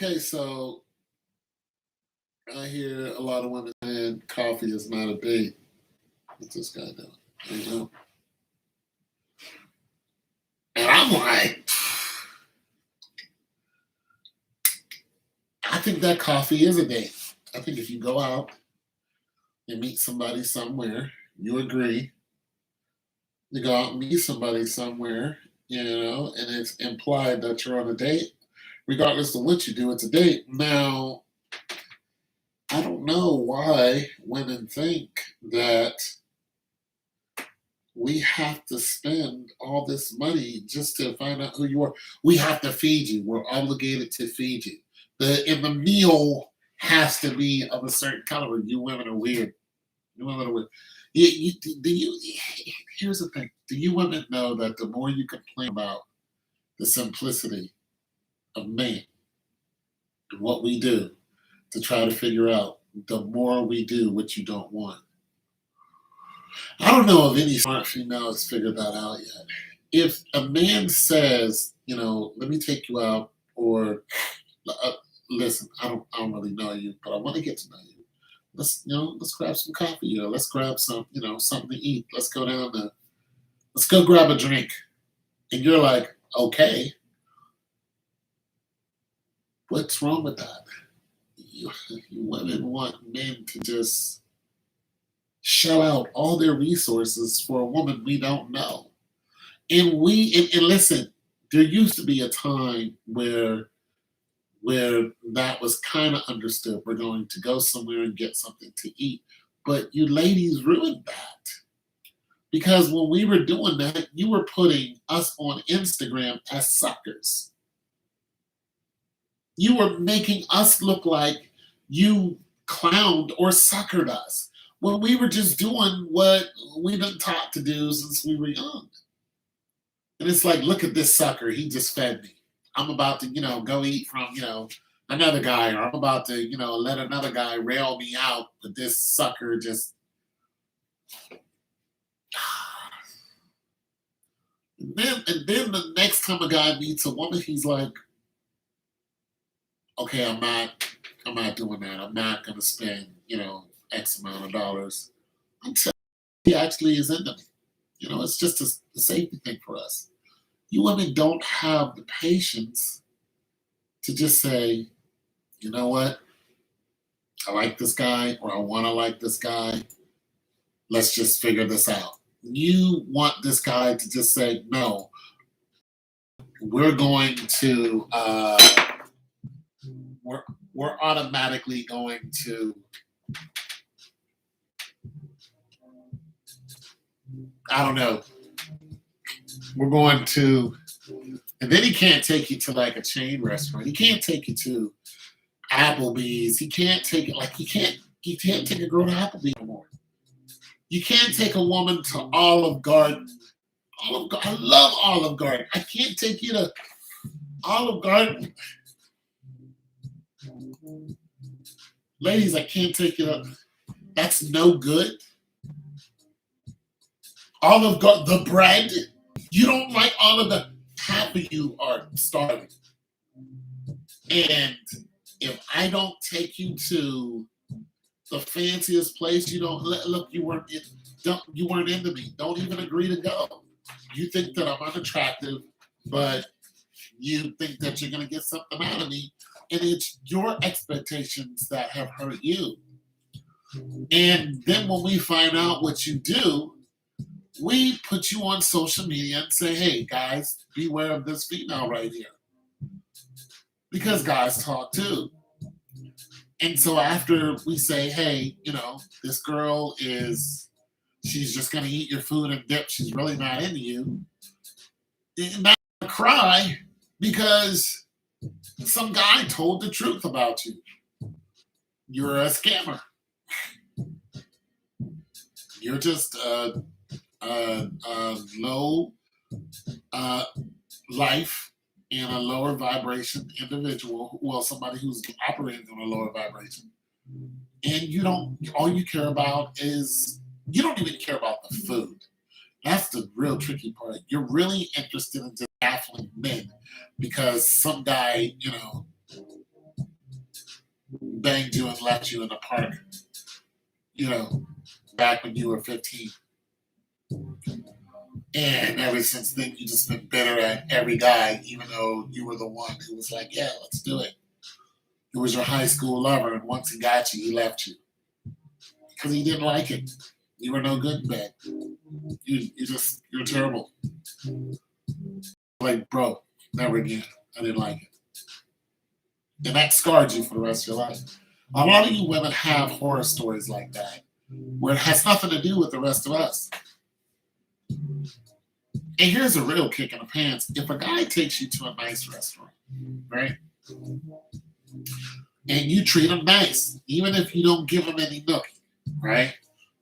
Okay, so I hear a lot of women saying coffee is not a date. What's this guy doing? You know? And I'm like, I think that coffee is a date. I think if you go out and meet somebody somewhere, you agree, you go out and meet somebody somewhere, and it's implied that you're on a date, regardless of what you do, it's a date. Now, I don't know why women think that we have to spend all this money just to find out who you are. We have to feed you. We're obligated to feed you. The meal has to be of a certain caliber. You women are weird. You women are weird. Here's the thing. Do you women know that the more you complain about the simplicity of man and what we do to try to figure out, the more we do what you don't want? I don't know if any smart female has figured that out yet. If a man says, let me take you out, or uh, listen, I don't really know you, but I want to get to know you. Let's grab some coffee, let's grab some, something to eat. Let's go grab a drink. And you're like, okay, what's wrong with that? You women want men to just shell out all their resources for a woman we don't know. And listen, there used to be a time where that was kind of understood. We're going to go somewhere and get something to eat. But you ladies ruined that. Because when we were doing that, you were putting us on Instagram as suckers. You were making us look like you clowned or suckered us when we were just doing what we've been taught to do since we were young. And it's like, look at this sucker. He just fed me. I'm about to, go eat from, another guy, or I'm about to, let another guy rail me out, but this sucker just. And then the next time a guy meets a woman, he's like, okay, I'm not doing that. I'm not gonna spend, X amount of dollars until he actually is into me. It's just a safety thing for us. You women don't have the patience to just say, you know what, I like this guy, or I want to like this guy. Let's just figure this out. You want this guy to just say, no, we're going to, we're automatically going to, I don't know, we're going to, and then he can't take you to like a chain restaurant. He can't take you to Applebee's. He can't take it, like, you can't take a girl to Applebee's anymore. You can't take a woman to Olive Garden. I love Olive Garden. I can't take you to Olive Garden. Ladies, I can't take you to. That's no good. Olive Garden, the bread. You don't like Olive Garden. Half of you are starving. And if I don't take you to the fanciest place, you don't look. You weren't into me. Don't even agree to go. You think that I'm unattractive, but you think that you're going to get something out of me, and it's your expectations that have hurt you. And then when we find out what you do, we put you on social media and say, hey, guys, beware of this female right here. Because guys talk too. And so after we say, hey, this girl she's just going to eat your food and dip. She's really not into you. And not cry because some guy told the truth about you. You're a scammer. You're just a low life and a lower vibration individual. Well, somebody who's operating on a lower vibration. And all you care about is, you don't even care about the food. That's the real tricky part. You're really interested in just baffling men because some guy, banged you and left you in the park, you know, back when you were 15. And ever since then, you just been bitter at every guy, even though you were the one who was like, yeah, let's do it. It was your high school lover, and once he got you, he left you because he didn't like it. You were no good in bed. You're terrible. Like, bro, never again. I didn't like it. And that scarred you for the rest of your life. A lot of you women have horror stories like that, where it has nothing to do with the rest of us. And here's a real kick in the pants. If a guy takes you to a nice restaurant, right? And you treat him nice, even if you don't give him any nookie, right?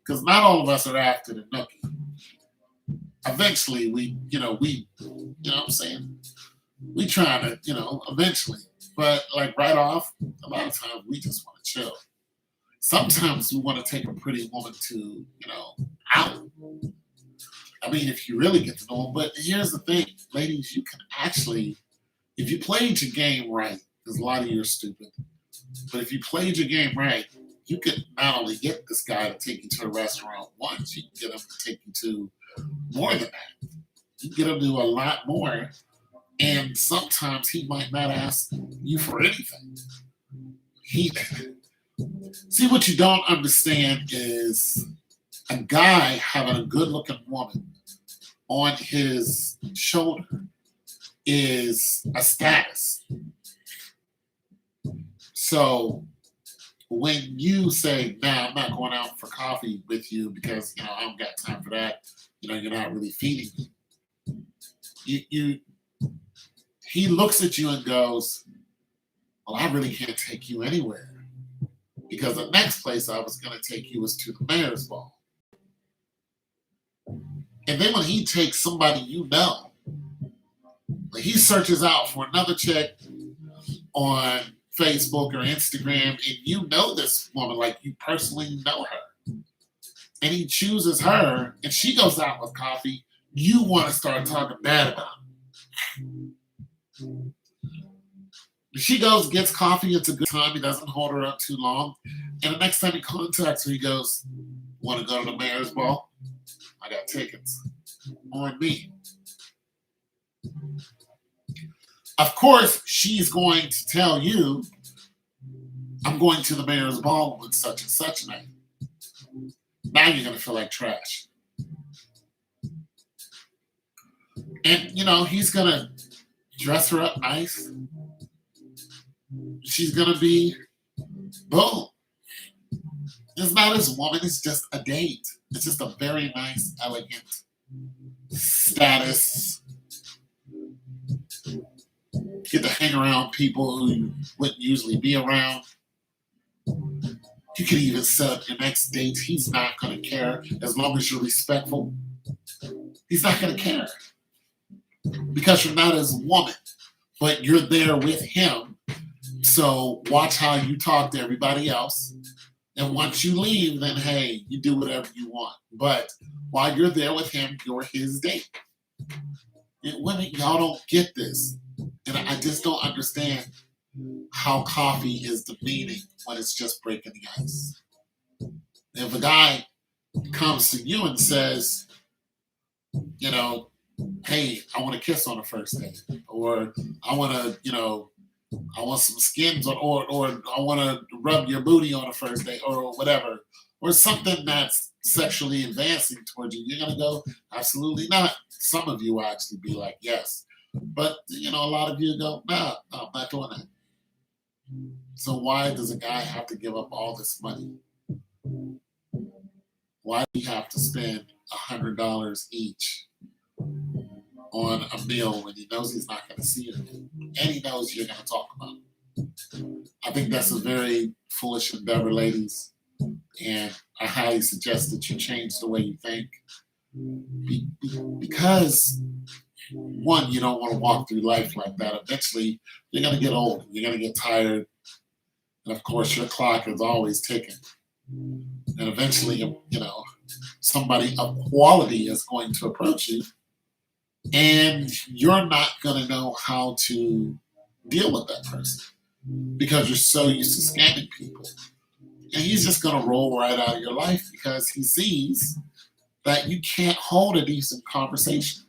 Because not all of us are after the nookie. Eventually, we what I'm saying? We try to, eventually. But like right off, a lot of times we just want to chill. Sometimes we want to take a pretty woman to, out. I mean, if you really get to know them. But here's the thing, ladies, you can actually, if you played your game right, because a lot of you are stupid, but if you played your game right, you could not only get this guy to take you to a restaurant once, you can get him to take you to more than that. You can get him to do a lot more, and sometimes he might not ask you for anything. See, what you don't understand is a guy having a good-looking woman on his shoulder is a status. So when you say, "Nah, I'm not going out for coffee with you because I don't got time for that," you're not really feeding me. He looks at you and goes, "Well, I really can't take you anywhere because the next place I was going to take you was to the mayor's ball." And then when he takes somebody like he searches out for another chick on Facebook or Instagram, and you know this woman, like you personally know her, and he chooses her, and she goes out with coffee, you want to start talking bad about her. She goes, gets coffee, it's a good time, he doesn't hold her up too long, and the next time he contacts her, he goes, "Want to go to the mayor's ball? I got tickets on me." Of course, she's going to tell you, "I'm going to the mayor's ball with such and such night." Now you're going to feel like trash. And, he's going to dress her up nice. She's going to be, boom. It's not his woman, it's just a date. It's just a very nice, elegant status. Get to hang around people who you wouldn't usually be around. You could even set up your next date. He's not going to care as long as you're respectful. He's not going to care because you're not his woman, but you're there with him. So watch how you talk to everybody else. And once you leave, then hey, you do whatever you want. But while you're there with him, you're his date. And women, y'all don't get this. And I just don't understand how coffee is demeaning when it's just breaking the ice. If a guy comes to you and says, "Hey, I want to kiss on the first date," or "I want to, I want some skins," or "I want to rub your booty on the first date," or whatever, or something that's sexually advancing towards you, you're gonna go, "Absolutely not." Some of you will actually be like, "Yes," but a lot of you go, "No, I'm not doing that." So why does a guy have to give up all this money? Why do you have to spend $100 each on a meal when he knows he's not going to see you and he knows you're going to talk about it? I think that's a very foolish endeavor, ladies, and I highly suggest that you change the way you think because, one, you don't want to walk through life like that. Eventually, you're going to get old, you're going to get tired, and of course, your clock is always ticking. And eventually, somebody of quality is going to approach you, and you're not going to know how to deal with that person. because you're so used to scamming people. And he's just going to roll right out of your life because he sees that you can't hold a decent conversation.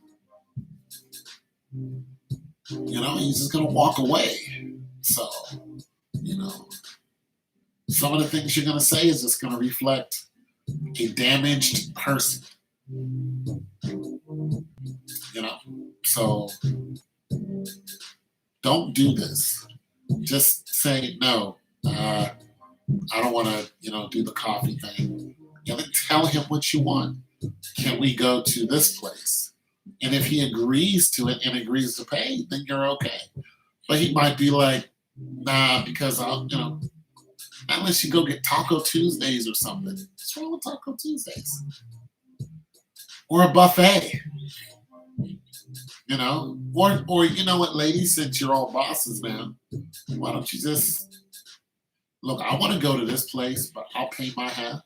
He's just going to walk away. So, some of the things you're going to say is just going to reflect a damaged person. So don't do this. Just say no. I don't want to, do the coffee thing. And then tell him what you want. Can we go to this place? And if he agrees to it and agrees to pay, then you're okay. But he might be like, nah, because unless you go get Taco Tuesdays or something. What's wrong with Taco Tuesdays? Or a buffet. Or you know what, ladies, since you're all bosses now, why don't you just look, I want to go to this place, but I'll pay my half.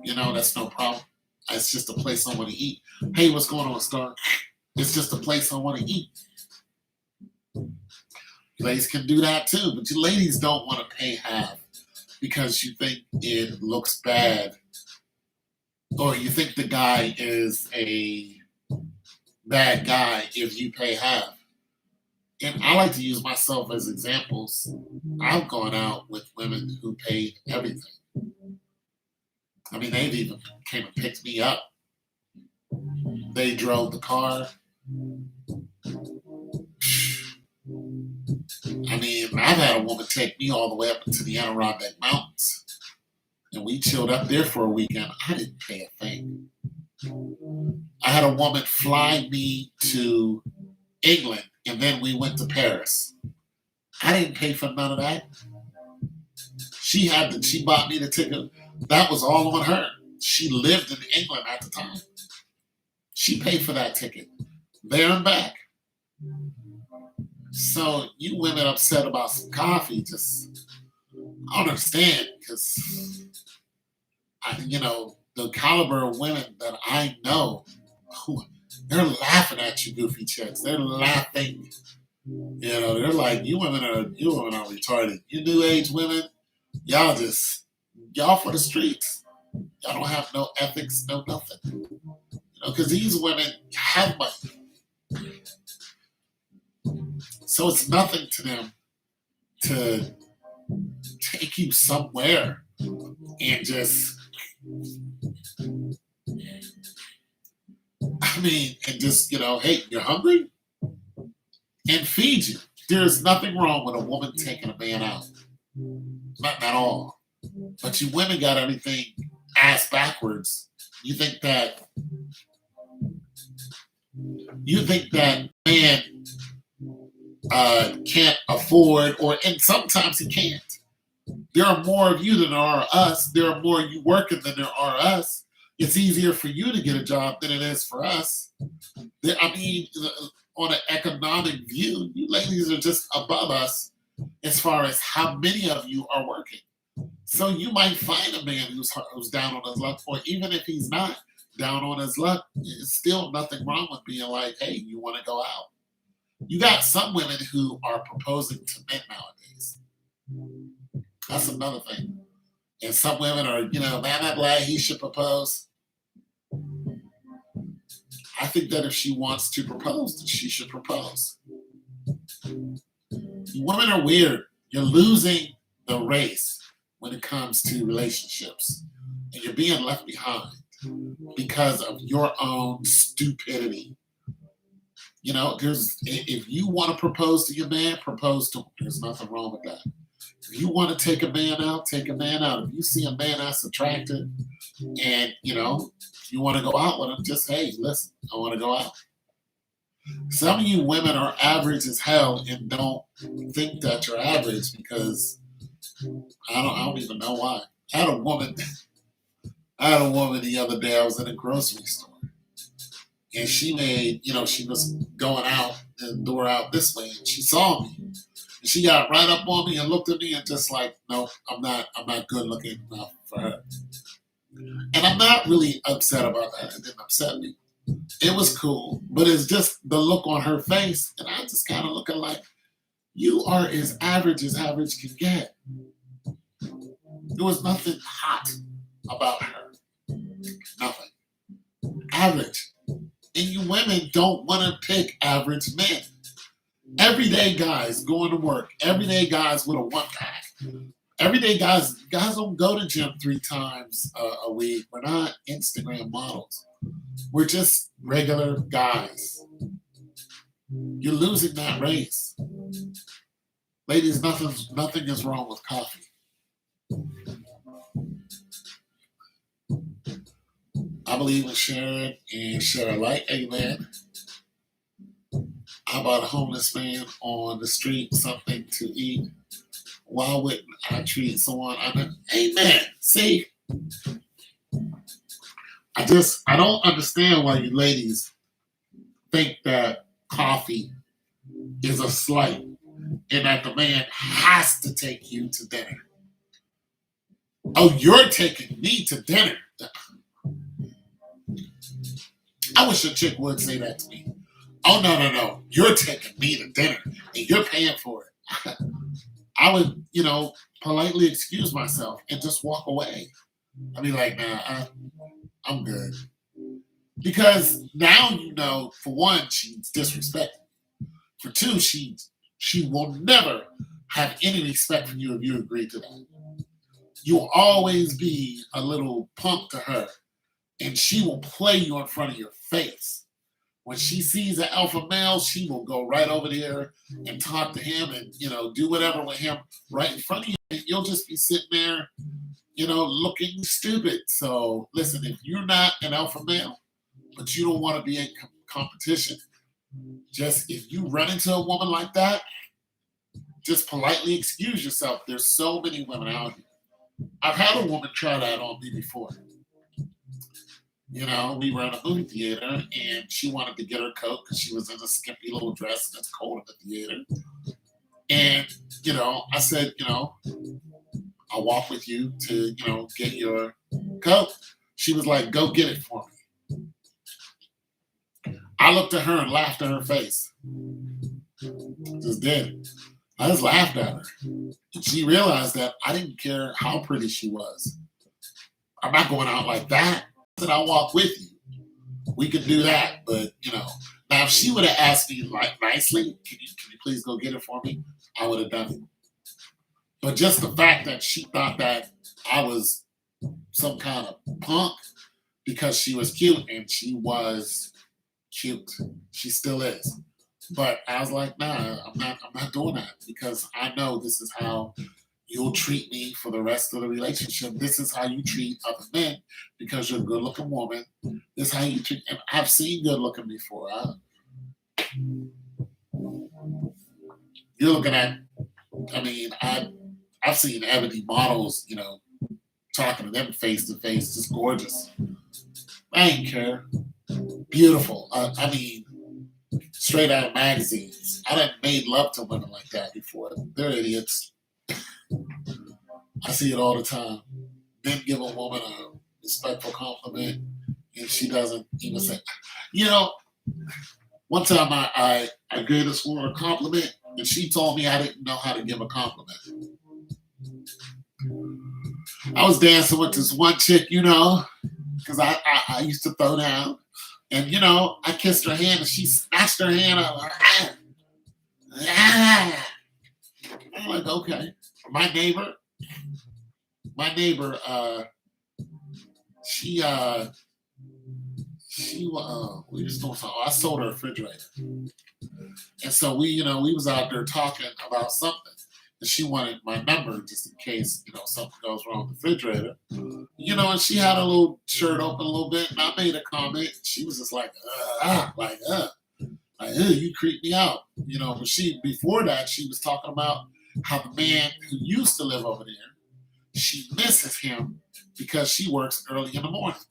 That's no problem. It's just a place I want to eat. Hey, what's going on, Star? It's just a place I want to eat. Ladies can do that too, but you ladies don't want to pay half because you think it looks bad, or you think the guy is a bad guy if you pay half. And I like to use myself as examples. I've gone out with women who paid everything. I mean, they've even came and picked me up. They drove the car. I mean, I've had a woman take me all the way up into the Adirondack Mountains. And we chilled up there for a weekend. I didn't pay a thing. I had a woman fly me to England, and then we went to Paris. I didn't pay for none of that. She bought me the ticket. That was all on her. She lived in England at the time. She paid for that ticket, there and back. So you women upset about some coffee, just, I don't understand, because, the caliber of women that I know, they're laughing at you, goofy chicks. They're laughing. They're like, you women are retarded. You new age women, y'all for the streets. Y'all don't have no ethics, no nothing. Because these women have money. So it's nothing to them to take you somewhere and just, hey, you're hungry? And feed you. There's nothing wrong with a woman taking a man out. Nothing at all. But you women got everything ass backwards. You think that man can't afford, and sometimes he can't. There are more of you than there are us. There are more of you working than there are us. It's easier for you to get a job than it is for us. On an economic view, you ladies are just above us as far as how many of you are working. So you might find a man who's down on his luck, or even if he's not down on his luck, there's still nothing wrong with being like, hey, you want to go out? You got some women who are proposing to men nowadays. That's another thing. And some women are, man, I'm glad he should propose. I think that if she wants to propose, then she should propose. Women are weird. You're losing the race when it comes to relationships. And you're being left behind because of your own stupidity. If you want to propose to your man, propose to him. There's nothing wrong with that. If you want to take a man out, take a man out. If you see a man that's attractive and, if you want to go out with him, just, hey, listen, I want to go out. Some of you women are average as hell and don't think that you're average because I don't even know why. I had a woman the other day. I was in a grocery store. And she made, she was going out the door out this way, and she saw me. And she got right up on me and looked at me and just like, no, I'm not good looking enough for her. And I'm not really upset about that. It didn't upset me. It was cool. But it's just the look on her face. And I just kind of looking like, You are as average can get. There was nothing hot about her. Nothing. Average. And you women don't want to pick average men. Everyday guys going to work. Everyday guys with a one pack. Everyday guys don't go to gym 3 times a week. We're not Instagram models. We're just regular guys. You're losing that race. Ladies, nothing is wrong with coffee. I believe in sharing and share alike. Amen. How about a homeless man on the street something to eat? Why wouldn't I treat someone under? Amen. See, I don't understand why you ladies think that coffee is a slight and that the man has to take you to dinner. Oh, you're taking me to dinner. I wish a chick would say that to me. Oh, no. You're taking me to dinner and you're paying for it. I would, politely excuse myself and just walk away. I'd be like, nah, I'm good. Because now for one, she's disrespectful. For two, she will never have any respect for you if you agree to that. You'll always be a little punk to her, and she will play you in front of your face. When she sees an alpha male, she will go right over there and talk to him and, do whatever with him right in front of you. And you'll just be sitting there, looking stupid. So listen, if you're not an alpha male, but you don't want to be in competition, just if you run into a woman like that, just politely excuse yourself. There's so many women out here. I've had a woman try that on me before. We were in a movie theater and she wanted to get her coat because she was in a skimpy little dress and it's cold in the theater. And, I said, I'll walk with you to, get your coat. She was like, go get it for me. I looked at her and laughed in her face. Just did. I just laughed at her. And she realized that I didn't care how pretty she was. I'm not going out like that. I said, I'll walk with you. We could do that, but now if she would have asked me like nicely, can you please go get it for me? I would have done it. But just the fact that she thought that I was some kind of punk because she was cute, and she was cute. She still is. But I was like, nah, I'm not doing that because I know this is how you'll treat me for the rest of the relationship. This is how you treat other men because you're a good-looking woman. This is how you treat. And I've seen good-looking before. You're looking at. I've seen ebony models, talking to them face to face, just gorgeous. I ain't care. Beautiful. Straight out of magazines. I done made love to women like that before. They're idiots. I see it all the time. Men give a woman a respectful compliment, and she doesn't even say. One time I gave this woman a compliment, and she told me I didn't know how to give a compliment. I was dancing with this one chick, because I used to throw down. And, I kissed her hand, and she snatched her hand up. I'm like, okay. My neighbor, we was doing something. I sold her a refrigerator. And so we was out there talking about something. And she wanted my number just in case, something goes wrong with the refrigerator. And she had a little shirt open a little bit, and I made a comment. She was just like, you creep me out. But before that, she was talking about how the man who used to live over there, she misses him because she works early in the morning.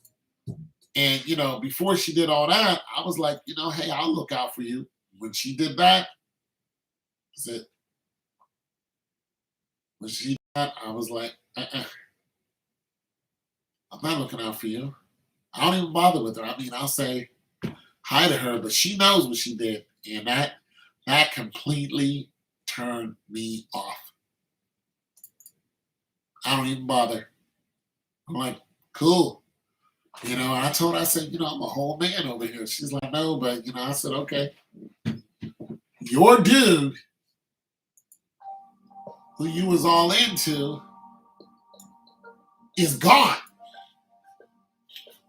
And, before she did all that, I was like, hey, I'll look out for you. When she did that, that's it. When she did that, I was like, I'm not looking out for you. I don't even bother with her. I'll say hi to her, but she knows what she did. And that completely turn me off. I don't even bother. I'm like, cool. I told her, I said, I'm a whole man over here. She's like, no, but, I said, okay. Your dude, who you was all into, is gone.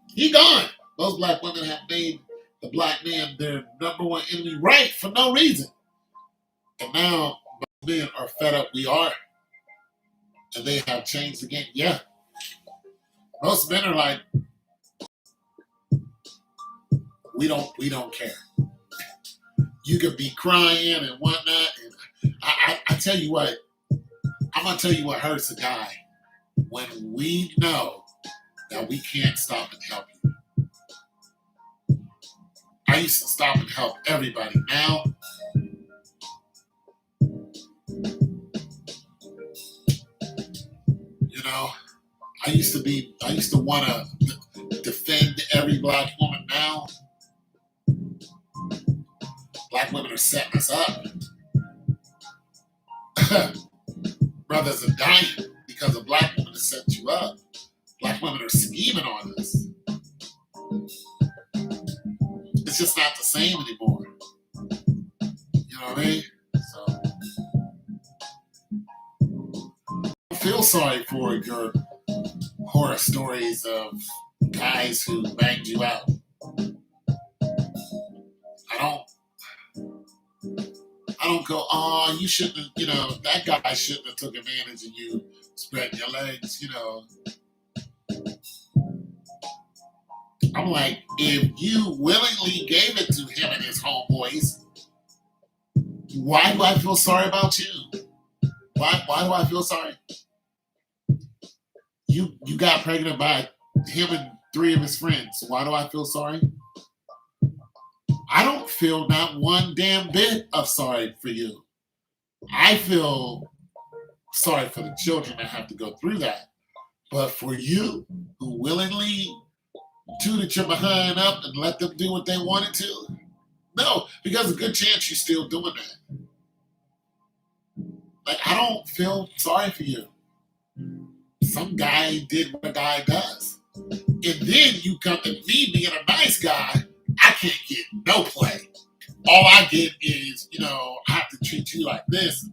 He gone. Those black women have made the black man their number one enemy, right, for no reason. And now men are fed up. We are. And they have changed again. Yeah. Most men are like, we don't care. You could be crying and whatnot. And I tell you what, I'm gonna tell you what hurts a guy when we know that we can't stop and help you. I used to stop and help everybody. Now, I used to want to defend every black woman. Now, black women are setting us up. Brothers are dying because a black woman has set you up. Black women are scheming on us. It's just not the same anymore. You know what I mean? So, I feel sorry for your horror stories of guys who banged you out. I don't go, oh, you shouldn't have, that guy shouldn't have took advantage of you spreading your legs, I'm like, if you willingly gave it to him and his homeboys, why do I feel sorry about you? Why do I feel sorry? You got pregnant by him and 3 of his friends. Why do I feel sorry? I don't feel not one damn bit of sorry for you. I feel sorry for the children that have to go through that. But for you, who willingly tooted your behind up and let them do what they wanted to, no, because a good chance you're still doing that. Like, I don't feel sorry for you. Some guy did what a guy does. And then you come to me being a nice guy, I can't get no play. All I get is, I have to treat you like this.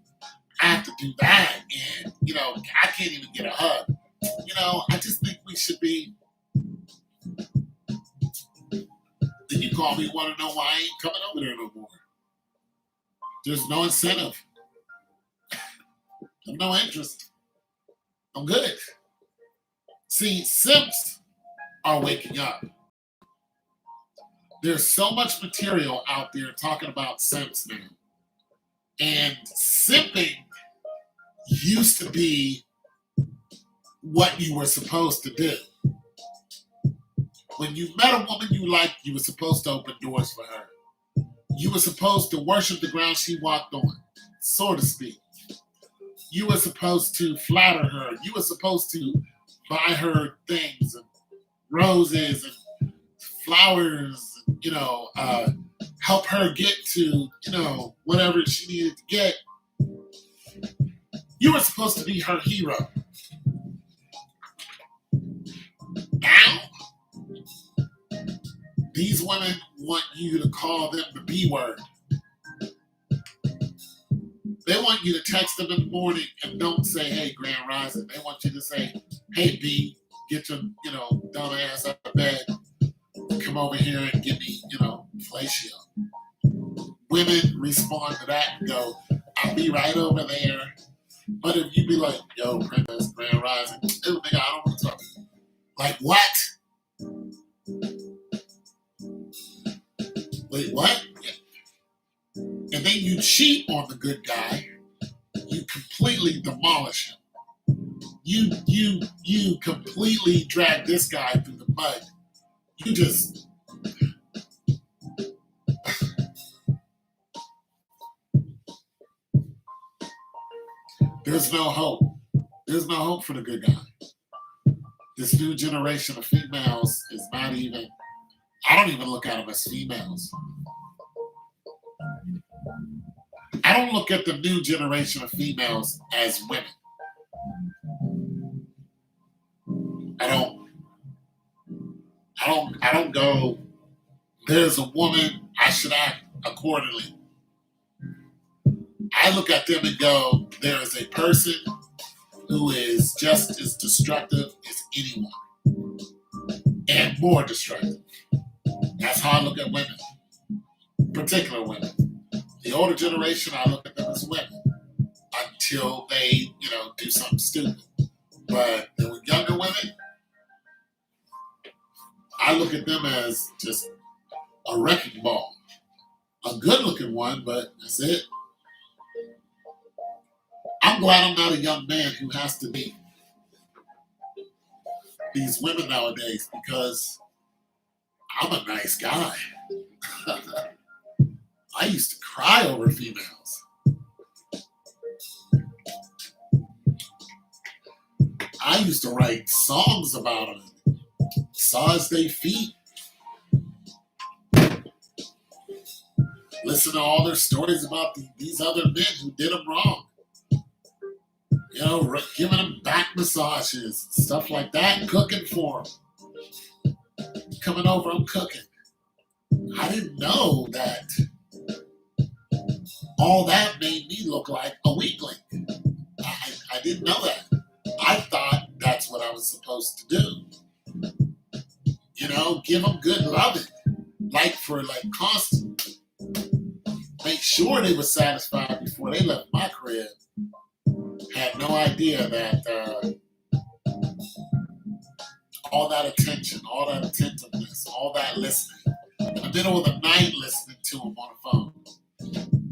I have to do that. And, I can't even get a hug. I just think we should be. Then you call me, want to know why I ain't coming over there no more. There's no incentive. I have no interest. I'm good. See, simps are waking up. There's so much material out there talking about simps now. And simping used to be what you were supposed to do. When you met a woman you liked, you were supposed to open doors for her. You were supposed to worship the ground she walked on, so to speak. You were supposed to flatter her. You were supposed to buy her things and roses and flowers, help her get to, whatever she needed to get. You were supposed to be her hero. Now, these women want you to call them the B word. They want you to text them in the morning and don't say, hey, Grand Rising. They want you to say, hey, B, get your, dumb ass out of bed. Come over here and give me, fellatio. Women respond to that and go, I'll be right over there. But if you be like, yo, Princess, Grand Rising, nigga, I don't want to talk to you. Like, what? Wait, what? And then you cheat on the good guy. You completely demolish him. You completely drag this guy through the mud. You just... There's no hope. There's no hope for the good guy. This new generation of females is not even... I don't even look at them as females. I I don't look at the new generation of females as women. I don't. I don't go. There's a woman. I should act accordingly. I look at them and go, there is a person who is just as destructive as anyone, and more destructive. That's how I look at women, particular women. The older generation, I look at them as women until they, do something stupid. But the younger women, I look at them as just a wrecking ball. A good-looking one, but that's it. I'm glad I'm not a young man who has to date these women nowadays because I'm a nice guy. I used to cry over females. I used to write songs about them, massage their feet, listen to all their stories about these other men who did them wrong. Giving them back massages, stuff like that, cooking for them. Coming over, I'm cooking. I didn't know that all that made me look like a weakling. I didn't know that. I thought that's what I was supposed to do. Give them good loving, for constant. Make sure they were satisfied before they left my crib. Had no idea that all that attention, all that attentiveness, all that listening, in the middle of the night listening to him on the phone,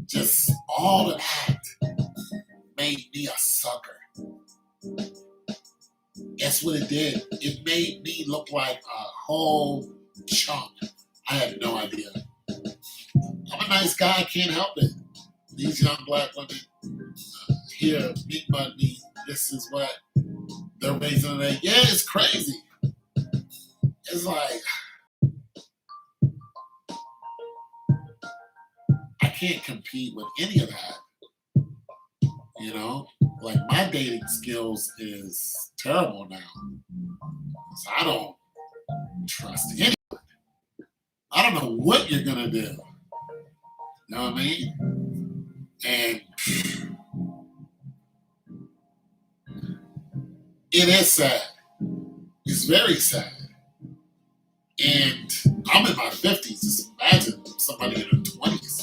just all of that made me a sucker. Guess what it did? It made me look like a whole chump. I had no idea. I'm a nice guy, I can't help it. These young black women here, meet me, this is what they're raising today. Yeah, it's crazy. It's like, I can't compete with any of that. My dating skills is terrible now. So I don't trust anyone. I don't know what you're going to do. You know what I mean? And it is sad. It's very sad. And I'm in my 50s. Just imagine somebody in their 20s.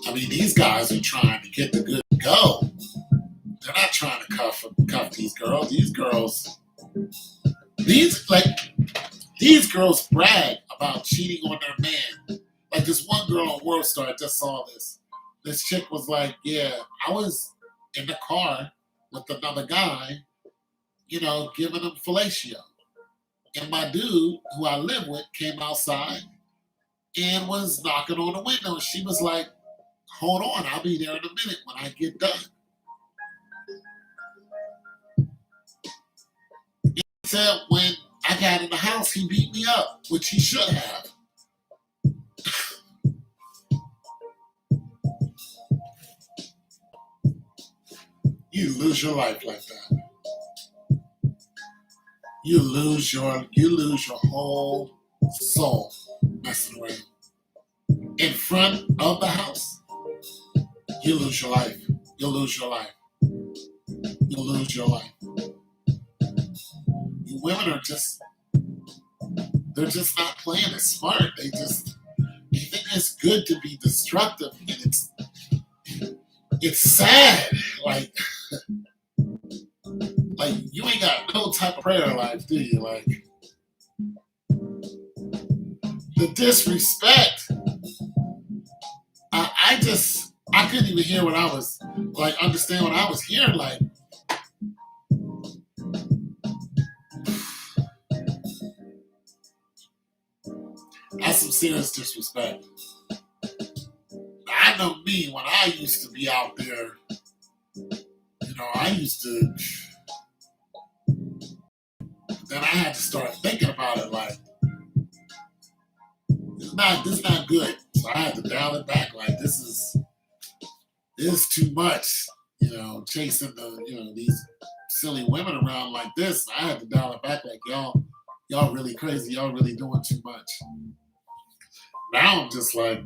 I mean, these guys are trying to get the good go. They're not trying to cuff these girls. These girls brag about cheating on their man. Like this one girl on World Star, I just saw this. This chick was like, yeah, I was in the car with another guy, giving him fellatio. And my dude, who I live with, came outside and was knocking on the window. And she was like, hold on, I'll be there in a minute when I get done. He said when I got in the house, he beat me up, which he should have. You lose your life like that. You lose your whole soul messing around. In front of the house, you lose your life. You'll lose your life. You'll lose your life. You women are they're just not playing it smart. They think it's good to be destructive, and it's sad. Like you ain't got no type of prayer life, do you? Like the disrespect. I couldn't even hear what I was understand what I was hearing. Like, that's some serious disrespect. I know me when I used to be out there. I used to. Then I had to start thinking about it. Like, this is not good. So I had to dial it back. Like this is too much. Chasing these silly women around like this. I had to dial it back. Like y'all really crazy. Y'all really doing too much. Now I'm just like,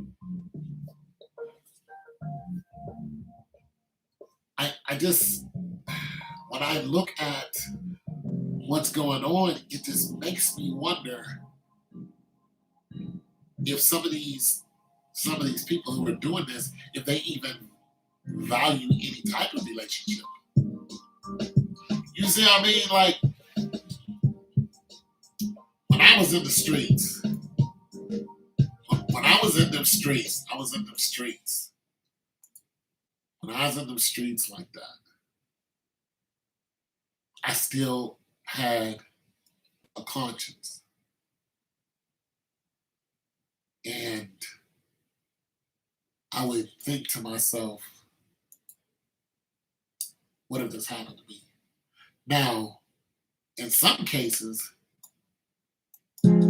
I just, when I look at what's going on, it just makes me wonder if some of these people who are doing this, if they even value any type of relationship. You see what I mean? Like, when I was in the streets, when I was in them streets, I was in them streets. When I was in them streets like that, I still had a conscience. And I would think to myself, what if this happened to me? Now, in some cases, that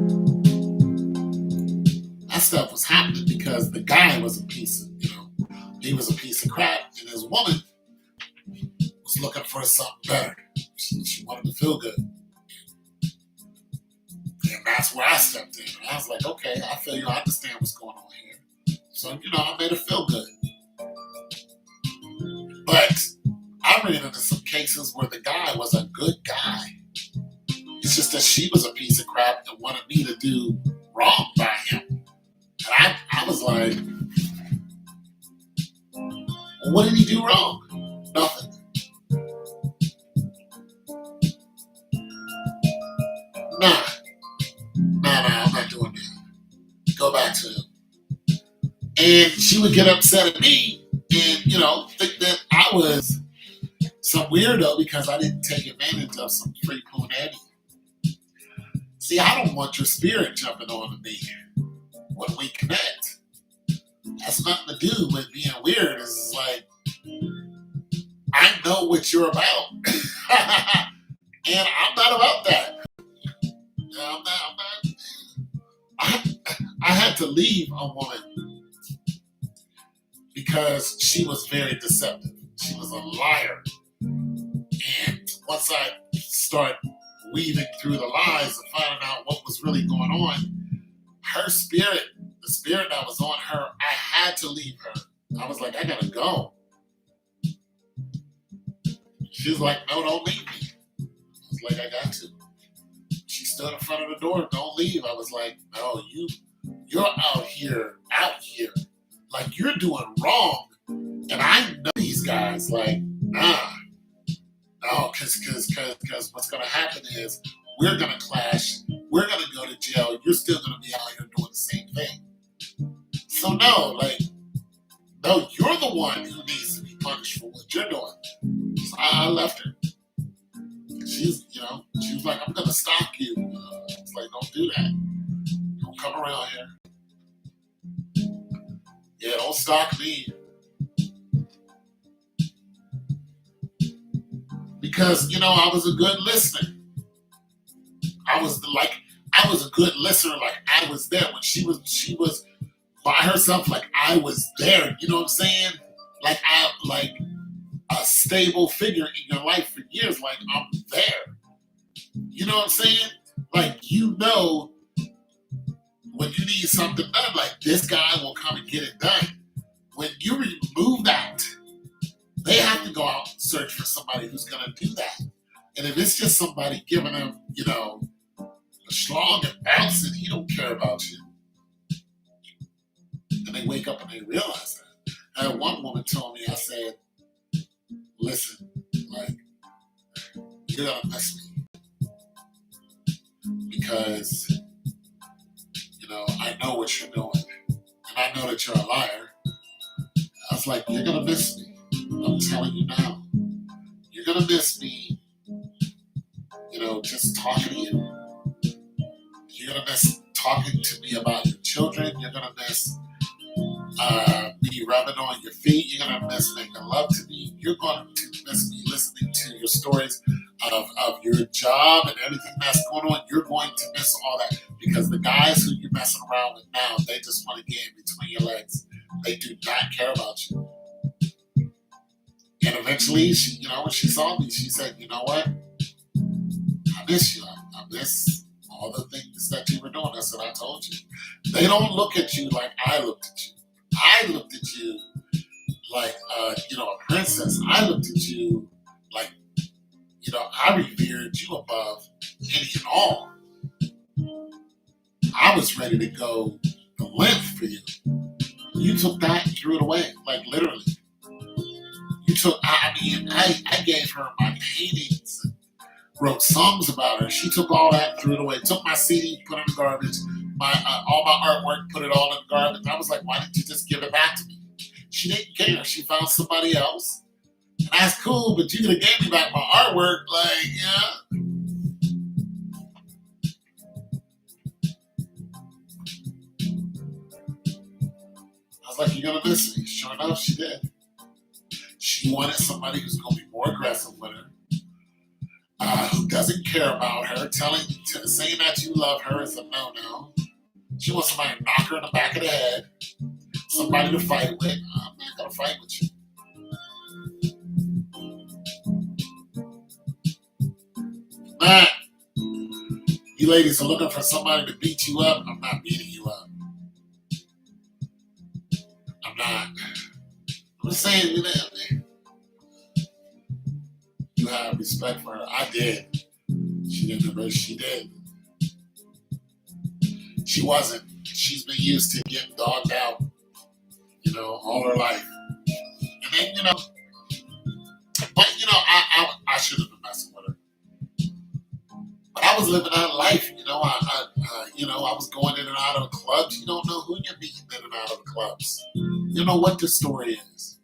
stuff was happening because the guy was a piece of, he was a piece of crap, and his woman was looking for something better. She wanted to feel good. And that's where I stepped in. And I was like, okay, I feel you. I understand what's going on here. So, I made her feel good. But I ran into some cases where the guy was a good guy. It's just that she was a piece of crap and wanted me to do wrong by him. And I was like, well, what did he do wrong? Nothing. Nah, I'm not doing that. Go back to him. And she would get upset at me and, think that I was some weirdo because I didn't take advantage of some free punani. See, I don't want your spirit jumping on me when we connect. That's nothing to do with being weird. It's like, I know what you're about. And I'm not about that. I'm not. I had to leave a woman because she was very deceptive. She was a liar. And once I started weaving through the lies and finding out what was really going on, her spirit, the spirit that was on her, I had to leave her. I was like, I gotta go. She was like, no, don't leave me. I was like, I got to. She stood in front of the door, don't leave. I was like, no, you're out here. Like, you're doing wrong. And I know these guys, like, nah. No, because what's going to happen is we're going to clash. We're going to go to jail. You're still going to be out here doing the same thing. So, no, you're the one who needs to be punished for what you're doing. So I left her. She was like, I'm going to stalk you. It's like, don't do that. Don't come around here. Yeah, don't stalk me. Because, I was a good listener. I was a good listener. Like, I was there when she was by herself. Like, I was there. You know what I'm saying? Like, a stable figure in your life for years. Like, I'm there. You know what I'm saying? Like, when you need something done, like, this guy will come and get it done. When you remove that, they have to go out and search for somebody who's going to do that. And if it's just somebody giving them, a schlong and bouncing, he don't care about you. And they wake up and they realize that. I had one woman told me, I said, listen, like, you're going to miss me. Because, I know what you're doing. And I know that you're a liar. I was like, you're going to miss me. I'm telling you now. You're going to miss me, just talking to you. You're going to miss talking to me about your children. You're going to miss me rubbing on your feet. You're going to miss making love to me. You're going to miss me listening to your stories of your job and everything that's going on, you're going to miss all that because the guys who you're messing around with now, they just want to get in between your legs. They do not care about you. And eventually, she, when she saw me, she said, "You know what? I miss you. I miss all the things that you were doing." I said, "I told you." They don't look at you like I looked at you. I looked at you like, a princess. I looked at you like, I revered you above any and all. I was ready to go the length for you. You took that and threw it away, like literally. You took, I gave her my paintings and wrote songs about her. She took all that and threw it away. Took my CD, put it in the garbage. All my artwork, put it all in the garbage. I was like, why didn't you just give it back to me? She didn't care. She found somebody else. And that's cool, but you could have gave me back my artwork. Like, yeah. I was like, you're going to miss me. Sure enough, she did. She wanted somebody who's going to be more aggressive with her, who doesn't care about her, saying that you love her is a no-no. She wants somebody to knock her in the back of the head, somebody to fight with. I'm not going to fight with you. Nah. You ladies are looking for somebody to beat you up. I'm not beating you up. I'm not. I'm just saying, you have respect for her. I did. She didn't. She did. She wasn't. She's been used to getting dogged out, all her life. And then, but I should have been messing with her. But I was living out life, I was going in and out of clubs. You don't know who you're meeting in and out of the clubs. You know what the story is.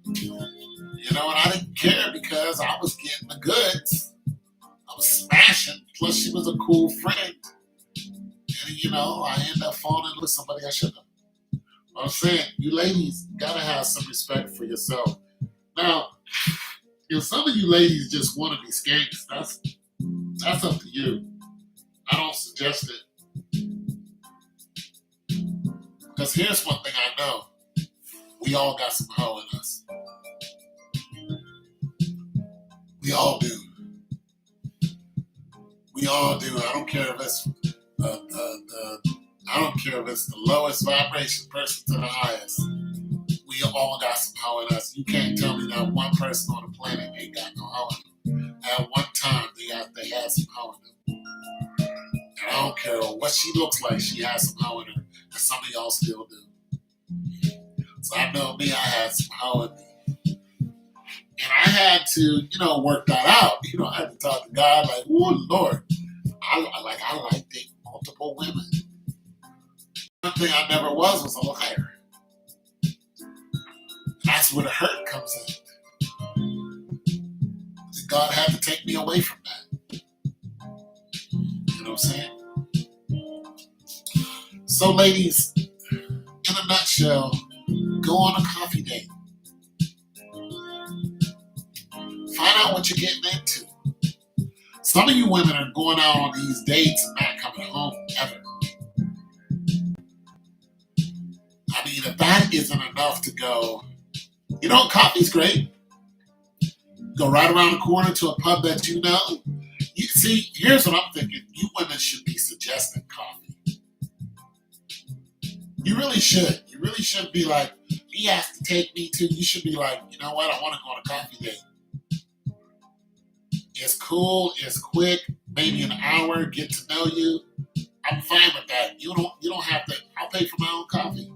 And I didn't care because I was getting the goods. I was smashing. Plus, she was a cool friend. And, I ended up falling with somebody I shouldn't have. I'm saying, you ladies gotta have some respect for yourself. Now, if some of you ladies just want to be skanks, that's up to you. I don't suggest it. Because here's one thing I know. We all got some hoe in us. We all do. We all do. I don't care if it's the lowest vibration person to the highest. We all got some hoe in us. You can't tell me that one person on the planet ain't got no hoe in them. At one time, they had some hoe in them. And I don't care what she looks like, she has some hoe in her. And some of y'all still do. So I know me, I had some hoe in me. And I had to, work that out. I had to talk to God like, oh, Lord. I like dating multiple women. One thing I never was a liar. That's where the hurt comes in. God had to take me away from that. You know what I'm saying? So, ladies, in a nutshell, go on a coffee date. Find out what you're getting into. Some of you women are going out on these dates and not coming home ever. I mean, if that isn't enough to go, coffee's great. Go right around the corner to a pub that you know. You see, here's what I'm thinking. You women should be suggesting coffee. You really should. You really shouldn't be like, he has to take me to. You should be like, you know what? I want to go on a coffee date. It's cool. It's quick. Maybe an hour. Get to know you. I'm fine with that. You don't have to. I'll pay for my own coffee.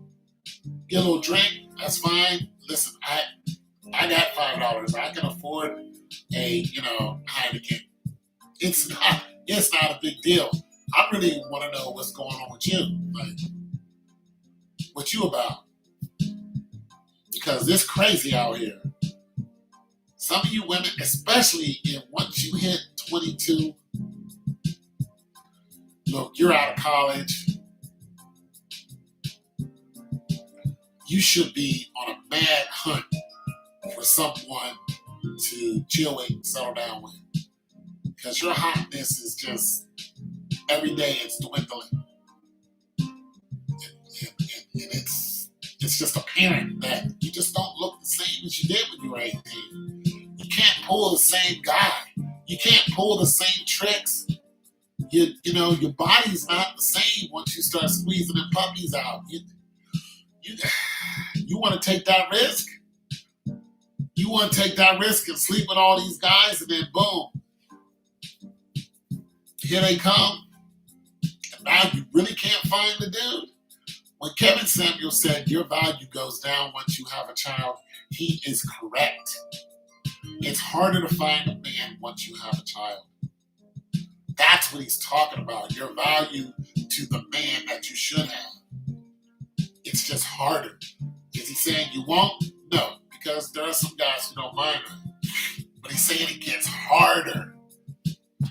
Get a little drink. That's fine. Listen, I got $5. I can afford a Heineken. It's not a big deal. I really want to know what's going on with you. Like, what you about? Because it's crazy out here. Some of you women, especially once you hit 22, look, you're out of college. You should be on a mad hunt for someone to chill with and settle down with. because your hotness is just every day it's dwindling, and it's just apparent that you just don't look the same as you did when you were 18. You can't pull the same guy. You can't pull the same tricks. You know, your body's not the same once you start squeezing the puppies out. You want to take that risk? You want to take that risk and sleep with all these guys, and then boom, here they come. And now you really can't find the dude. When Kevin Samuel said your value goes down once you have a child, he is correct. It's harder to find a man once you have a child. That's what he's talking about. Your value to the man that you should have. It's just harder. Is he saying you won't? No, because there are some guys who don't mind it. But he's saying it gets harder. I'm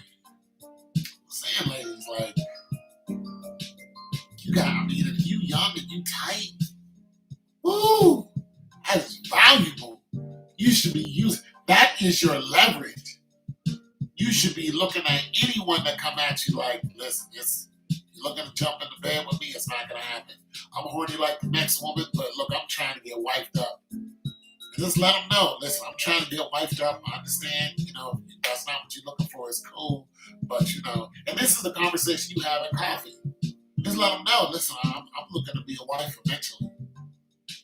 saying, ladies, like, if you young and you tight, woo, that is valuable. You should be using, that is your leverage. You should be looking at anyone that come at you like, listen, you're looking to jump into bed with me, it's not going to happen. I'm horny like the next woman, but look, I'm trying to get wifed up. And just let them know, listen, I'm trying to get wifed up. I understand, you know, that's not what you're looking for. It's cool. But, you know, and this is the conversation you have at coffee. Just let them know, listen, I'm looking to be a wife eventually.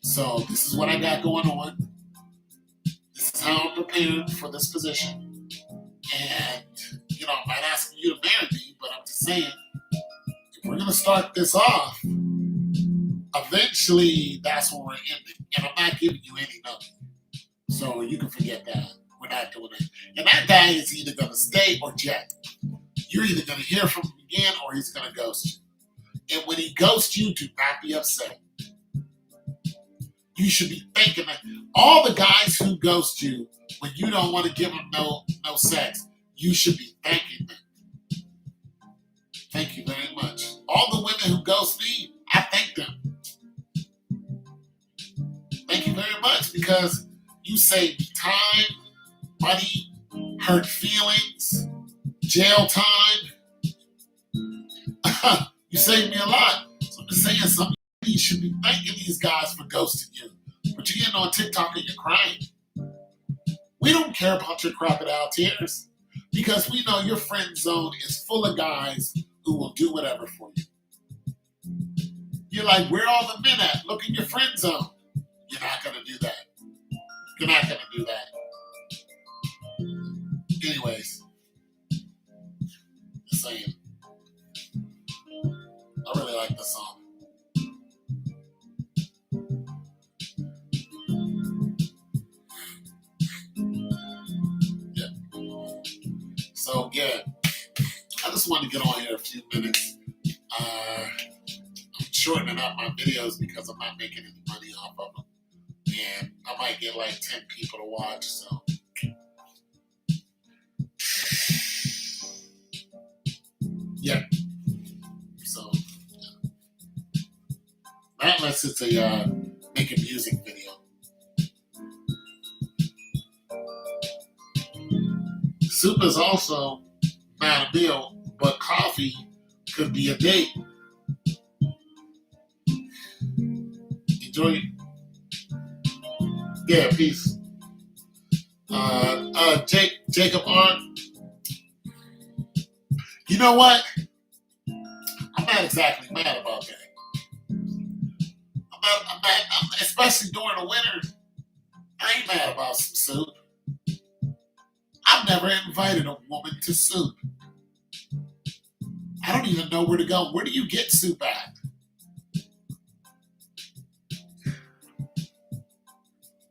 So this is what I got going on. This is how I'm prepared for this position. And, you know, I'm not asking you to marry me, but I'm just saying, if we're going to start this off, eventually that's when we're ending. And I'm not giving you any nothing. So you can forget that. We're not doing that. And that guy is either going to stay or jet. You're either going to hear from him again or he's going to ghost you. And when he ghosts you, do not be upset. You should be thinking that all the guys who ghost you when you don't want to give them no sex, you should be thanking them. Thank you very much. All the women who ghost me, I thank them. Thank you very much because you saved time, money, hurt feelings, jail time. You saved me a lot. So I'm just saying, some of you should be thanking these guys for ghosting you. But you're getting on TikTok and you're crying. We don't care about your crocodile tears because we know your friend zone is full of guys who will do whatever for you. You're like, where are all the men at? Look in your friend zone. You're not going to do that. You're not going to do that. Anyways, just saying. I really like this song. Yeah. So, yeah. I just wanted to get on here a few minutes. I'm shortening up my videos because I'm not making any money off of them. And I might get like 10 people to watch, so. Yeah. So, not unless it's a making music video. Soup is also not a bill, but coffee could be a date. Enjoy. Yeah, peace. Jacob Arn. You know what? I'm not exactly mad about that. I'm not, especially during the winter. I ain't mad about some soup. I've never invited a woman to soup. I don't even know where to go. Where do you get soup at?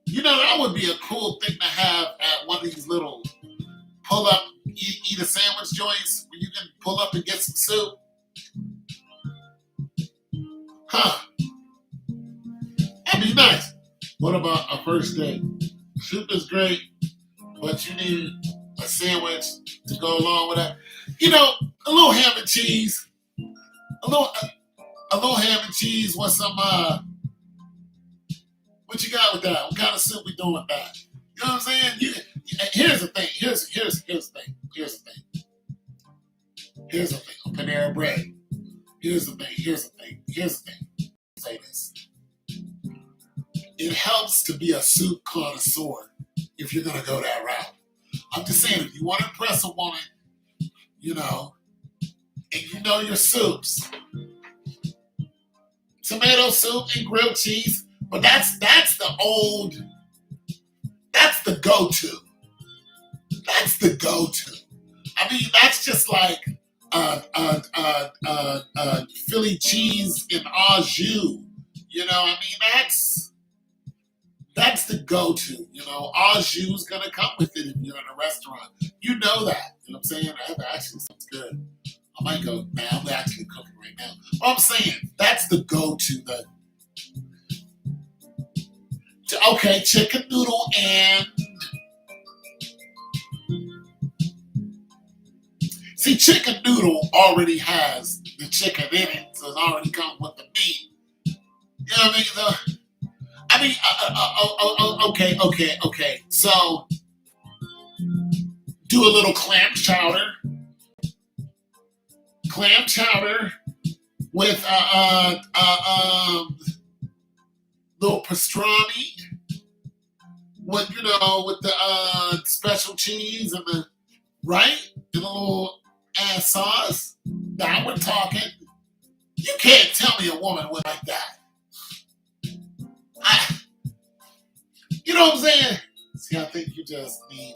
You know, that would be a cool thing to have at one of these little pull-up, eat a sandwich joints where you can pull up and get some soup. Huh. That'd be nice. What about a first date? Soup is great, but you need a sandwich to go along with that. You know, a little ham and cheese. A little ham and cheese with some, what you got with that? What kind of soup we doing with that? You know what I'm saying? Here's the thing. Here's the thing. Here's the thing. Panera Bread. Here's the thing. Here's the thing. Here's the thing. Say this. It helps to be a soup connoisseur if you're gonna go that route. I'm just saying, if you want to impress a woman, you know, and you know your soups, tomato soup and grilled cheese, but that's the go-to. That's the go-to. I mean, that's just like Philly cheese and au jus. You know, I mean, that's the go-to. You know, au jus is gonna come with it if you're in a restaurant. You know that. You know what I'm saying? That actually sounds good. I might go, man, I'm actually cooking right now. Well, I'm saying that's the go-to. Okay, chicken noodle and see, chicken noodle already has the chicken in it, so it already comes with the meat. You know what I mean? Okay. So do a little clam chowder with little pastrami with with the special cheese and the right and a little ass sauce. Now we're talking. You can't tell me a woman would like that. You know what I'm saying? See, I think you just need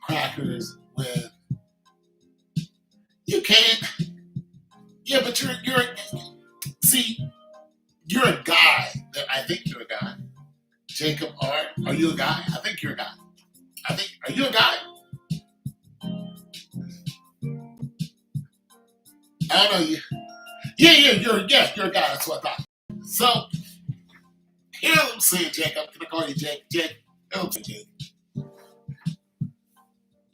crackers with. You can't. Yeah, but see, you're a guy. I think you're a guy. Jacob Art, are you a guy? I think you're a guy. Are you a guy? I don't know you. Yeah, you're a guy. That's what I thought. So, here's what I'm saying, Jacob. Can I call you Jake? Jake. Okay, Jake.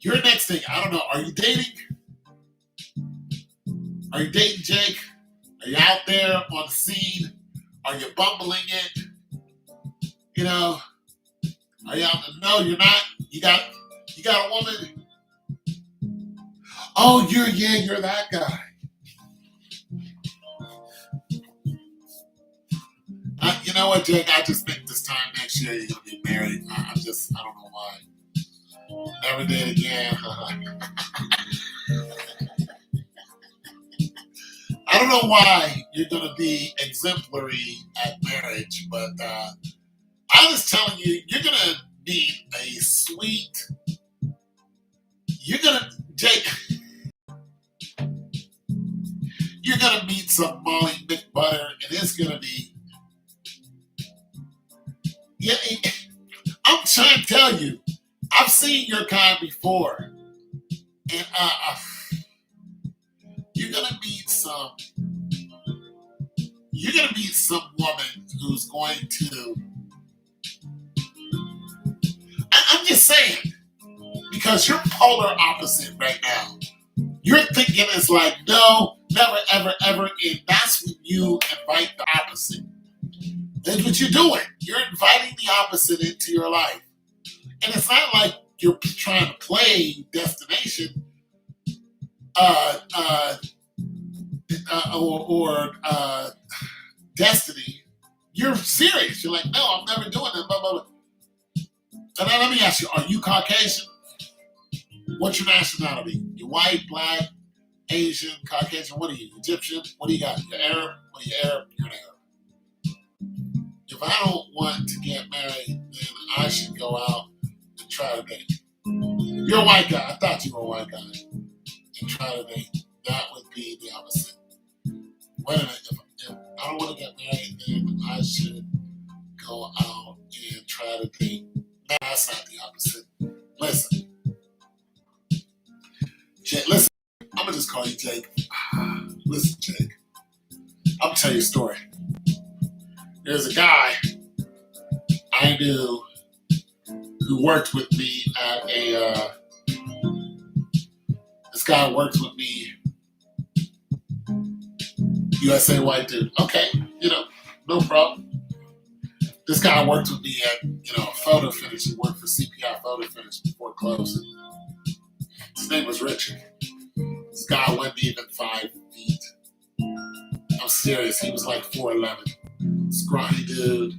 Your next thing, I don't know. Are you dating? Are you dating, Jake? Are you out there on the scene? Are you bumbling it? You know, are you out? No, you're not. You got a woman. Oh, you're that guy. You know what, Jake? I just think this time next year you're gonna get married. I don't know why. Never did again. I don't know why you're gonna be exemplary at marriage, but I was telling you, you're gonna need a sweet. Jake. You're gonna meet some Molly McButter, and it's gonna be. Yeah, I'm trying to tell you, I've seen your kind before, and you're gonna meet some. You're gonna meet some woman who's going to. I'm just saying, because you're polar opposite right now. You're thinking it's like, no, never, ever, ever, and that's when you invite the opposite. That's what you're doing. You're inviting the opposite into your life. And it's not like you're trying to play destination or destiny. You're serious. You're like, no, I'm never doing it. Blah, blah, blah. And now let me ask you, are you Caucasian? What's your nationality? You white, black, Asian, Caucasian? What are you? Egyptian? What do you got? You're Arab? What are you Arab? You're an Arab. If I don't want to get married, then I should go out and try to date. You're a white guy. I thought you were a white guy. And try to date. That would be the opposite. Wait a minute. If I don't want to get married, then I should go out and try to date. No, that's not the opposite. Listen. Jake, listen. I'm going to just call you Jake. Listen, Jake. I'm going to tell you a story. There's a guy I knew who worked with me at this guy works with me, USA white dude. Okay, no problem. This guy worked with me at, a photo finish. He worked for CPI Photo Finish before closing. His name was Richard. This guy wasn't even 5 feet. I'm serious. He was like 4'11". Scrawny dude.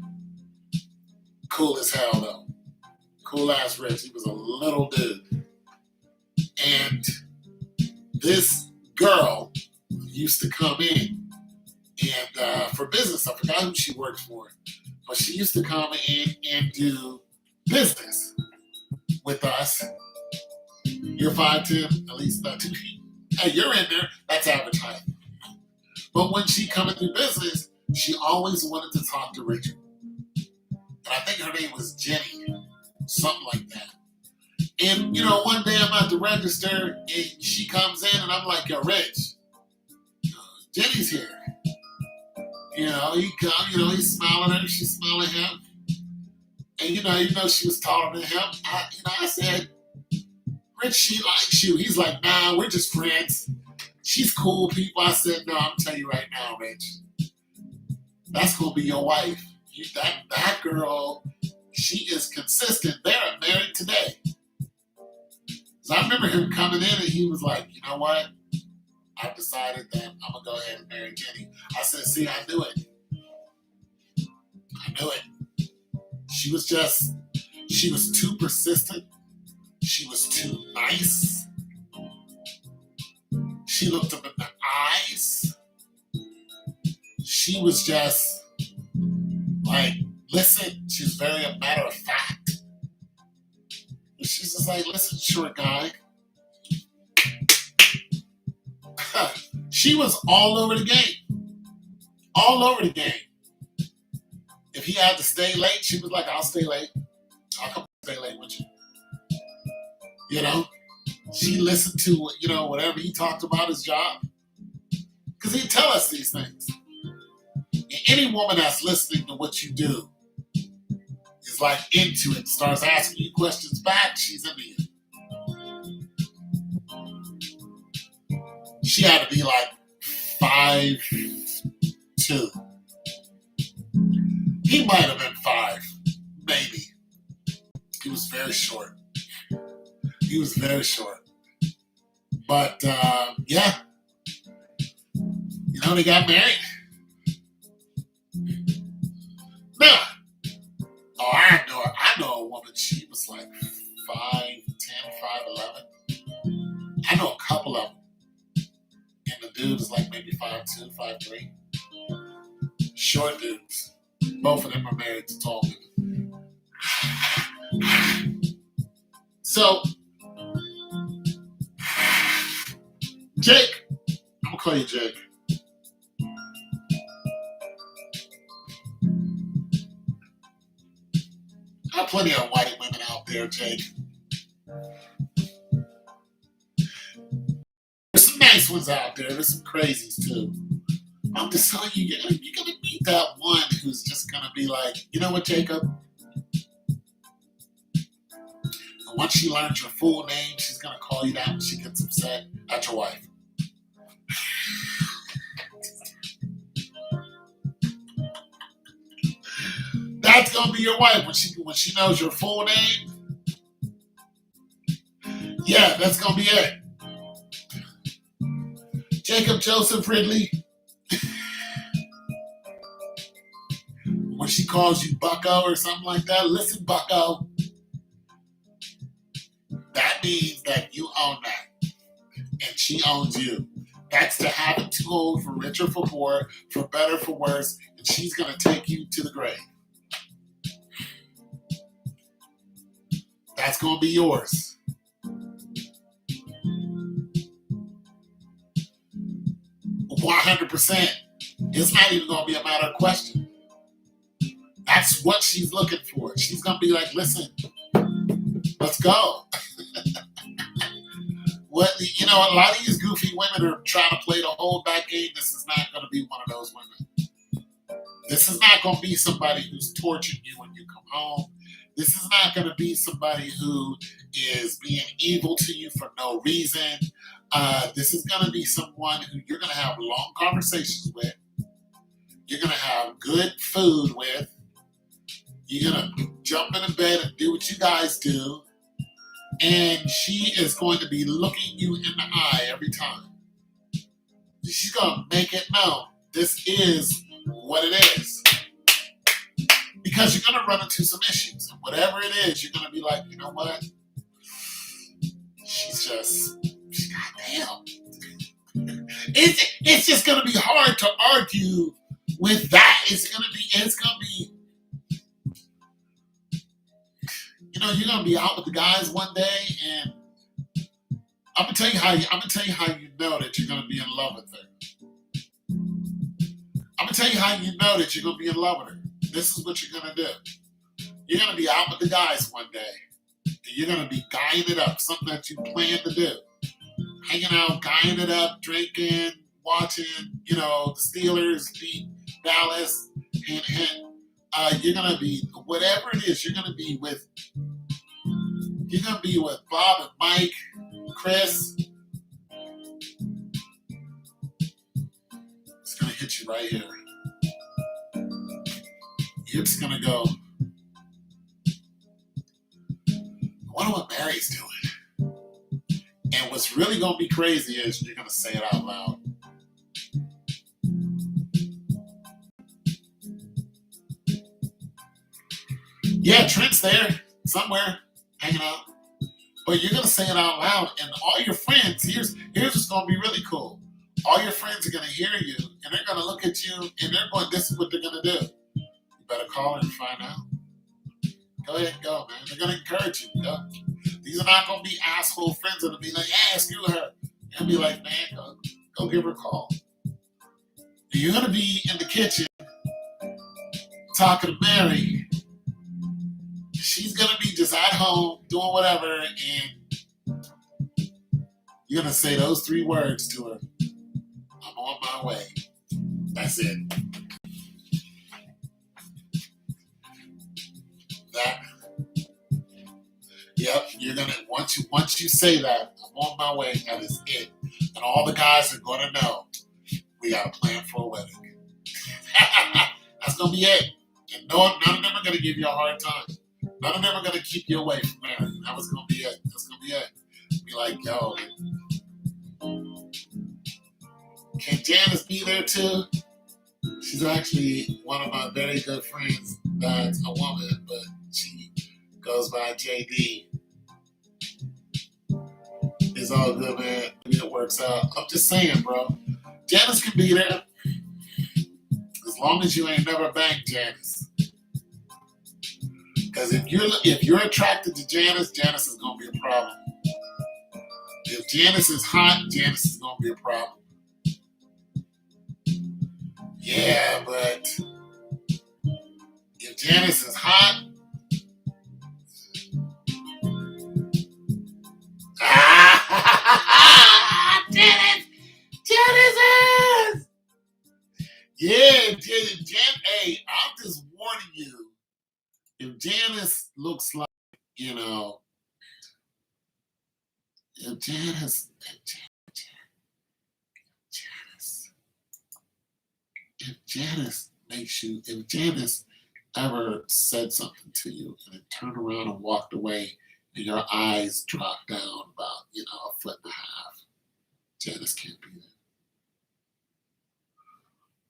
Cool as hell though. Cool ass Rich. He was a little dude. And this girl used to come in and for business. I forgot who she worked for. But she used to come in and do business with us. You're 5'10", at least not 2 feet. Hey, you're in there. That's advertising. But when she come and do business, she always wanted to talk to Richard. And I think her name was Jenny, something like that. And, one day I'm at the register and she comes in and I'm like, yo, Rich, Jenny's here. He come, he's smiling at her, she's smiling at him. And, she was taller than him. I said, Rich, she likes you. He's like, nah, we're just friends. She's cool, people. I said, no, I'm telling you right now, Rich, that's going to be your wife. That girl, she is consistent. They're married today. So I remember him coming in and he was like, you know what? I've decided that I'm going to go ahead and marry Jenny. I said, see, I knew it. She was too persistent. She was too nice. She looked up in the eyes. She was just like, listen, she's very a matter of fact. And she's just like, listen, short guy. She was all over the game. All over the game. If he had to stay late, she was like, I'll stay late. I'll come stay late with you. She listened to, whatever he talked about his job. Because he'd tell us these things. And any woman that's listening to what you do is like into it, starts asking you questions back, she's into you. She had to be like 5'2". He might have been 5, maybe. He was very short. But, yeah. They got married. Now, I know a woman, she was like 5'10", 5'11". I know a couple of them. And the dude is like maybe 5'2", 5'3". Short dudes. Both of them are married to tall women. So, Jake, I'm going to call you Jake. There are plenty of white women out there, Jake. There's some nice ones out there. There's some crazies, too. I'm just telling you, you're going to meet that one who's just going to be like, you know what, Jacob? And once she learns your full name, she's going to call you that when she gets upset at your wife. That's going to be your wife when she knows your full name. Yeah, that's going to be it. Jacob Joseph Ridley. When she calls you Bucko or something like that, listen, Bucko. That means that you own that. And she owns you. That's the habit to hold for richer, for poor, for better, for worse. And she's going to take you to the grave. That's going to be yours. %. It's not even going to be a matter of question. That's what she's looking for. She's going to be like, listen, let's go. A lot of these goofy women are trying to play the hold back game. This is not going to be one of those women. This is not going to be somebody who's torturing you when you come home. This is not going to be somebody who is being evil to you for no reason. This is going to be someone who you're going to have long conversations with. You're going to have good food with. You're going to jump in bed and do what you guys do. and she is going to be looking you in the eye every time. She's going to make it known this is what it is. Because you're going to run into some issues. And whatever it is, you're going to be like, you know what? Goddamn. It's just going to be hard to argue with that. It's going to be, you know, you're going to be out with the guys one day, and I'm gonna tell you how you know that you're gonna be in love with her. I'm gonna tell you how you know that you're gonna be in love with her. This is what you're gonna do. You're gonna be out with the guys one day, and you're gonna be guying it up, something that you plan to do. Hanging out, guying it up, drinking, watching, you know, the Steelers beat Dallas, and you're gonna be, whatever it is, you're gonna be with Bob and Mike, Chris. It's gonna hit you right here. You're just gonna go, I wonder what Barry's doing. And what's really gonna be crazy is you're gonna say it out loud. Yeah, Trent's there somewhere hanging out. But you're gonna say it out loud, and all your friends, here's what's gonna be really cool. All your friends are gonna hear you, and they're gonna look at you, and they're going, this is what they're gonna do. You better call her and find out. Go ahead and go, man. They're gonna encourage you. Go. These are not gonna be asshole friends that'll be like, yeah, screw her. And be like, man, go give her a call. And you're gonna be in the kitchen talking to Mary. She's gonna be just at home doing whatever, and you're gonna say those 3 words to her. I'm on my way. That's it. That. Yep. You're gonna once you say that, I'm on my way. That is it. And all the guys are gonna know we got a plan for a wedding. That's gonna be it. And none of them are gonna give you a hard time. None of them are going to keep you away from Mary. That was going to be it. That's going to be it. Be like, yo, can Janice be there too? She's actually one of my very good friends that's a woman, but she goes by JD. It's all good, man. Maybe it works out. I'm just saying, bro. Janice can be there. As long as you ain't never banged Janice. Because if you're attracted to Janice, Janice is gonna be a problem. If Janice is hot, Janice is gonna be a problem. Yeah, but if Janice is hot, Janice is. Yeah, hey, I'm just warning you. If Janice looks like, you know, if Janice ever said something to you and then turned around and walked away and your eyes dropped down about, you know, 1.5 feet, Janice can't be there.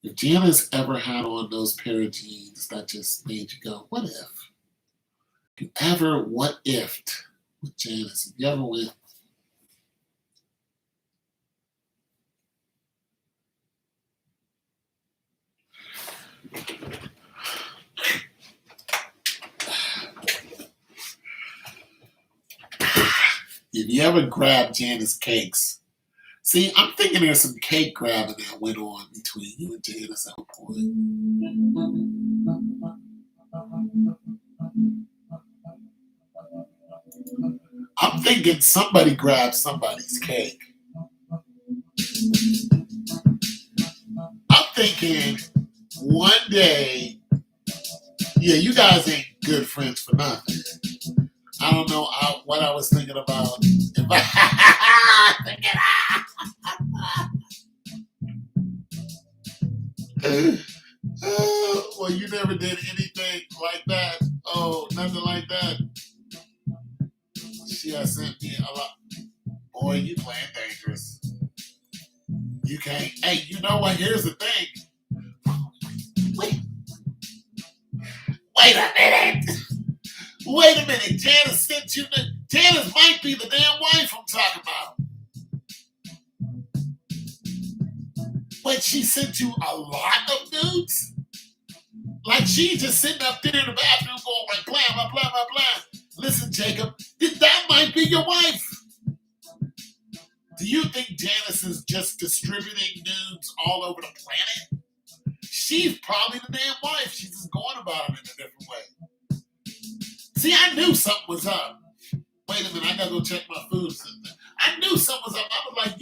If Janice ever had on those pair of jeans that just made you go, what if? If you ever what if'd with Janice, if you ever went, if you ever grabbed Janice cakes, see, I'm thinking there's some cake grabbing that went on between you and Janice at one point. I'm thinking somebody grabbed somebody's cake. I'm thinking one day, yeah, you guys ain't good friends for nothing. I don't know what I was thinking about. Well, you never did anything like that. Oh, nothing like that. She had sent know what? Here's the thing. Wait, wait a minute. Wait a minute. Janice sent you the. Janice might be the damn wife I'm talking about. But she sent you a lot of nudes? Like she just sitting up there in the bathroom going like blah, blah, blah, blah, blah. Listen, Jacob, that might be your wife. Do you think Janice is just distributing nudes all over the planet? She's probably the damn wife. She's just going about it in a different way. See, I knew something was up. Wait a minute, I gotta go check my food. I knew something was up. I was like,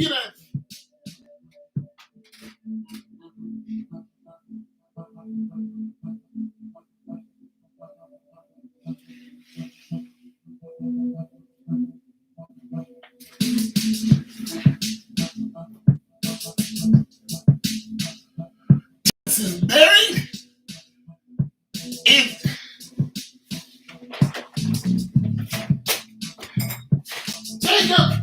this is married? And Jacob!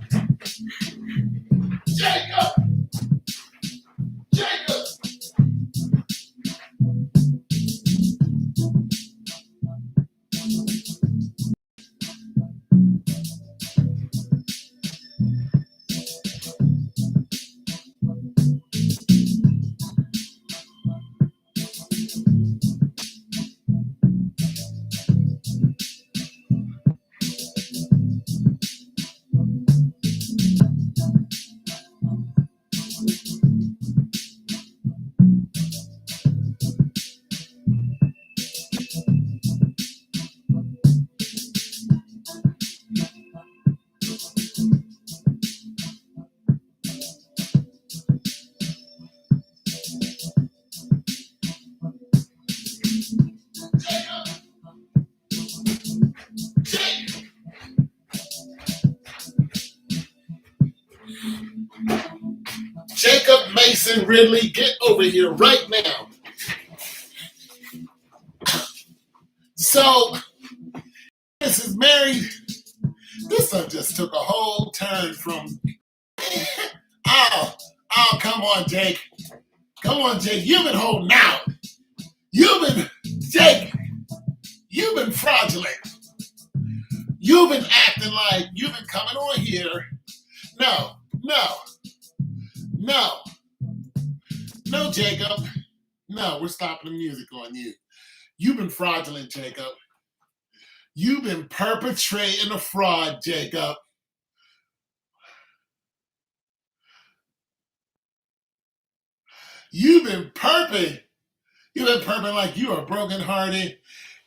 Jacob Mason Ridley, get over here right now. So, this is married. This one just took a whole turn from, oh, come on, Jake. Come on, Jake. You've been holding out. Jake, you've been fraudulent. You've been acting like you've been coming on here. No, Jacob. No, we're stopping the music on you. You've been fraudulent, Jacob. You've been perpetrating a fraud, Jacob. You've been perping like you are brokenhearted.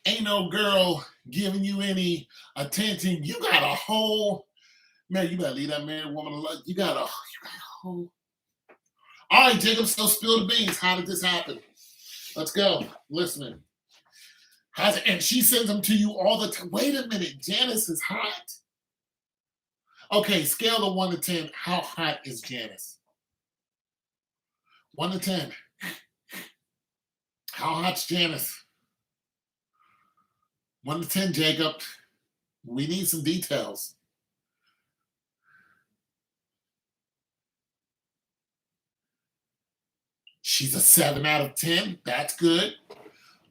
Ain't no girl giving you any attention. You got a whole, man, you better leave that married woman alone. You got a whole. All right, Jacob, so spill the beans. How did this happen? Let's go. Listening. And she sends them to you all the time. Wait a minute. Janice is hot. Okay, scale of 1 to 10. How hot is Janice? 1 to 10. How hot's Janice? 1 to 10, Jacob. We need some details. She's a 7 out of 10. That's good.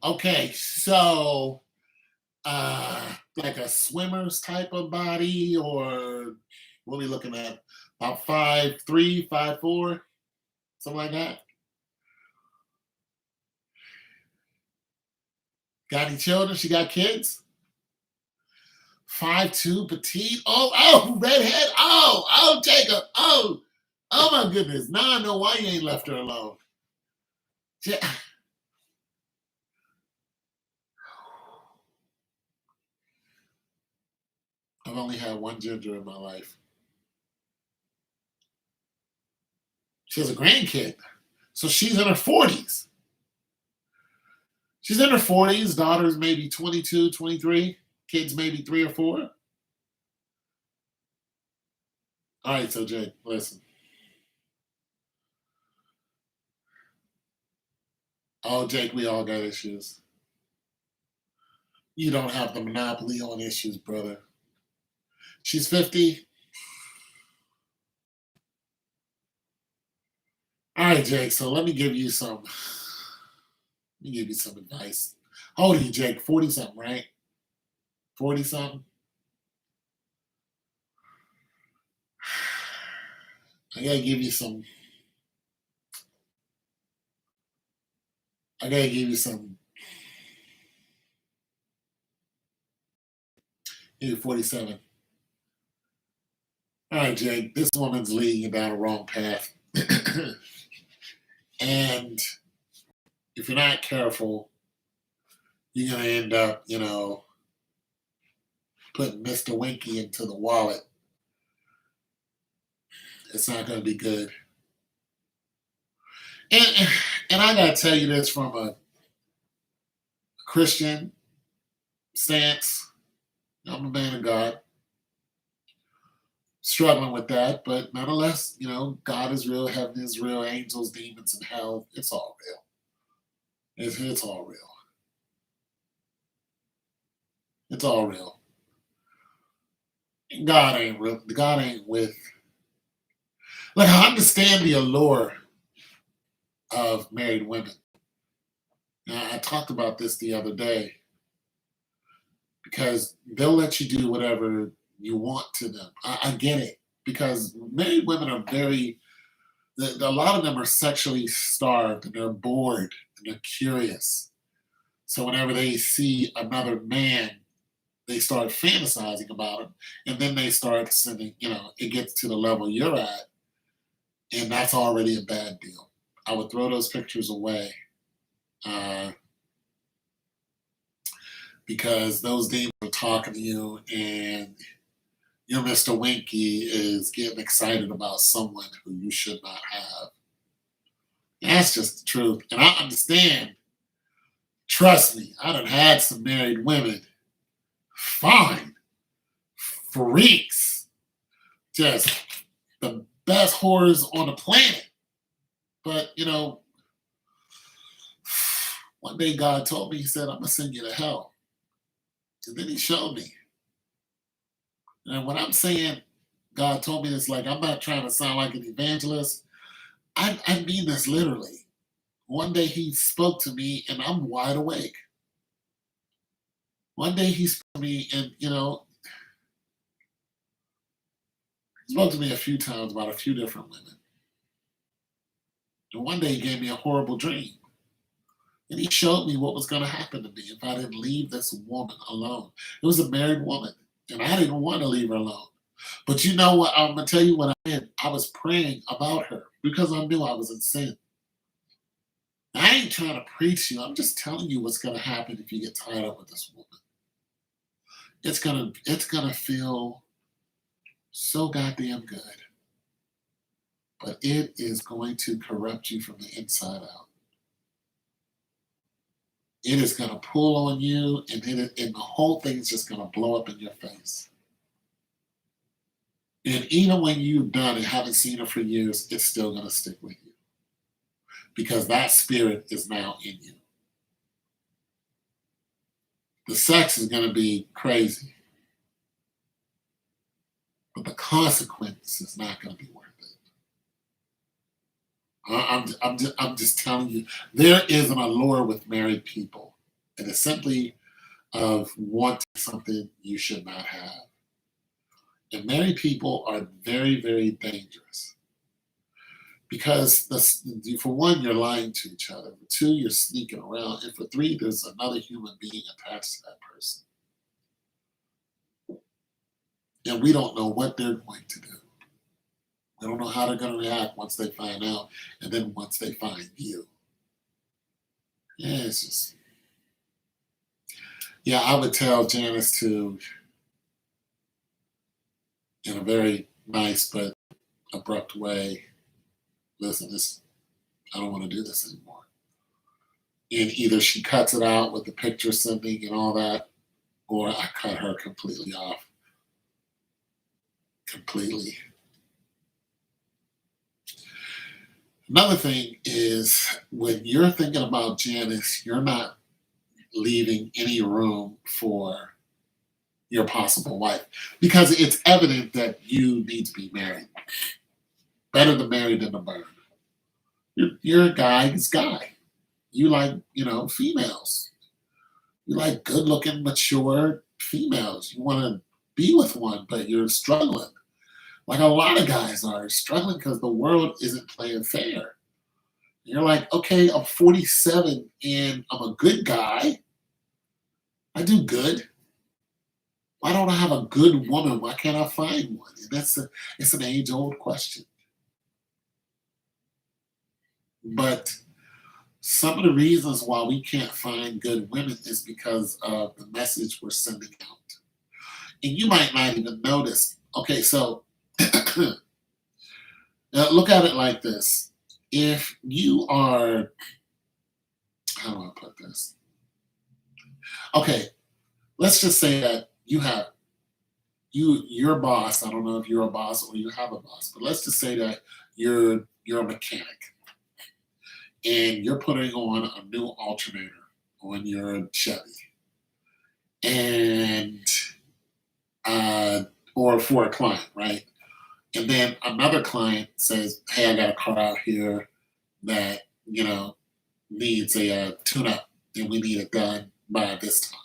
Okay, so like a swimmer's type of body, or what are we looking at? About 5'3", 5'4", something like that. Got any children? She got kids? 5'2", petite. Oh, redhead. Oh, Jacob. Oh my goodness. Now I know why you ain't left her alone. I've only had one ginger in my life. She has a grandkid. So she's in her 40s. She's in her 40s. Daughter's maybe 22, 23. Kids maybe 3 or 4. All right, so Jake, listen. Oh, Jake, we all got issues. You don't have the monopoly on issues, brother. She's 50. All right, Jake. So let me give you some. Let me give you some advice. How old are you, Jake? 40 something, right? 40 something. I gotta give you some. I gotta give you some. You're 47. All right, Jake. This woman's leading you down the wrong path, and if you're not careful, you're gonna end up, putting Mr. Winky into the wallet. It's not gonna be good. And and I gotta tell you this from a Christian stance. I'm a man of God, struggling with that, but nonetheless, God is real, heaven is real, angels, demons, and hell. It's all real. It's all real. It's all real. And God ain't real. God ain't with. Like, I understand the allure of married women. Now, I talked about this the other day because they'll let you do whatever you want to them. I get it because married women are a lot of them are sexually starved and they're bored and they're curious. So whenever they see another man, they start fantasizing about him, and then they start sending. It gets to the level you're at, and that's already a bad deal. I would throw those pictures away uh, because those demons are talking to you, and your Mr. Winky is getting excited about someone who you should not have. That's just the truth, and I understand. Trust me, I done had some married women. Fine, freaks, just the best whores on the planet. But one day God told me, He said, "I'm gonna send you to hell," and then He showed me. And when I'm saying God told me this, like I'm not trying to sound like an evangelist. I mean this literally. One day He spoke to me, and I'm wide awake. One day He spoke to me, and He spoke to me a few times about a few different women. And one day He gave me a horrible dream. And He showed me what was going to happen to me if I didn't leave this woman alone. It was a married woman, and I didn't want to leave her alone. But you know what? I'm going to tell you what I did. I was praying about her because I knew I was in sin. I ain't trying to preach you. I'm just telling you what's going to happen if you get tied up with this woman. It's gonna feel so goddamn good, but it is going to corrupt you from the inside out. It is going to pull on you, and the whole thing is just going to blow up in your face. And even when you've done it, haven't seen her for years, it's still going to stick with you because that spirit is now in you. The sex is going to be crazy, but the consequence is not going to be worth it. I'm just telling you, there is an allure with married people, and it's simply of wanting something you should not have. And married people are very, very dangerous because for one, you're lying to each other. For two, you're sneaking around, and for three, there's another human being attached to that person, and we don't know what they're going to do. We don't know how they're going to react once they find out, and then once they find you. Yeah, it's just yeah. I would tell Janice to, in a very nice but abrupt way, listen, I don't want to do this anymore. And either she cuts it out with the picture sending and all that, or I cut her completely off. Completely. Another thing is when you're thinking about Janice, you're not leaving any room for your possible wife because it's evident that you need to be married. Better to marry than to burn. You're a guy's guy. You like, females. You like good looking, mature females. You want to be with one, but you're struggling. Like a lot of guys are struggling because the world isn't playing fair. You're like, okay, I'm 47 and I'm a good guy. I do good. Why don't I have a good woman? Why can't I find one? And it's an age old question. But some of the reasons why we can't find good women is because of the message we're sending out. And you might not even notice. Okay, so look at it like this. If you are, how do I put this? Okay, let's just say that your boss. I don't know if you're a boss or you have a boss, but let's just say that you're a mechanic and you're putting on a new alternator on your Chevy, and or for a client, right? And then another client says, "Hey, I got a car out here that needs a tune-up, and we need it done by this time."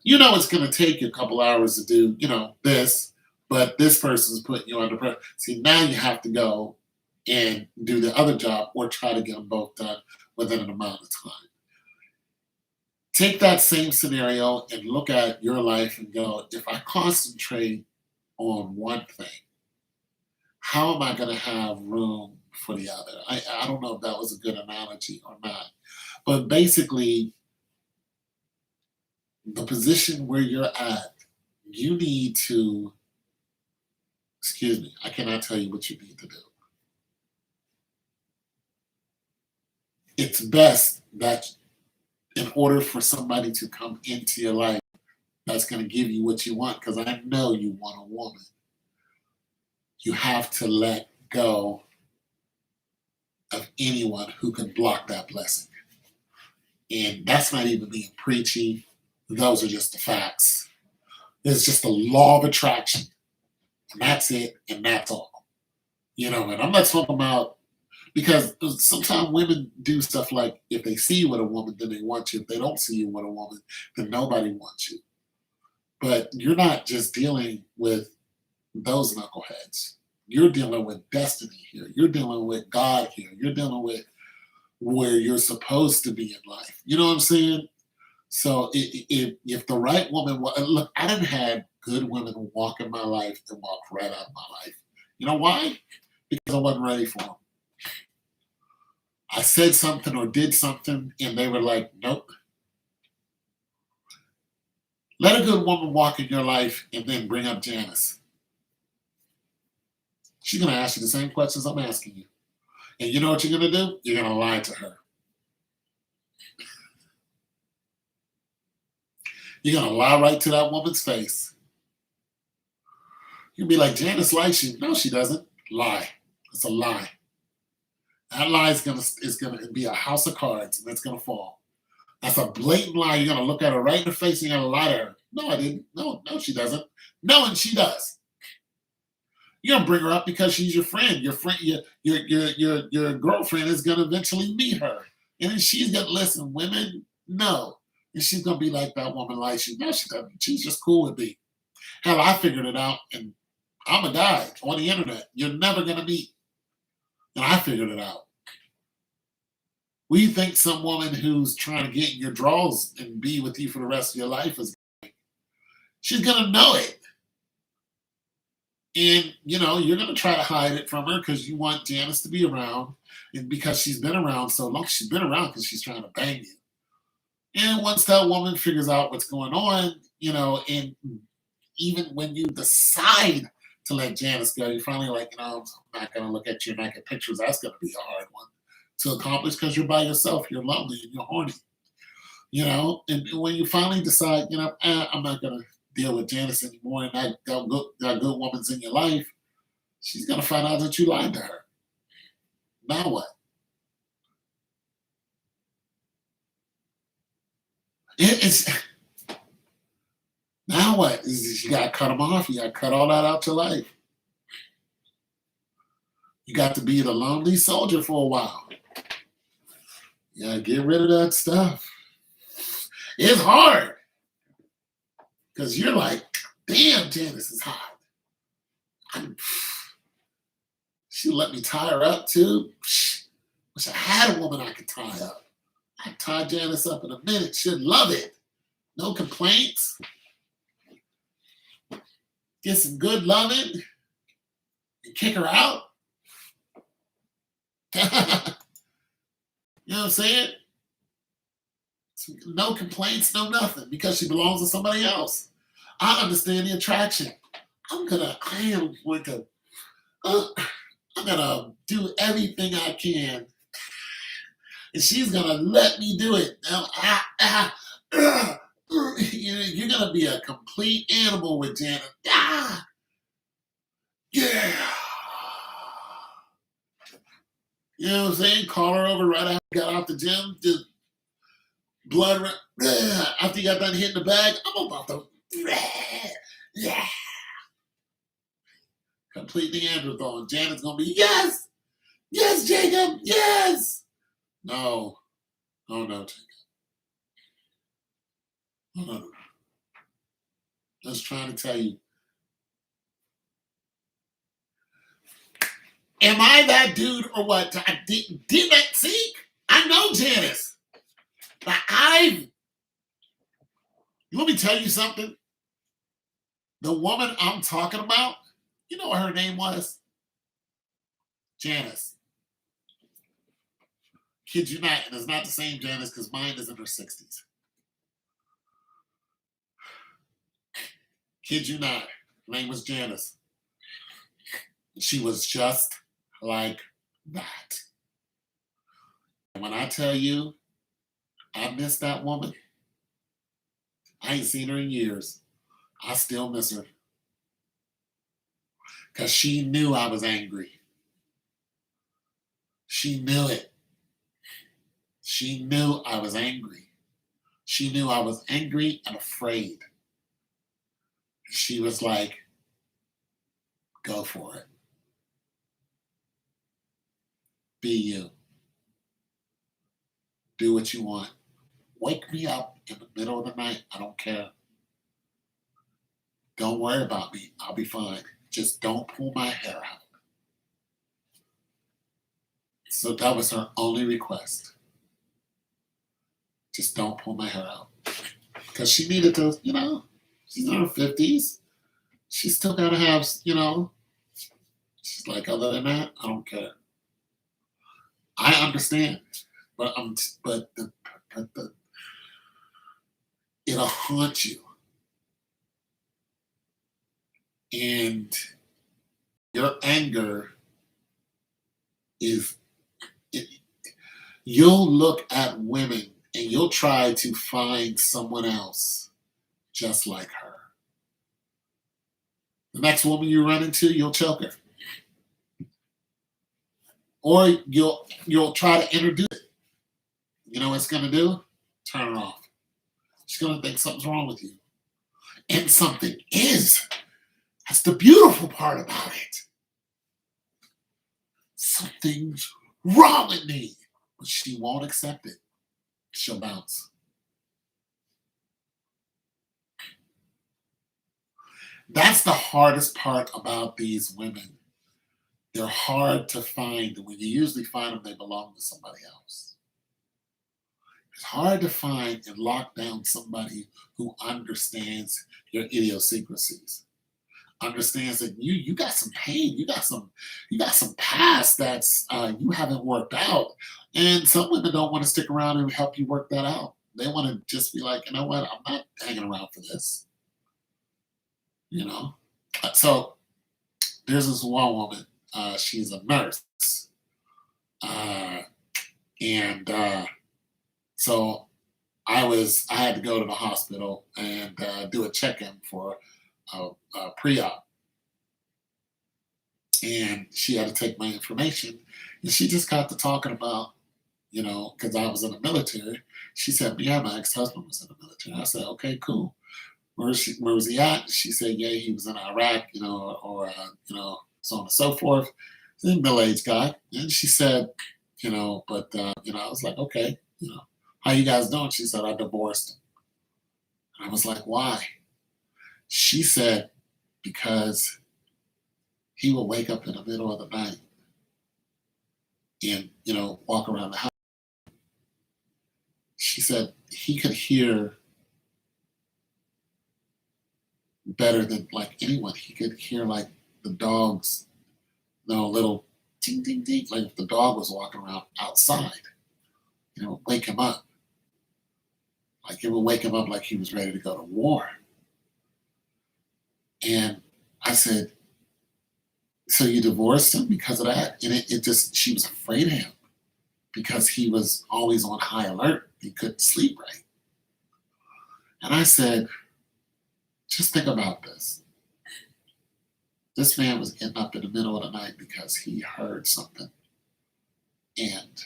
You know it's going to take you a couple hours to do, this, but this person's putting you under pressure. See, now you have to go and do the other job or try to get them both done within an amount of time. Take that same scenario and look at your life and go, if I concentrate on one thing, how am I going to have room for the other? I don't know if that was a good analogy or not, but basically, the position where you're at, you need to, excuse me, I cannot tell you what you need to do. It's best that in order for somebody to come into your life that's going to give you what you want, because I know you want a woman, you have to let go of anyone who can block that blessing. And that's not even being preachy. Those are just the facts. It's just the law of attraction. And that's it, and that's all. And I'm not talking about, because sometimes women do stuff like if they see you with a woman, then they want you. If they don't see you with a woman, then nobody wants you. But you're not just dealing with those knuckleheads. You're dealing with destiny here. You're dealing with God here. You're dealing with where you're supposed to be in life. You know what I'm saying? So if the right woman, look, I done had good women walk in my life and walk right out of my life. You know why? Because I wasn't ready for them. I said something or did something, and they were like, nope. Let a good woman walk in your life and then bring up Janice. She's going to ask you the same questions I'm asking you. And you know what you're going to do? You're going to lie to her. You're going to lie right to that woman's face. You'll be like, Janice likes you. No, she doesn't. Lie. It's a lie. That lie is gonna be a house of cards, and it's gonna fall. That's a blatant lie. You're gonna look at her right in the face and you're gonna lie to her. No, I didn't. No, she doesn't. No, and she does. You're gonna bring her up because she's your friend. Your friend, your girlfriend is gonna eventually meet her, and then she's gonna listen. Women, no, and she's gonna be like, that woman likes you. No, she doesn't. She's just cool with me. Hell, I figured it out, and I'm a guy on the internet. You're never gonna meet, and I figured it out. We think some woman who's trying to get in your drawers and be with you for the rest of your life she's gonna know it. And you're gonna try to hide it from her because you want Janice to be around, and because she's been around so long, she's been around because she's trying to bang you. And once that woman figures out what's going on, and even when you decide to let Janice go, you're finally like, I'm not gonna look at your naked pictures. That's gonna be a hard one to accomplish because you're by yourself, you're lonely, and you're horny. And when you finally decide, I'm not gonna deal with Janice anymore, and that good woman's in your life, she's gonna find out that you lied to her. Now what? It's now what? You gotta cut them off. You gotta cut all that out your life. You got to be the lonely soldier for a while. You gotta get rid of that stuff. It's hard because you're like, damn, Janice is hot. She let me tie her up too. Wish I had a woman I could tie up. I'd tie Janice up in a minute. She'd love it. No complaints. Get some good loving and kick her out. You know what I'm saying? No complaints, no nothing, because she belongs to somebody else. I understand the attraction. I'm gonna do everything I can, and she's gonna let me do it. Now, you're gonna be a complete animal with Janet. Yeah. You know what I'm saying? Call her over right after you got out the gym. Just blood. After you got done hitting the bag, I'm about to. Yeah. Complete Neanderthal. And Janet's going to be, yes! Yes, Jacob! Yes! No. Oh, no, Jacob. No. I was trying to tell you. Am I that dude or what? I didn't see? I know Janice. But you want me to tell you something? The woman I'm talking about, you know what her name was? Janice. Kid you not, and it's not the same Janice because mine is in her 60s. Kid you not, her name was Janice. She was just like that. And when I tell you, I miss that woman. I ain't seen her in years. I still miss her. Because she knew I was angry. She knew it. She knew I was angry. She knew I was angry and afraid. She was like, go for it. Be you. Do what you want. Wake me up in the middle of the night. I don't care. Don't worry about me. I'll be fine. Just don't pull my hair out. So that was her only request. Just don't pull my hair out. Because she needed to, she's in her 50s. She still got to have, she's like, other than that, I don't care. I understand. But it'll haunt you. And your anger you'll look at women and you'll try to find someone else just like her. The next woman you run into, you'll choke her. Or you'll try to introduce it. You know what it's going to do? Turn her off. She's going to think something's wrong with you. And something is. That's the beautiful part about it. Something's wrong with me. But she won't accept it. She'll bounce. That's the hardest part about these women. They're hard to find. When you usually find them, they belong to somebody else. It's hard to find and lock down somebody who understands your idiosyncrasies. Understands that you got some pain, you got some past that's you haven't worked out, and some women don't want to stick around and help you work that out. They want to just be like, you know what, I'm not hanging around for this. So there's this one woman. She's a nurse, and so I had to go to the hospital and do a check-in for a pre-op, and she had to take my information, and she just got to talking about, because I was in the military. She said, yeah, my ex-husband was in the military. I said, okay, cool. Where was he at? She said, yeah, he was in Iraq, or so on and so forth. middle-aged guy. And she said, but I was like, okay, how you guys doing? She said, I divorced him. And I was like, why? She said, because he would wake up in the middle of the night and, walk around the house. She said he could hear better than like anyone. He could hear like the dogs, little ting, ting, ting, like if the dog was walking around outside, wake him up. Like it would wake him up like he was ready to go to war. And I said, so you divorced him because of that? And she was afraid of him because he was always on high alert. He couldn't sleep right. And I said, just think about this. This man was getting up in the middle of the night because he heard something. And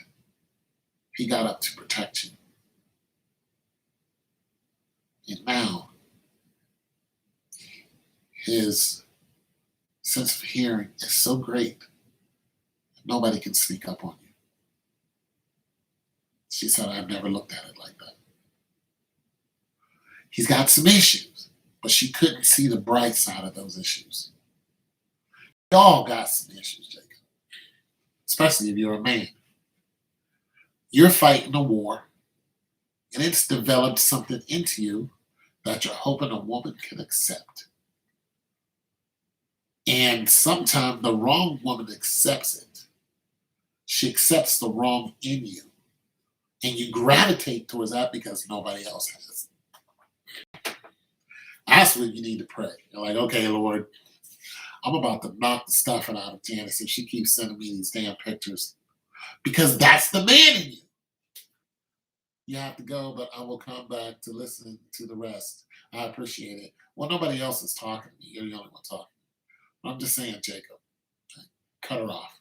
he got up to protect you. And now, his sense of hearing is so great that nobody can sneak up on you. She said, I've never looked at it like that. He's got some issues, but she couldn't see the bright side of those issues. We all got some issues, Jacob, especially if you're a man. You're fighting a war, and it's developed something into you that you're hoping a woman can accept. And sometimes the wrong woman accepts it. She accepts the wrong in you. And you gravitate towards that because nobody else has. That's when you need to pray. You're like, okay, Lord, I'm about to knock the stuffing out of Janice if she keeps sending me these damn pictures. Because that's the man in you. You have to go, but I will come back to listen to the rest. I appreciate it. Well, nobody else is talking to me. You're the only one talking. I'm just saying, Jacob, cut her off.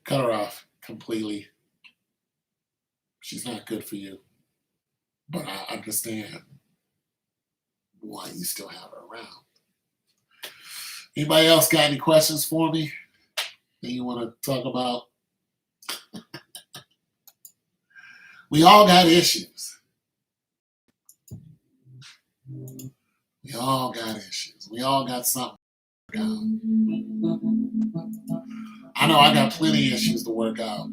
Cut her off completely. She's not good for you. But I understand why you still have her around. Anybody else got any questions for me that you want to talk about? We all got issues. We all got issues. We all got something to work out. I know I got plenty of issues to work out.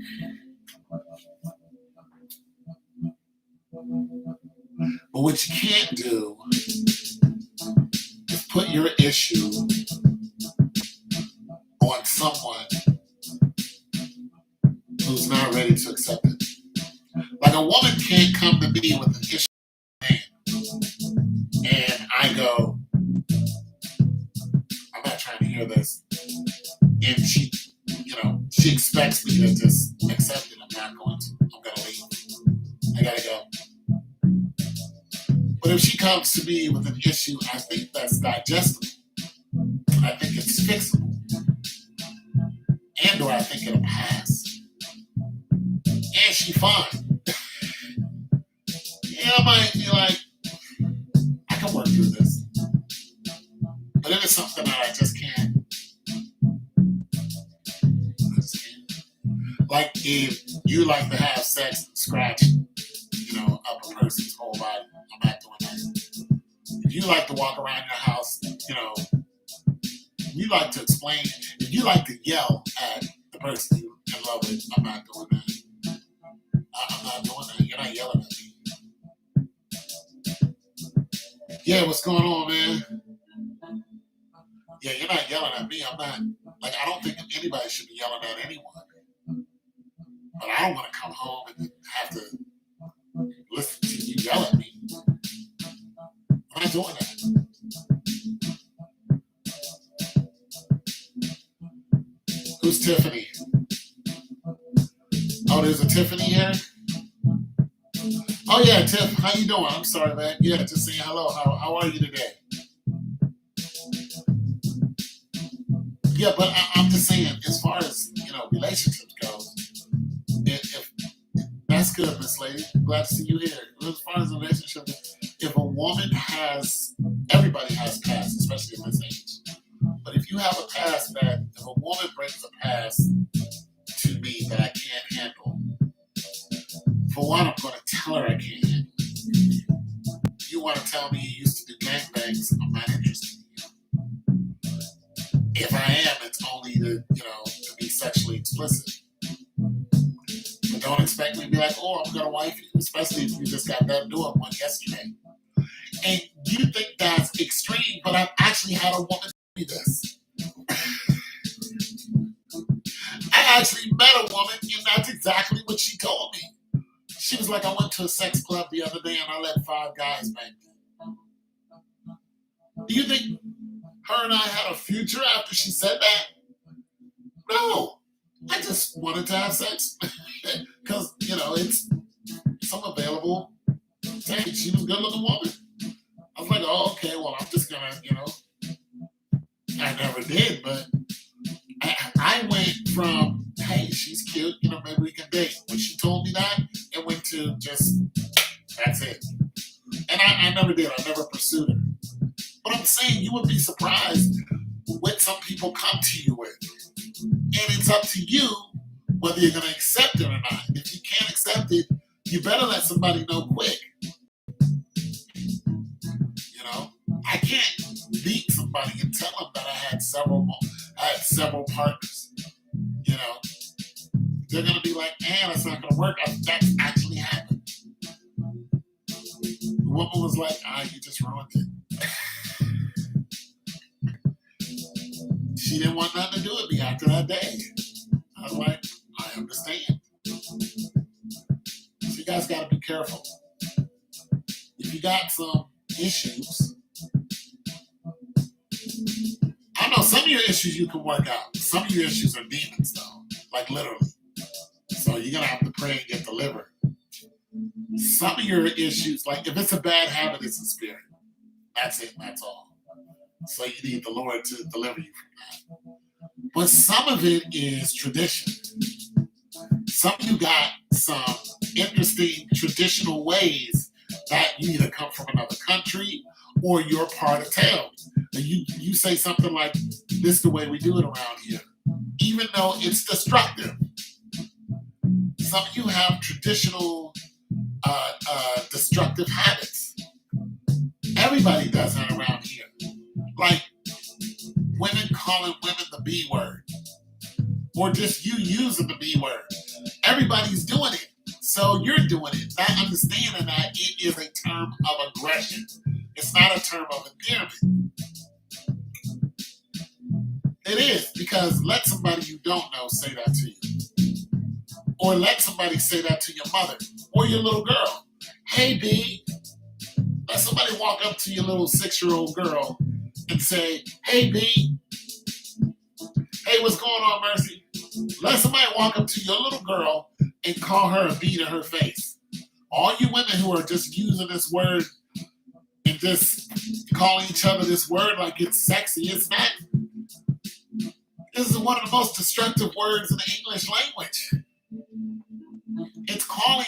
But what you can't do is put your issue on someone who's not ready to accept it. Like a woman can't come to me with an issue and I go, I'm not trying to hear this. And she expects me to just accept it. I'm not going to. I'm going to leave. I got to go. But if she comes to me with an issue, I think that's digestible. I think it's fixable. And or I think it'll pass. And she fine. Yeah, I might be like, I can work through this. But if it's something that I just can't. Like if you like to have sex and scratch, up a person's whole body, I'm not doing that. If you like to walk around your house, you like to explain, if you like to yell at the person you in love with, I'm not doing that. I'm not doing that. You're not yelling at me. Yeah, what's going on, man? Yeah, you're not yelling at me. I'm not. Like, I don't think anybody should be yelling at anyone. But I don't want to come home and have to listen to you yell at me. I'm not doing that. Who's Tiffany? Oh, there's a Tiffany here? Oh, yeah, Tiff. How you doing? I'm sorry, man. Yeah, just saying hello. How are you today? Yeah, but I'm just saying, as far as, relationships go, if that's good, Miss Lady. Glad to see you here. As far as a relationship, if a woman everybody has past, especially at this age. But if you have a past that, if a woman brings a past to me that I can't handle, for one, I'm going to tell her I can't handle it. You want to tell me you used to do gangbangs, I'm not interested in you. If I am, it's only to be sexually explicit. But don't expect me to be like, oh, I'm going to wife you, especially if you just got done doing one yesterday. And you think that's extreme, but I've actually had a woman tell me this. I actually met a woman, and that's exactly what she told me. She was like, I went to a sex club the other day, and I let 5 guys back there. Do you think her and I had a future after she said that? No. I just wanted to have sex. Because, it's some available. Hey, she was a good-looking woman. I was like, oh, okay, well, I'm just going to, I never did, but I went from, hey, she's cute, maybe we can date. When she told me that, it went to just, that's it. And I never did. I never pursued her. But I'm saying you would be surprised what some people come to you with. And it's up to you whether you're going to accept it or not. If you can't accept it, you better let somebody know quick. I can't beat somebody and tell them that I had several partners. They're going to be like, that's not going to work. That's actually happened. The woman was like, you just ruined it. She didn't want nothing to do with me after that day. I was like, I understand. So you guys got to be careful. If you got some issues, I know some of your issues you can work out. Some of your issues are demons, though, like literally. So you're going to have to pray and get delivered. Some of your issues, like if it's a bad habit, it's a spirit. That's it, that's all. So you need the Lord to deliver you from that. But some of it is tradition. Some of you got some interesting traditional ways that you either come from another country or you're part of town. You say something like, this is the way we do it around here, even though it's destructive. Some of you have traditional destructive habits. Everybody does that around here. Like women calling women the B word, or just you using the B word. Everybody's doing it. So you're doing it, not understanding that it is a term of aggression. It's not a term of endearment. It is, because let somebody you don't know say that to you. Or let somebody say that to your mother or your little girl. Hey, B. Let somebody walk up to your little 6-year-old girl and say, hey, B. Hey, what's going on, Mercy? Let somebody walk up to your little girl and call her a B to her face. All you women who are just using this word and just calling each other this word like it's sexy, it's not. This is one of the most destructive words in the English language. It's calling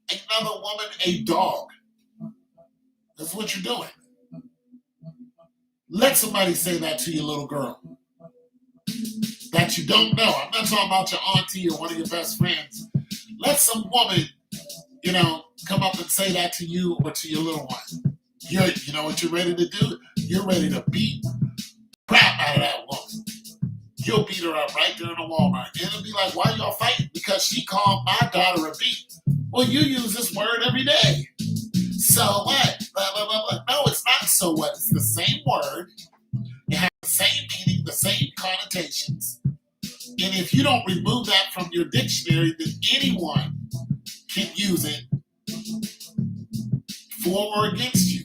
another woman a dog. That's what you're doing. Let somebody say that to your little girl that you don't know. I'm not talking about your auntie or one of your best friends. Let some woman, come up and say that to you or to your little one. You know what you're ready to do? You're ready to beat crap out of that woman. You'll beat her up right there in the Walmart. And it'll be like, why y'all fighting? Because she called my daughter a beat. Well, you use this word every day. So what? Blah, blah, blah, blah. No, it's not so what. It's the same word. It has the same meaning, the same connotations. And if you don't remove that from your dictionary, then anyone can use it for or against you.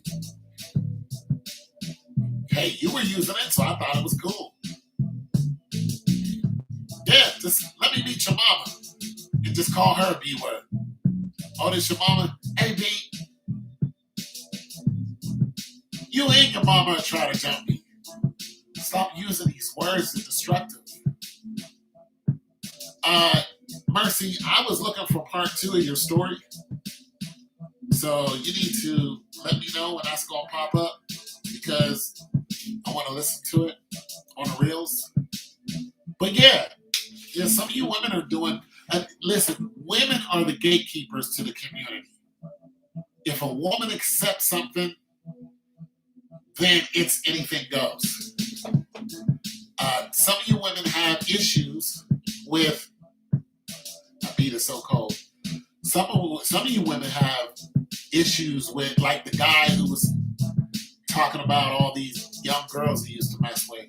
Hey, you were using it, so I thought it was cool. Yeah, just let me meet your mama and just call her a B word. Oh, this your mama? Hey, B. You and your mama are trying to jump me. Stop using these words. They're destructive. Mercy, I was looking for part 2 of your story. So you need to let me know when that's going to pop up because I want to listen to it. on the reels. But yeah, some of you women are doing. Listen, women are the gatekeepers to the community. If a woman accepts something, then it's anything goes. Some of you women have issues with. I beat it so cold. Some of you women have issues with, like the guy who was talking about all these young girls he used to mess with.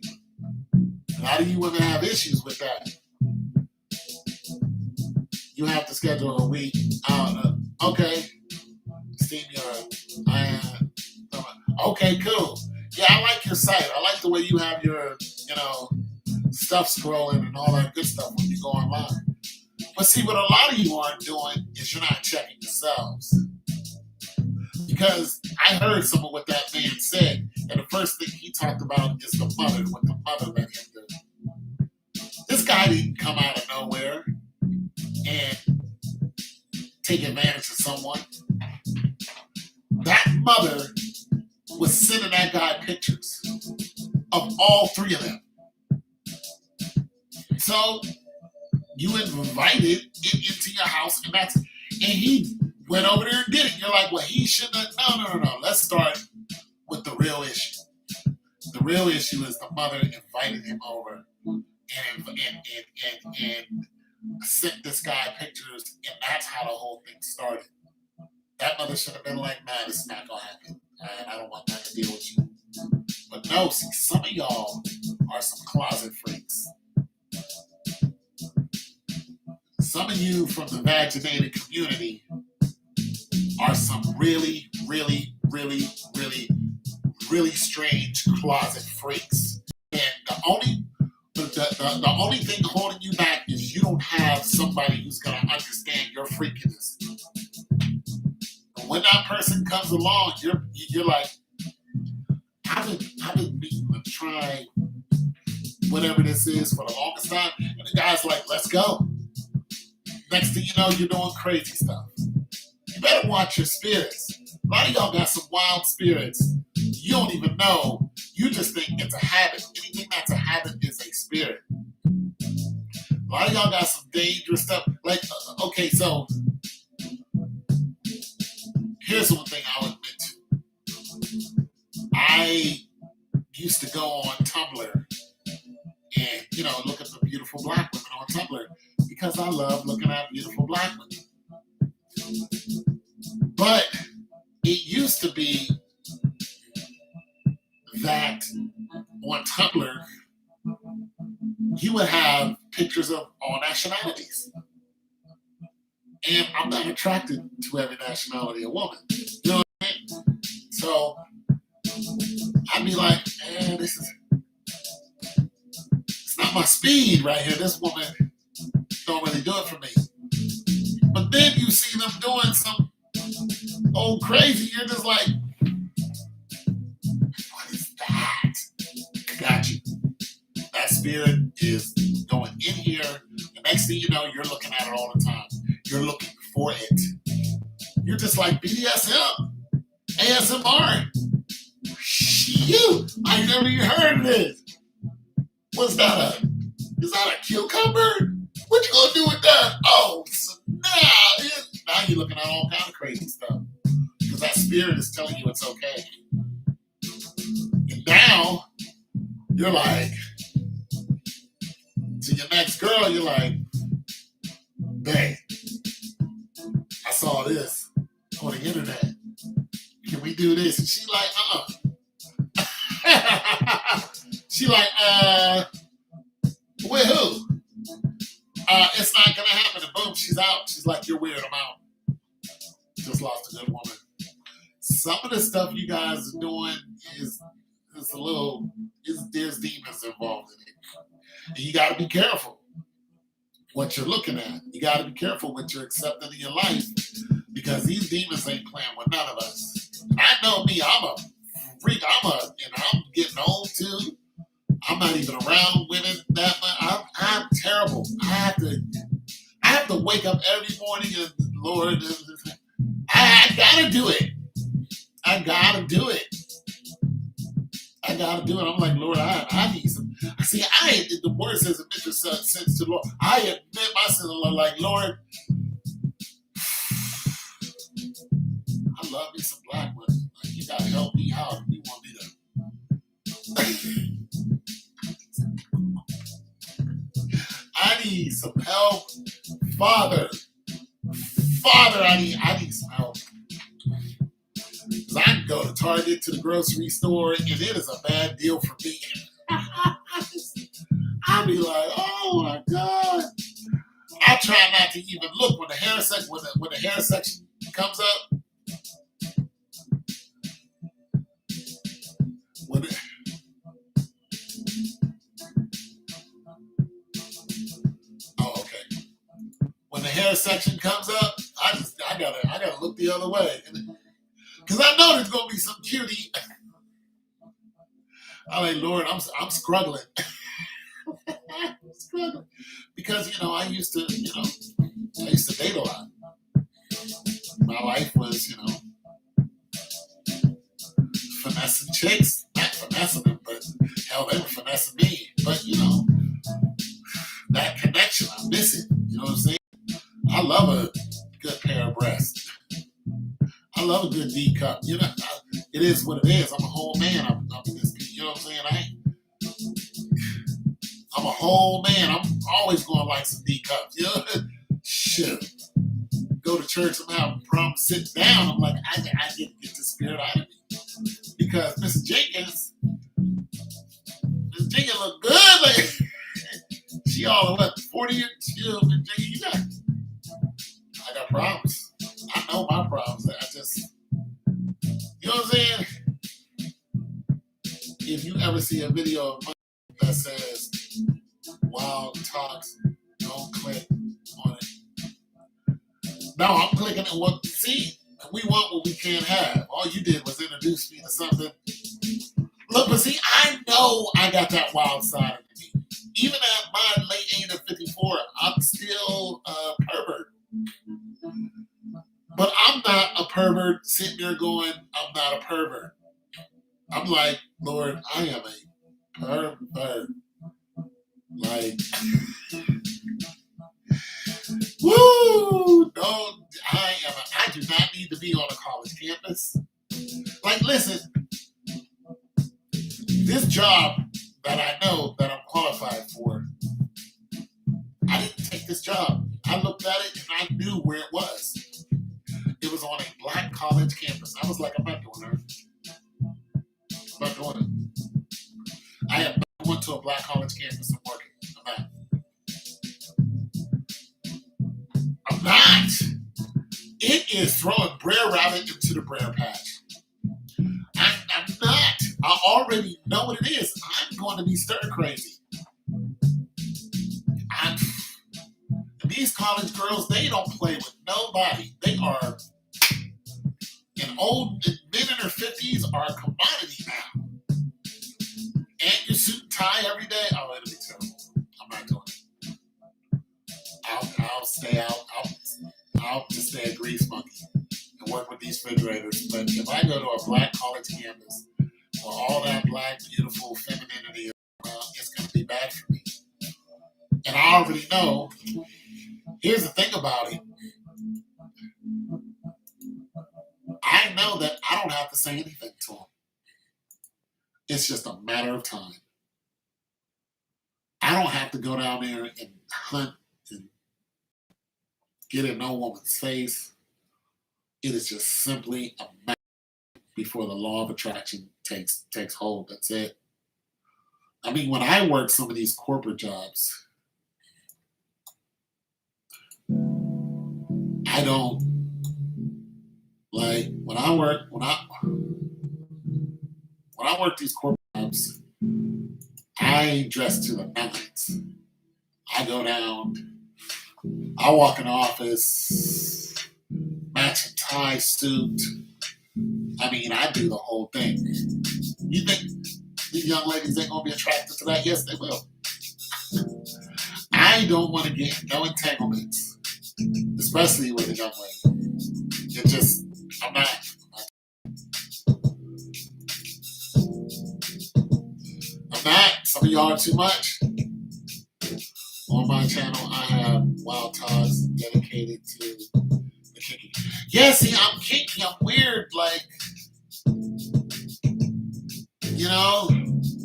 A lot of you women have issues with that. You have to schedule a week. Okay, StreamYard. Okay, cool. Yeah, I like your site. I like the way you have your, stuff scrolling and all that good stuff when you go online. But see, what a lot of you aren't doing is you're not checking yourselves. Because I heard some of what that man said, and the first thing he talked about is the mother, what the mother let him do. This guy didn't come out of nowhere and take advantage of someone. That mother was sending that guy pictures of all three of them. So you invited it into your house, and he went over there and did it. You're like, well, he shouldn't have. No. Let's start with the real issue. The real issue is the mother invited him over and sent this guy pictures, and that's how the whole thing started. That mother should have been like, nah, this is not gonna happen. I don't want that to deal with you. But no, see, some of y'all are some closet freaks. Some of you from the vaginated community are some really, really, really, really, really strange closet freaks. And the only thing holding you back is you don't have somebody who's gonna understand your freakiness. And when that person comes along, you're like, I've been meeting to try whatever this is for the longest time, and the guy's like, let's go. Next thing you know, you're doing crazy stuff. You better watch your spirits. A lot of y'all got some wild spirits. You don't even know. You just think it's a habit. Anything that's a habit is a spirit. A lot of y'all got some dangerous stuff. Like, okay, so here's one thing I'll admit to. I used to go on Tumblr and, look at the beautiful black women on Tumblr because I love looking at beautiful black women. But it used to be that on Tumblr, you would have pictures of all nationalities. And I'm not attracted to every nationality of woman. You know what I mean? So I'd be like, man, it's not my speed right here. This woman don't really do it for me. But then you see them doing some old crazy, you're just like, what is that? Got you. That spirit is going in here. The next thing you know, you're looking at it all the time. You're looking for it. You're just like BDSM, ASMR. Shoot, I never even heard of this. What's that? Is that a cucumber? What you gonna do with that? Oh, so now you're looking at all kind of crazy stuff because that spirit is telling you it's okay. And now you're like, to your next girl, you're like, babe, I saw this on the internet. Can we do this? And she's like, She like, with who? It's not gonna happen. And boom, she's out. She's like, you're weird, I'm out. Just lost a good woman. Some of the stuff you guys are doing is a little, there's demons involved in it. And you gotta be careful what you're looking at. You gotta be careful what you're accepting in your life because these demons ain't playing with none of us. And I know me, I'm a freak. I'm getting old too. I'm not even around women that much. I'm terrible. I have to wake up every morning and Lord, I gotta do it. I gotta do it. I'm like, Lord, I need some. See, the word says admit your sins to the Lord. I admit my sins to the Lord, like, Lord, I love me some black women. Like, you gotta help me out if you want me to. I need some help. Father, I need some help. Because I can go to Target, to the grocery store, and it is a bad deal for me. I'll be like, oh my God. I try not to even look when the hair section comes up. When the hair section comes up, I gotta look the other way. Because I know there's gonna be some cutie. I'm like, Lord, I'm struggling. Because I used to date a lot. My life was, finessing chicks. Not finessing them, but hell, they were finessing me. But that connection, I miss it. You know what I'm saying? I love a good pair of breasts. I love a good D cup. It is what it is. I'm a whole man. I'm this. You know what I'm saying? I'm a whole man. I'm always going to like some D cups. Shit. Go to church and have a problem, sit down. I'm like, I get the spirit out of me. Because Mrs. Jenkins look good. Like, she all 40 years. I got problems. I know my problems. I just, you know what I'm saying? If you ever see a video of mine that says wild talks, don't click on it. No, I'm clicking on what, see, we want what we can't have. All you did was introduce me to something. Look, but see, I know I got that wild side of me. Even at my late age of 54, I'm still a pervert. But I'm not a pervert sitting there going, I'm not a pervert. I'm like, Lord, I am a pervert. Like, woo! I do not need to be on a college campus. Like, listen, this job that I know that I'm qualified for, I didn't take this job. I looked at it and I knew where it was. It was on a black college campus. I was like, I'm not doing that. I'm not doing it. I have not went to a black college campus and working. I'm not. It is throwing Brer Rabbit into the Brer Patch. I'm not. I already know what it is. I'm going to be stir crazy. These college girls, they don't play with nobody. They are, men in their 50s are a commodity now. And your suit and tie every day. Oh, it'll be terrible. I'm not doing it. I'll stay out. I'll just stay a grease monkey and work with these refrigerators. But if I go to a black college campus where all that black, beautiful femininity is around, it's going to be bad for me. And I already know. Here's the thing about it. I know that I don't have to say anything to them. It's just a matter of time. I don't have to go down there and hunt and get in no woman's face. It is just simply a matter before the law of attraction takes hold. That's it. I mean, when I work some of these corporate jobs, I don't like when I work these corporate jobs, I dress to the nines. I go down, I walk in the office, matching tie, suit. I mean, I do the whole thing. You think these young ladies ain't gonna be attracted to that? Yes, they will. I don't want to get no entanglements, especially with a young lady. It just, I'm not. Some of y'all are too much. On my channel, I have wild talks dedicated to the kinky. Yeah, see, I'm kinky. I'm weird. Like,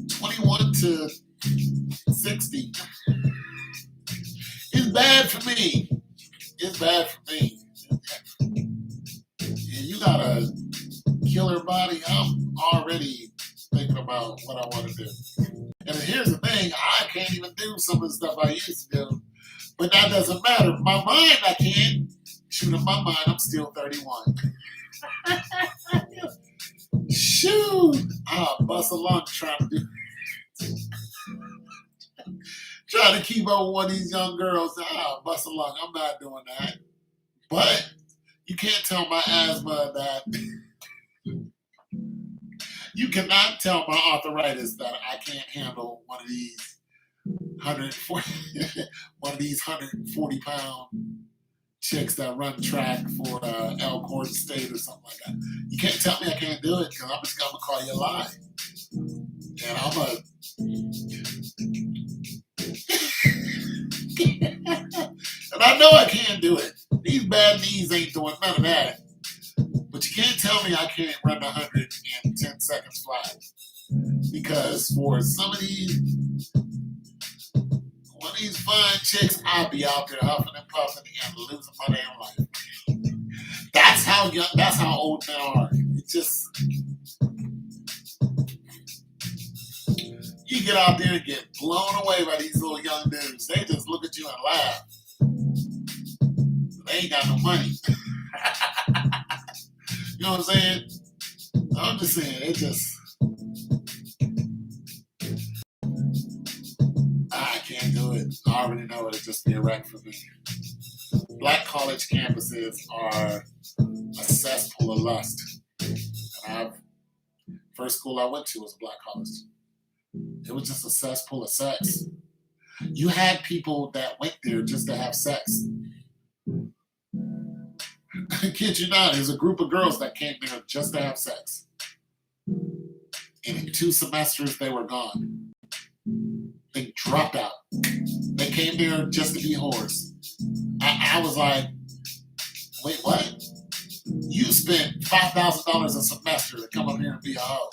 21 to 60. It's bad for me. It's bad for me. And you got a killer body. I'm already thinking about what I want to do. And here's the thing, I can't even do some of the stuff I used to do. But that doesn't matter. My mind, I can. Shoot, in my mind, I'm still 31. Shoot! I'll bust along trying to keep up with one of these young girls. I'll bust along. I'm not doing that. But you can't tell my asthma that. You cannot tell my arthritis that I can't handle one of these 140-pound chicks that run track for Elkhorn State or something like that. You can't tell me I can't do it because I'm just gonna call you a lie. And and I know I can't do it. These bad knees ain't doing none of that. But you can't tell me I can't run 100 in 10 seconds flat. Because for some of these, one of these fine chicks, I'll be out there huffing and puffing and losing my damn life. That's how old men are. It's just, you get out there and get blown away by these little young dudes. They just look at you and laugh. They ain't got no money. You know what I'm saying? I'm just saying, I can't do it. I already know it'll just be a wreck for me. Black college campuses are a cesspool of lust. And first school I went to was a black college. It was just a cesspool of sex. You had people that went there just to have sex. I kid you not, there's a group of girls that came there just to have sex. And in 2 semesters, they were gone. They dropped out. They came there just to be whores. I was like, wait, what? You spent $5,000 a semester to come up here and be a hoe.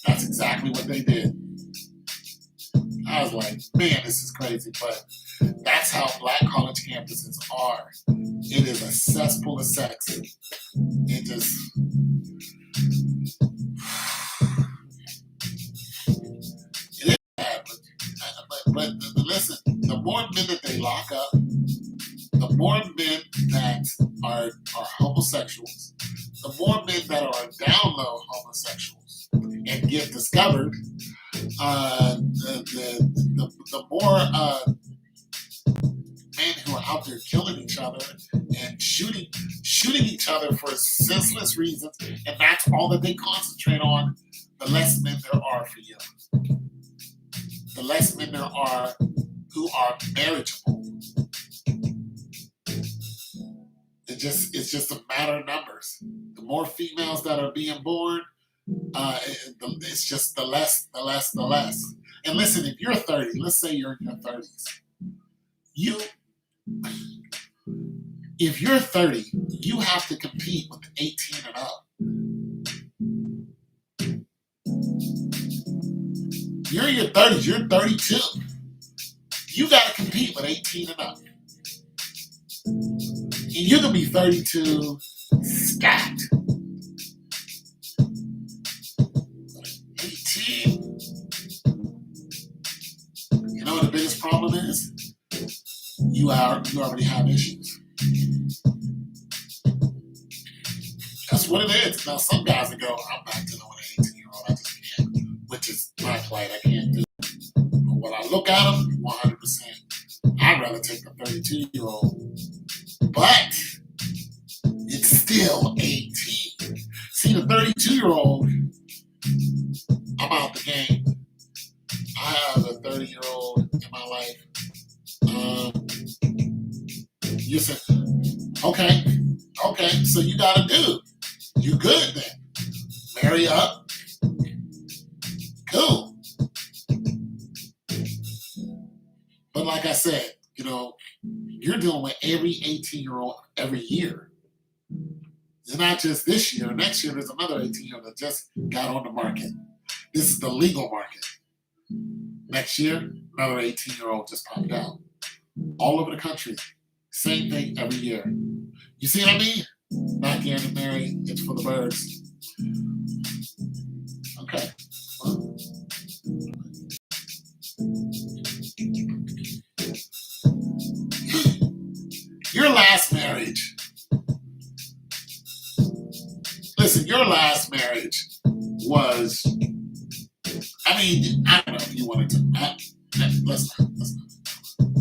That's exactly what they did. I was like, man, this is crazy, but that's how black college campuses are. It is a cesspool of sex. It just... It is bad, but listen, the more men that they lock up, the more men that are homosexuals, the more men that are down low homosexuals and get discovered, the more men who are out there killing each other and shooting each other for senseless reasons, and that's all that they concentrate on, the less men there are for you. The less men there are who are marriageable. It's just a matter of numbers. The more females that are being born, it's just the less. And listen, if you're 30, let's say you're in your 30s, if you're 30, you have to compete with 18 and up. You're in your 30s, you're 32. You got to compete with 18 and up. And you're going to be 32 stacked. 18. You know what the biggest problem is? You already have issues. That's what it is. Now, some guys will go, I'm not dealing with an 18-year-old. I just can't, which is my plight. I can't do it. But when I look at them, 100%, I'd rather take the 32-year-old. But it's still 18. See, the 32-year-old, I'm out the game. I have a 30-year-old in my life. You said, okay, so you got a dude. You good then. Marry up. Cool. But like I said, you're dealing with every 18-year-old every year. It's not just this year. Next year, there's another 18-year-old that just got on the market. This is the legal market. Next year, another 18-year-old just popped out. All over the country. Same thing every year. You see what I mean? Not getting married. It's for the birds. Okay. Well, your last marriage. Listen, your last marriage was, I don't know if you wanted to. Let's not. I'm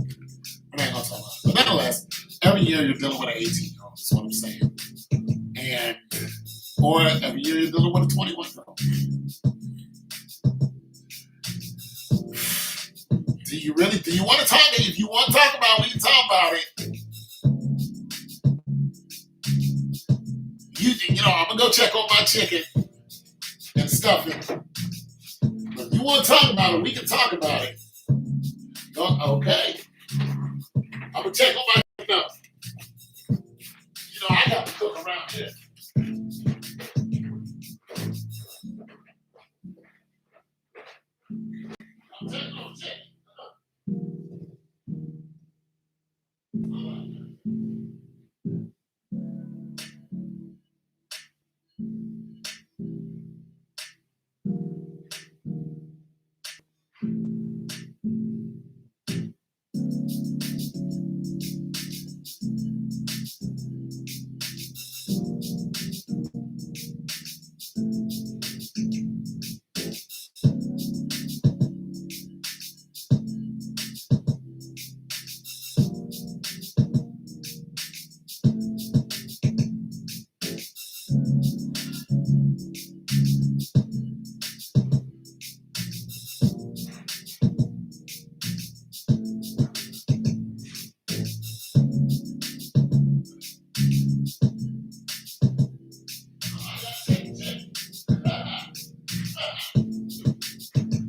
not going to talk about it. But nonetheless, every year you're dealing with an 18-year-old. That's what I'm saying. Or every year you're dealing with a 21-year-old. Do you want to talk? If you want to talk about it, we can talk about it. I'm going to go check on my chicken and stuff it. But if you want to talk about it, we can talk about it. Okay. I'm going to check on my chicken up. I got to cook around here. I'm checking on chicken.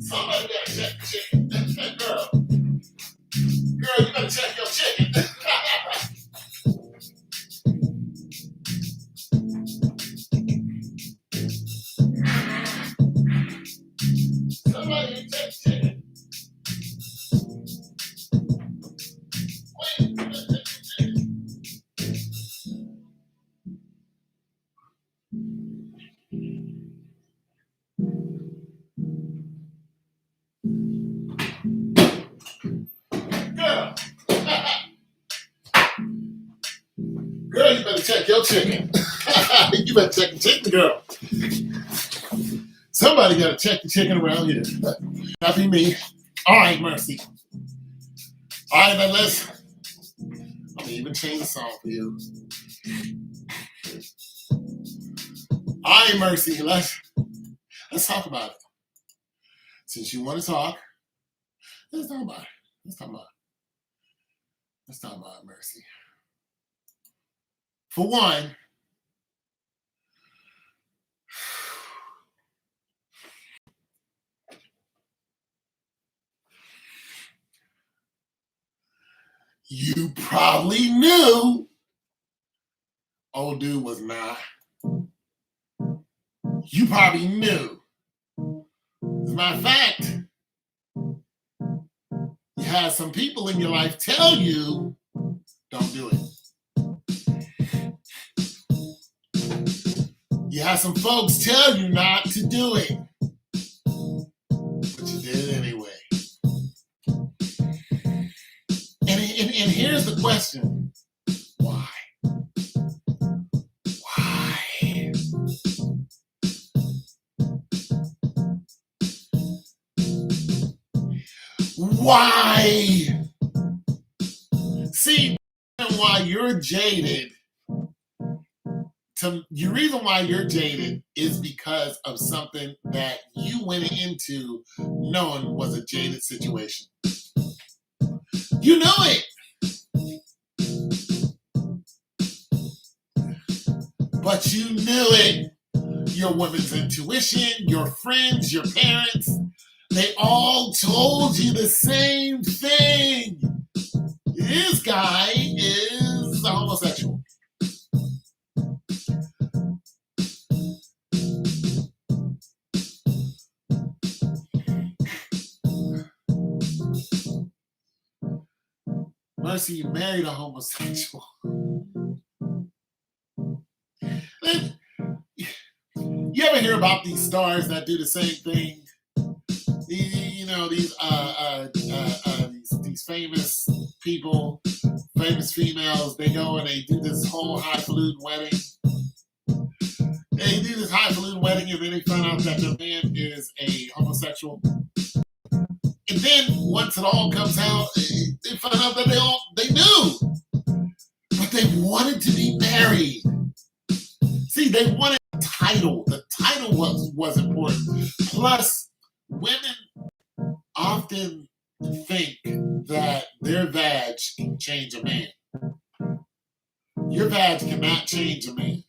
Somebody got to check the chicken. Girl, you better check your chicken. Somebody check the chicken. Wait, you better check your chicken. Girl, you better check your chicken. You better check the chicken, girl. Somebody got to check the chicken around here. Not be me. All right, Mercy. All right, then I'm going to even change the song for you. All right, Mercy, let's talk about it. Since you want to talk, let's talk about it. Let's talk about it, Mercy. For one, you probably knew old dude was not. You probably knew. As a matter of fact, you had some people in your life tell you, don't do it. You had some folks tell you not to do it. But you did it anyway. And here's the question. Why? Why? Why? See, why you're jaded. The reason why you're jaded is because of something that you went into knowing was a jaded situation. You know it. But you knew it. Your woman's intuition, your friends, your parents, They all told you the same thing. This guy is a homosexual. Mercy, you married a homosexual. You ever hear about these stars that do the same thing? These famous people, famous females, they go and they do this whole highfalutin wedding. They do this highfalutin wedding and then they find out that their man is a homosexual. And then once it all comes out, they find out that they knew. But they wanted to be married. See, they wanted the title. The title was important. Plus, women often think that their vag can change a man. Your vag cannot change a man.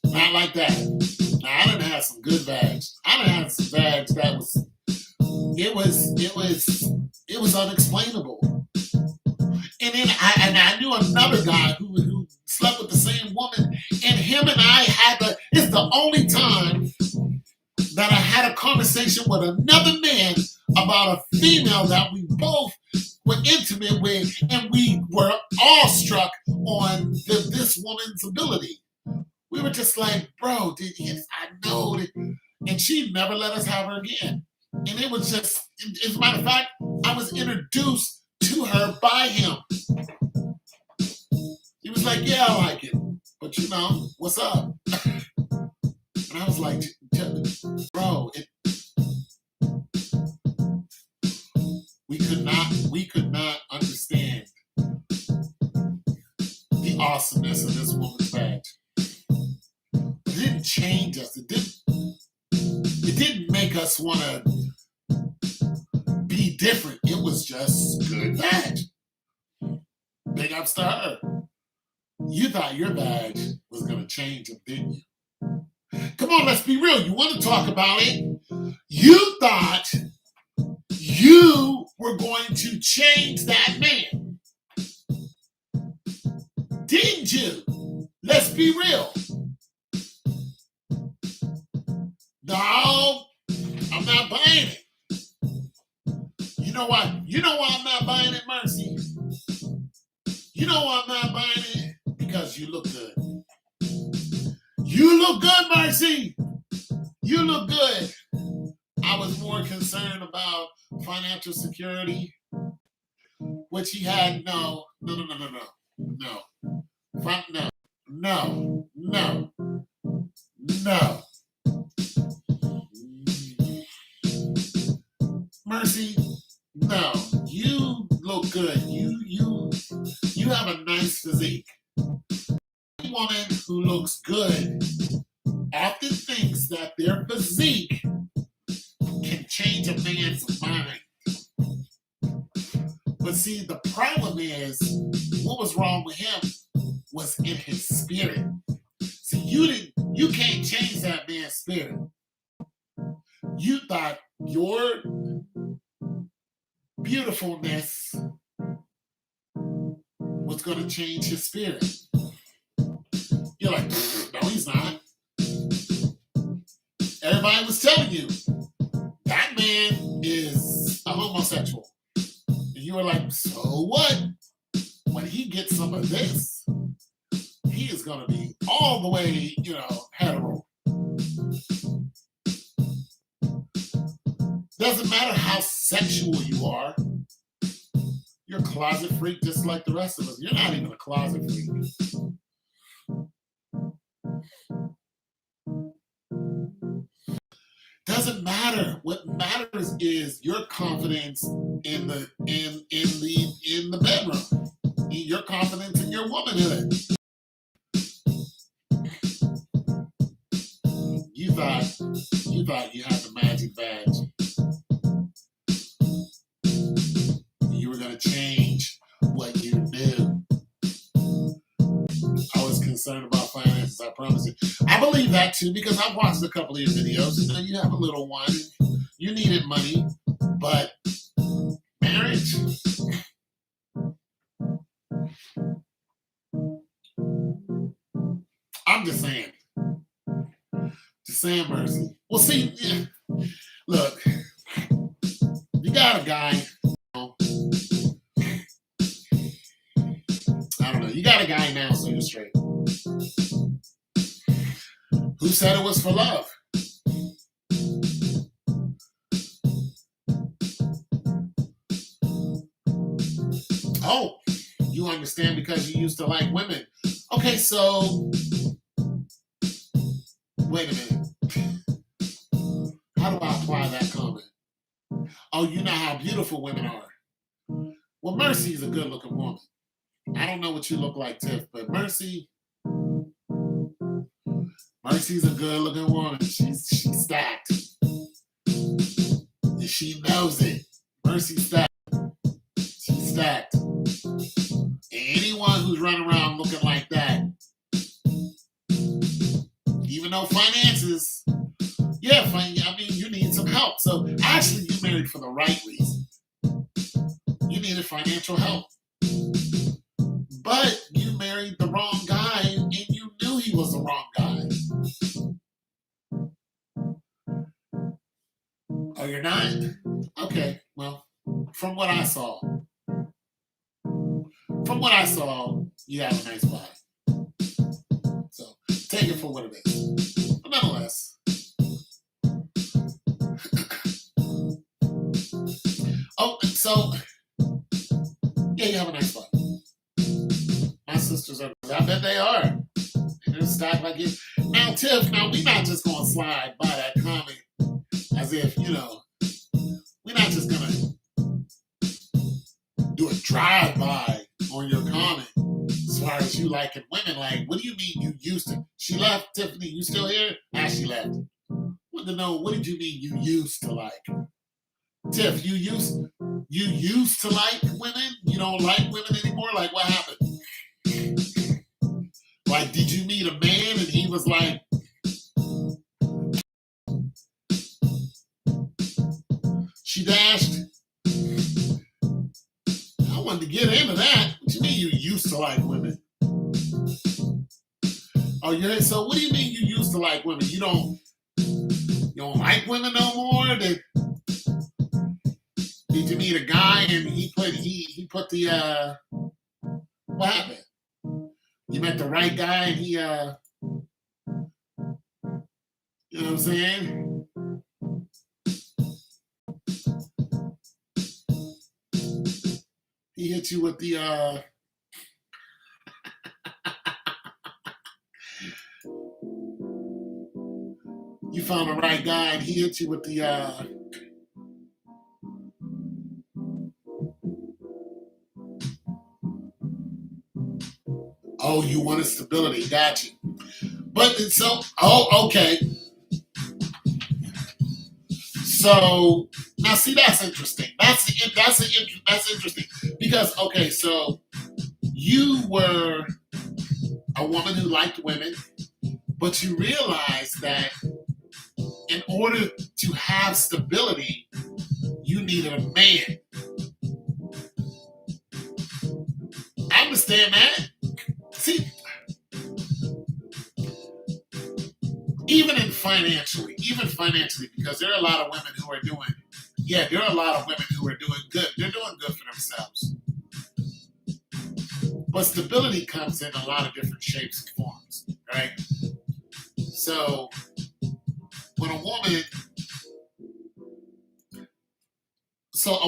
Not like that. Now, I done had some good vags. I done had some vags that was unexplainable. And then I knew another guy who slept with the same woman, and him and I it's the only time that I had a conversation with another man about a female that we both were intimate with, and we were awestruck on this woman's ability. We were just like, bro, I know that. And she never let us have her again. And it was just, as a matter of fact, I was introduced to her by him. He was like, yeah, I like it. But what's up? And I was like, bro, we could not understand the awesomeness of this woman's badge. It didn't change us. It didn't make us want to be different. It was just good badge. Big ups to her. You thought your badge was going to change him, didn't you? Come on, let's be real. You want to talk about it? You thought you were going to change that man. Didn't you? Let's be real. No, I'm not buying it. You know why? You know why I'm not buying it, Mercy? You know why I'm not buying it? Because you look good. You look good, Mercy. You look good. I was more concerned about financial security, which he had. No. Mercy, no. You look good. You have a nice physique. A woman who looks good often thinks that their physique can change a man's mind. But see, the problem is, what was wrong with him was in his spirit. See, you can't change that man's spirit. You thought your beautifulness was going to change his spirit. You're like, no, he's not. Everybody was telling you, that man is a homosexual. And you were like, so what? When he gets some of this, he is going to be all the way, hetero. Doesn't matter how sexual you are. You're a closet freak just like the rest of us. You're not even a closet freak. Doesn't matter. What matters is your confidence in the bedroom. Your confidence in your womanhood. You thought you had the magic badge. You were going to change what you knew. I was concerned concerned about finances, I promise you. I believe that too because I've watched a couple of your videos. You know, you have a little one. You needed money, but marriage, I'm just saying. Just saying, Mercy. Well, see, look, you got a guy, I don't know, you got a guy now, so you're straight, who said it was for love. Oh, you understand because you used to like women. Okay, so, wait a minute. How do I apply that comment? Oh, you know how beautiful women are. Well, Mercy is a good looking woman. I don't know what you look like, Tiff, but Mercy's a good looking woman. She's stacked. And she knows it. Mercy's stacked. She's stacked. And anyone who's running around looking like that, even though finances, I mean, you need some help. So actually, you married for the right reason. You needed financial help. But you married the wrong guy and you knew he was the wrong guy. Oh, you're not? Okay, well, from what I saw, you have a nice body. So take it for what it is. But nonetheless. Oh, so, yeah, you have a nice body. My sisters are, I bet they are. They're stacked like it. Now, Tiff, we're not just going to slide by that comment as if, we're not just going to do a drive-by on your comment as far as you liking women. Like, what do you mean you used to? She left, Tiffany, you still here? She left. Want to know, what did you mean you used to like? Tiff, you used to like women? You don't like women anymore? Like, what happened? Like, did you meet a man and he was like, she dashed? I wanted to get into that. What you mean you used to like women? Oh, yeah. So what do you mean you used to like women? You don't like women no more? Did you meet a guy and he put the what happened? You met the right guy and he you know what I'm saying? He hit you with the you found the right guy and he hit you with the oh, you wanted stability, got you. But so, okay. So now, see, that's interesting. That's interesting because okay, so you were a woman who liked women, but you realized that in order to have stability, you needed a man. I understand that. See, even financially, because there are a lot of women who are doing, there are a lot of women who are doing good. They're doing good for themselves. But stability comes in a lot of different shapes and forms, right? So when a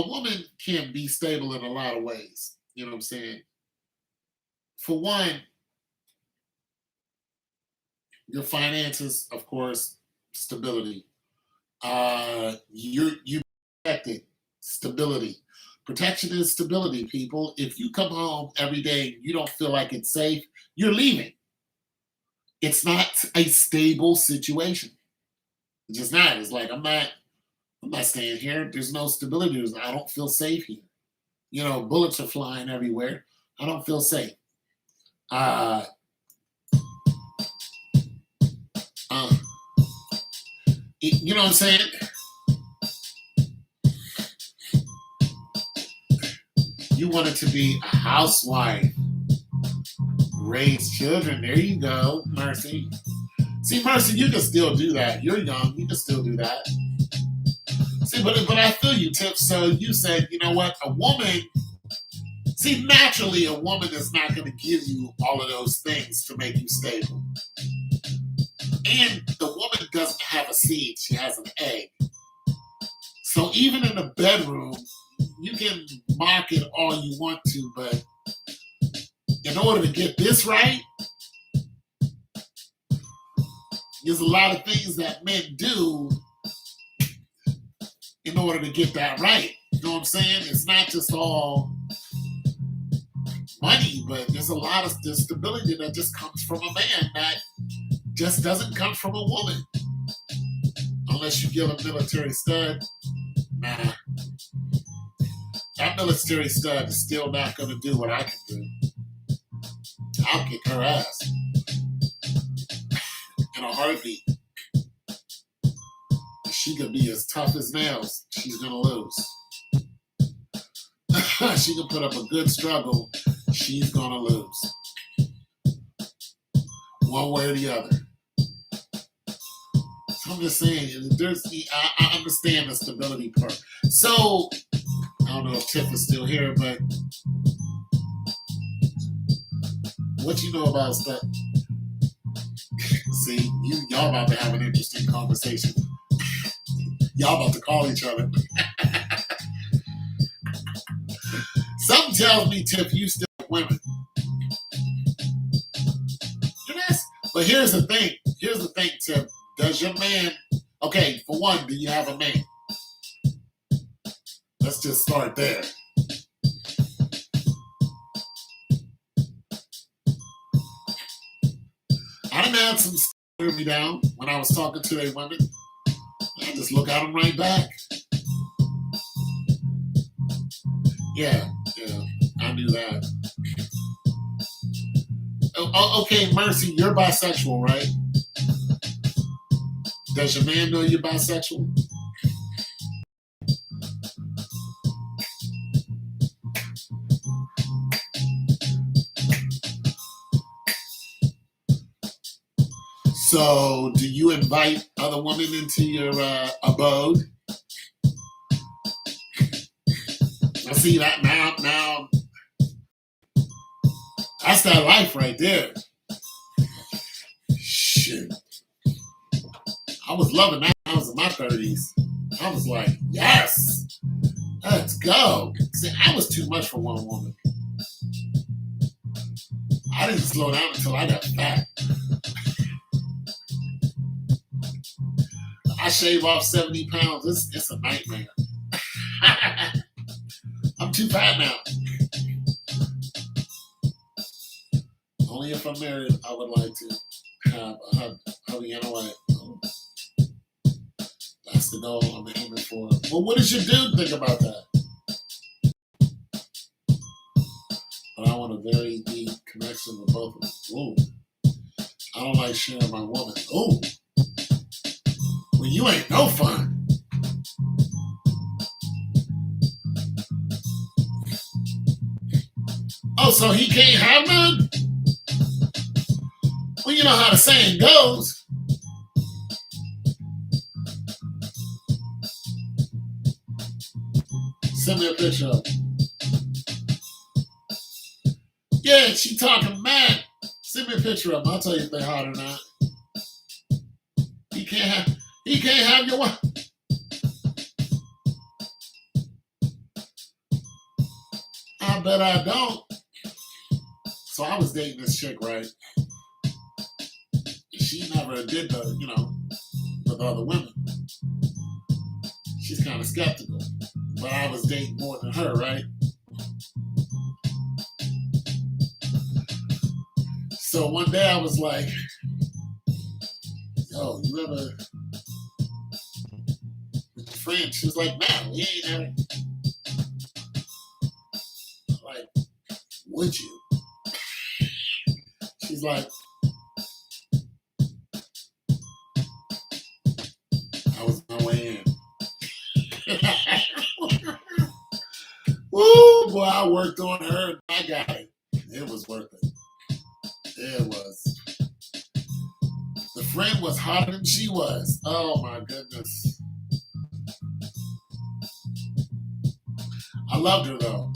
woman can be stable in a lot of ways. You know what I'm saying? For one, your finances, of course, stability. You protected, stability. Protection is stability, people. If you come home every day and you don't feel like it's safe, you're leaving. It's not a stable situation. It's just not. It's like I'm not staying here. There's no stability. I don't feel safe here. Bullets are flying everywhere. I don't feel safe. You know what I'm saying? You wanted to be a housewife, raise children. There you go, Mercy. See, Mercy, you can still do that. You're young. You can still do that. See, but I feel you, Tip. So you said, you know what? A woman, see, naturally, a woman is not going to give you all of those things to make you stable. And the woman doesn't have a seed, she has an egg. So even in the bedroom, you can mock it all you want to, but in order to get this right, there's a lot of things that men do in order to get that right. You know what I'm saying? It's not just all money, but there's a lot of the stability that just comes from a man that just doesn't come from a woman. Unless you give a military stud, nah. That military stud is still not going to do what I can do. I'll kick her ass in a heartbeat. She could be as tough as nails. She's going to lose. She can put up a good struggle. She's going to lose. One way or the other. So I'm just saying, I understand the stability part. So, I don't know if Tiff is still here, but what you know about stuff? See, y'all about to have an interesting conversation. Y'all about to call each other. Something tells me, Tiff, you still like women. Yes. But here's the thing. Here's the thing, Tiff. Does your man, okay, for one, do you have a man? Let's just start there. I done had some wear me down when I was talking to a women. I just look at them right back. Yeah, I knew that. Oh, okay, Mercy, you're bisexual, right? Does your man know you're bisexual? So, do you invite other women into your abode? I see that now. That's that life right there. Shit. I was loving that when I was in my 30s. I was like, yes, let's go. See, I was too much for one woman. I didn't slow down until I got fat. I shave off 70 pounds. It's a nightmare. I'm too fat now. Only if I'm married, I would like to have a hubby and a wife. That's the goal I'm aiming for. Well, what does your dude think about that? But I want a very deep connection with both of them. Ooh. I don't like sharing my woman. Ooh. Well, you ain't no fun. Oh, so he can't have none? Well, you know how the saying goes. Send me a picture of it. Yeah, she talking mad. Send me a picture of him. I'll tell you if they're hot or not. He can't have your wife. I bet I don't. So I was dating this chick, right? She never did with other women. She's kind of skeptical. But I was dating more than her, right? So one day I was like, yo, you ever with your friend? She was like, no, we ain't ever. I'm like, would you? She's like, Oh boy, I worked on her and I got it. It was worth it. It was. The friend was hotter than she was. Oh my goodness. I loved her though.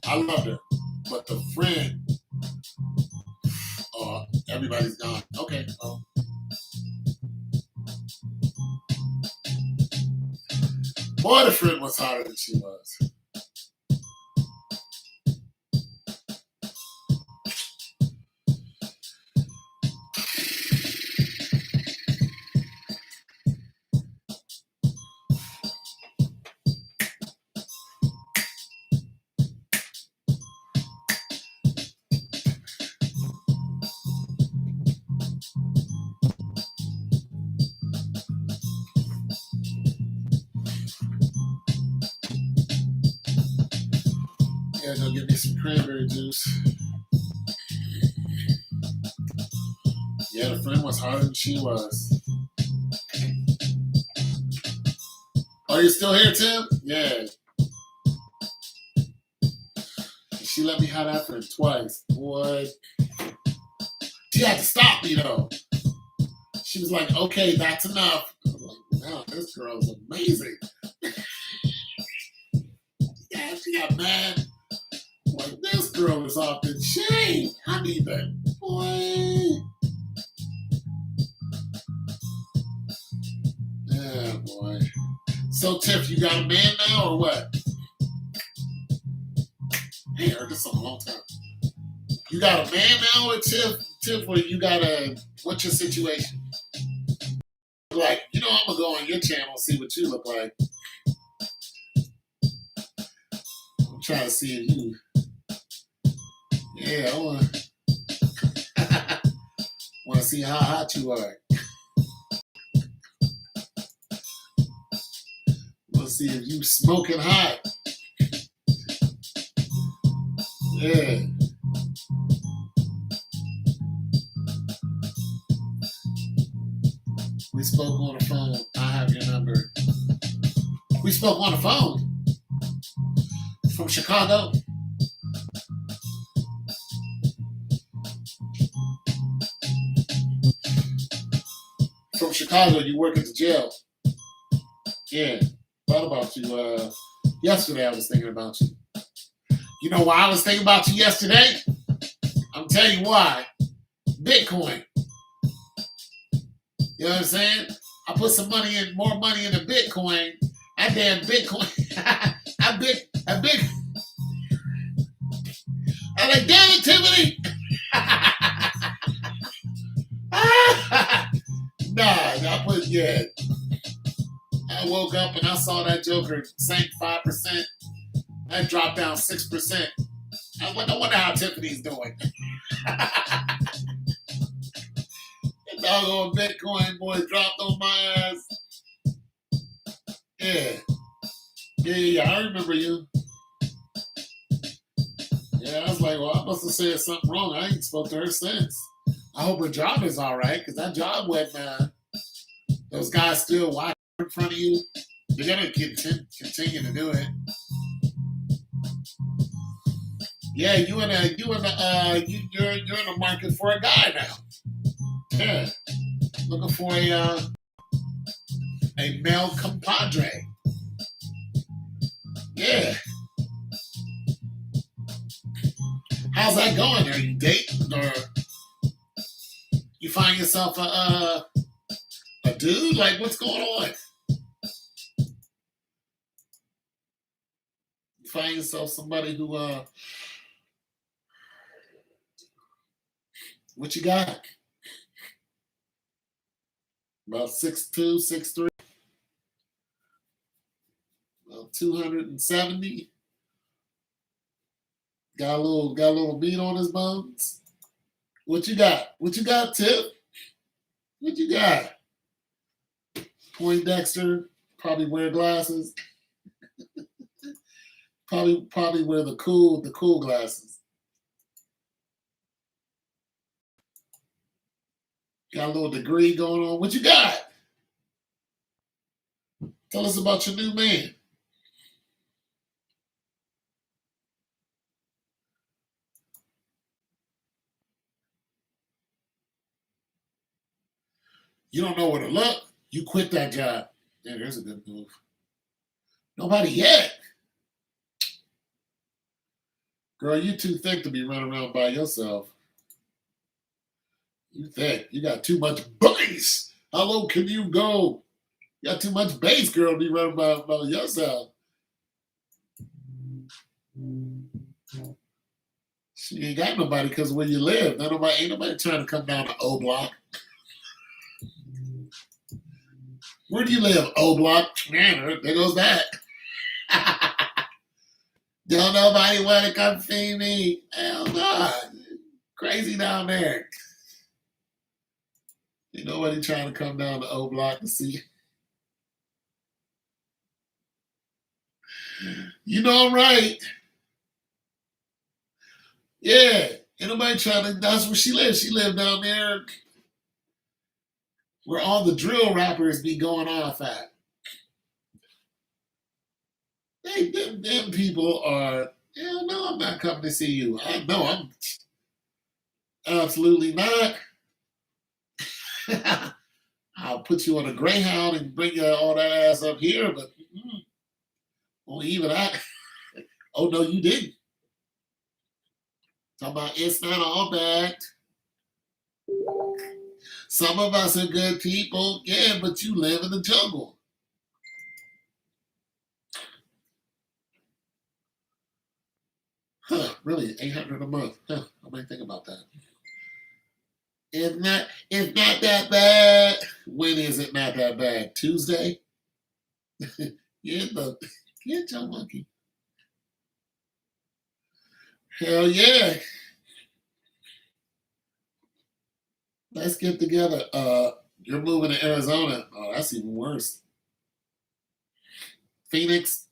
I loved her. But the friend, oh, everybody's gone. Okay. Well, boy, the friend was hotter than she was. Yeah, go get me some cranberry juice. Yeah, the friend was hotter than she was. Are you still here, Tim? Yeah. She let me have that friend twice. Boy. She had to stop me though. She was like, okay, that's enough. I was like, wow, this girl's amazing. Yeah, she got mad. Like, this girl is off the chain. I need that. Boy. Yeah, boy. So, Tiff, you got a man now or what? I ain't heard this in a long time. You got a man now or Tiff? Tiff, or you got a, what's your situation? Like, I'm going to go on your channel and see what you look like. I'm trying to see if you, yeah, I want to see how hot you are. Want to see if you smoking hot. Yeah. We spoke on the phone. I have your number. We spoke on the phone. From Chicago. From Chicago, you work at the jail. Yeah. Thought about you. Yesterday I was thinking about you. You know why I was thinking about you yesterday? I'm telling you why. Bitcoin. You know what I'm saying? I put some money in, more money into Bitcoin. That damn Bitcoin. I big. I'm like, damn it, Tiffany. Nah, I put, yeah. I woke up and I saw that Joker sank 5%. That dropped down 6%. I was like, I wonder how Tiffany's doing. That doggone Bitcoin boy dropped on my ass. Yeah. Yeah, I remember you. Yeah, I was like, well, I must have said something wrong. I ain't spoke to her since. I hope her job is all right, because that job went, those guys still watching in front of you. They're going to continue to do it. Yeah, you're in the market for a guy now. Yeah, looking for a male compadre. Yeah. How's that going? Are you dating or you find yourself a dude? Like, what's going on? You find yourself somebody who what you got? About 6'2", 6'3", about 270. Got a little meat on his bones. What you got? What you got, Tip? What you got? Poindexter, probably wear glasses. Probably wear the cool glasses. Got a little degree going on. What you got? Tell us about your new man. You don't know where to look. You quit that job. Yeah, there's a good move. Nobody yet. Girl, you too thick to be running around by yourself. You thick. You got too much bass. How low can you go? You got too much bass, girl, to be running by yourself. She ain't got nobody because where you live. Ain't nobody trying to come down to O Block. Where do you live? O Block? Man, there goes that. Don't nobody want to come see me. Hell no. Crazy down there. Ain't nobody trying to come down to O Block to see you. You know I'm right. Yeah. Ain't nobody trying to. That's where she lives. She lived down there where all the drill rappers be going off at. Them people are, hell no, I'm not coming to see you. I know I'm absolutely not. I'll put you on a Greyhound and bring all that ass up here, but well, even I. Oh no, you didn't. Talking about it's not all bad. Some of us are good people, yeah, but you live in the jungle. Huh, really? 800 a month. Huh, I might think about that. It's not that bad. When is it not that bad? Tuesday? Get your monkey. Hell yeah. Let's get together. You're moving to Arizona. Oh, that's even worse. Phoenix,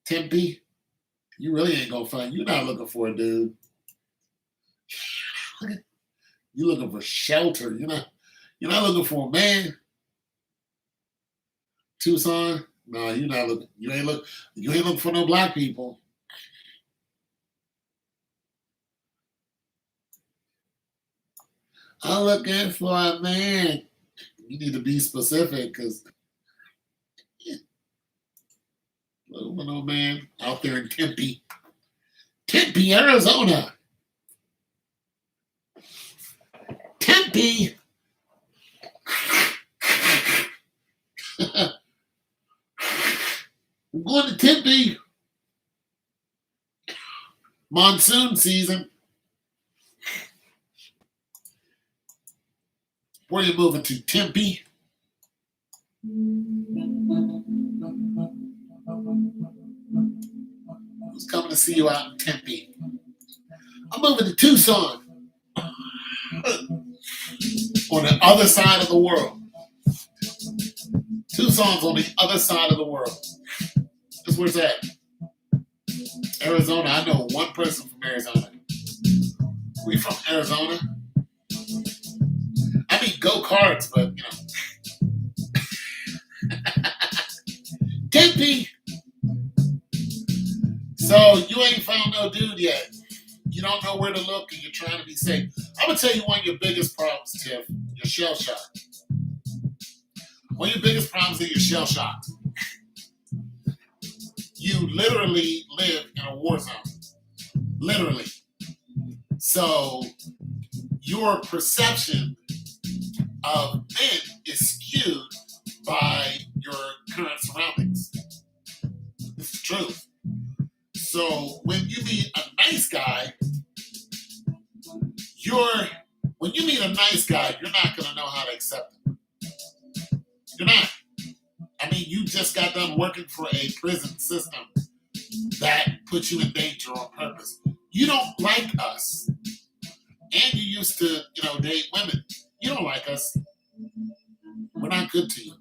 Tempe. You really ain't gonna find. You're not looking for a dude. You're looking for shelter. You're not looking for a man. Tucson. No, you're not looking. You ain't looking for no black people. I'm looking for a man. You need to be specific because looking for no man out there in Tempe. Tempe, Arizona. Tempe. I'm going to Tempe. Monsoon season. Where are you moving to? Tempe? Who's coming to see you out in Tempe? I'm moving to Tucson. On the other side of the world. Tucson's on the other side of the world. That's where it's at. Arizona. I know one person from Arizona. We from Arizona? I mean go-karts, but Tempe. So you ain't found no dude yet. You don't know where to look and you're trying to be safe. I'm gonna tell you one of your biggest problems, Tiff. You're shell shocked. One of your biggest problems is you're shell shocked. You literally live in a war zone. Literally. So your perception of men is skewed by your current surroundings. It's the truth. So when you meet a nice guy, you're not gonna know how to accept him. You're not. I mean, you just got done working for a prison system that puts you in danger on purpose. You don't like us. And you used to, date women. You don't like us. We're not good to you.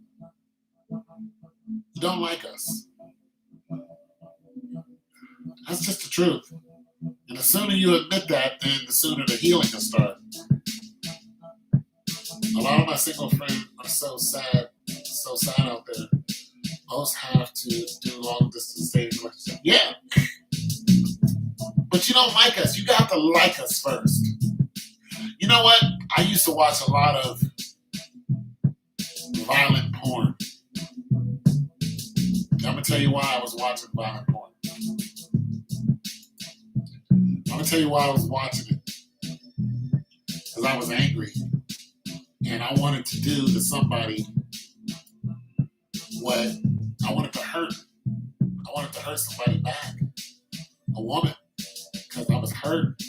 You don't like us. That's just the truth. And the sooner you admit that, then the sooner the healing can start. A lot of my single friends are so sad out there. Most have to do long distance dating relationships. Yeah. But you don't like us. You got to like us first. You know what? I used to watch a lot of violent porn. I'm going to tell you why I was watching violent porn. I'm going to tell you why I was watching it. Because I was angry. And I wanted to do to somebody what I wanted to hurt. I wanted to hurt somebody back. A woman. Because I was hurt.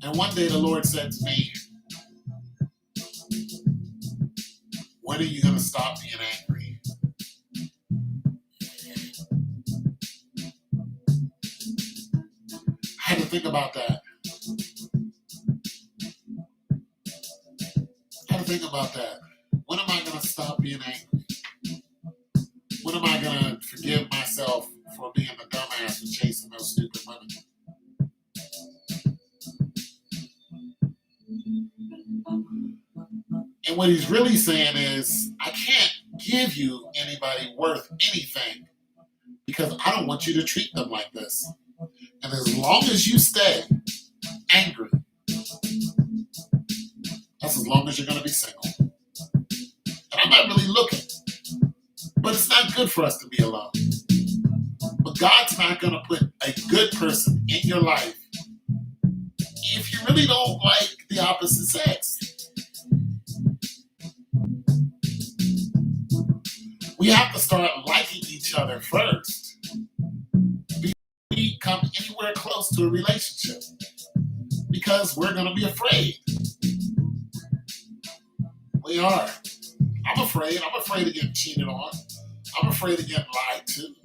And one day the Lord said to me, when are you going to stop being angry? I had to think about that. When am I going to stop being angry? When am I going to forgive myself for being a dumbass and chasing those stupid women? And what he's really saying is, I can't give you anybody worth anything because I don't want you to treat them like this. And as long as you stay angry, that's as long as you're going to be single. And I'm not really looking, but it's not good for us to be alone. But God's not going to put a good person in your life if you really don't like the opposite sex. We have to start liking each other first before we come anywhere close to a relationship, because we're going to be afraid. We are. I'm afraid. I'm afraid of getting cheated on. I'm afraid of getting lied to.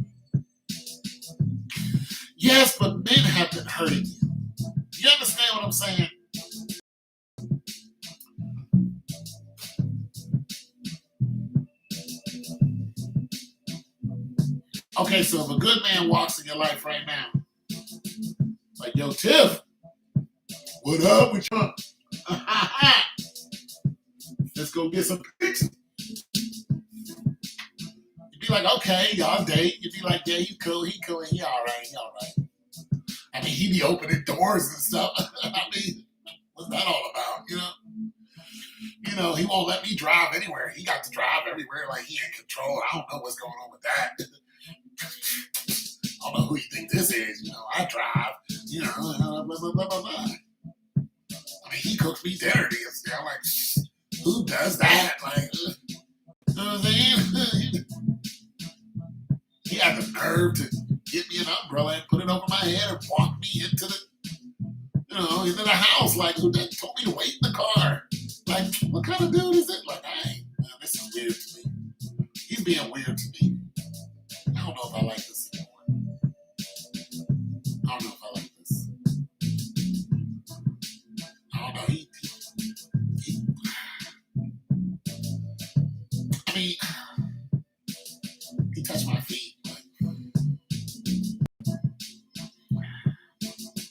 Yes, but men have been hurting you. You understand what I'm saying? Okay, so if a good man walks in your life right now, like, yo, Tiff, what up with you? Let's go get some pics. You'd be like, okay, y'all date. You'd be like, yeah, he cool, he all right. I mean, he be opening doors and stuff. I mean, what's that all about, you know? You know, he won't let me drive anywhere. He got to drive everywhere like he in control. I don't know what's going on with that. I don't know who you think this is. You know, I drive. You know, blah, blah, blah, blah, blah. I mean, he cooks me dinner. I'm like, who does that? Like, you know what I'm saying? He had the nerve to get me an umbrella and put it over my head and walk me into the house. Like, who told me to wait in the car? Like, what kind of dude is it? Like, man, this is weird to me. He's being weird to me. I don't know if I like this anymore. I don't know if I like this. I don't know. He touched my feet.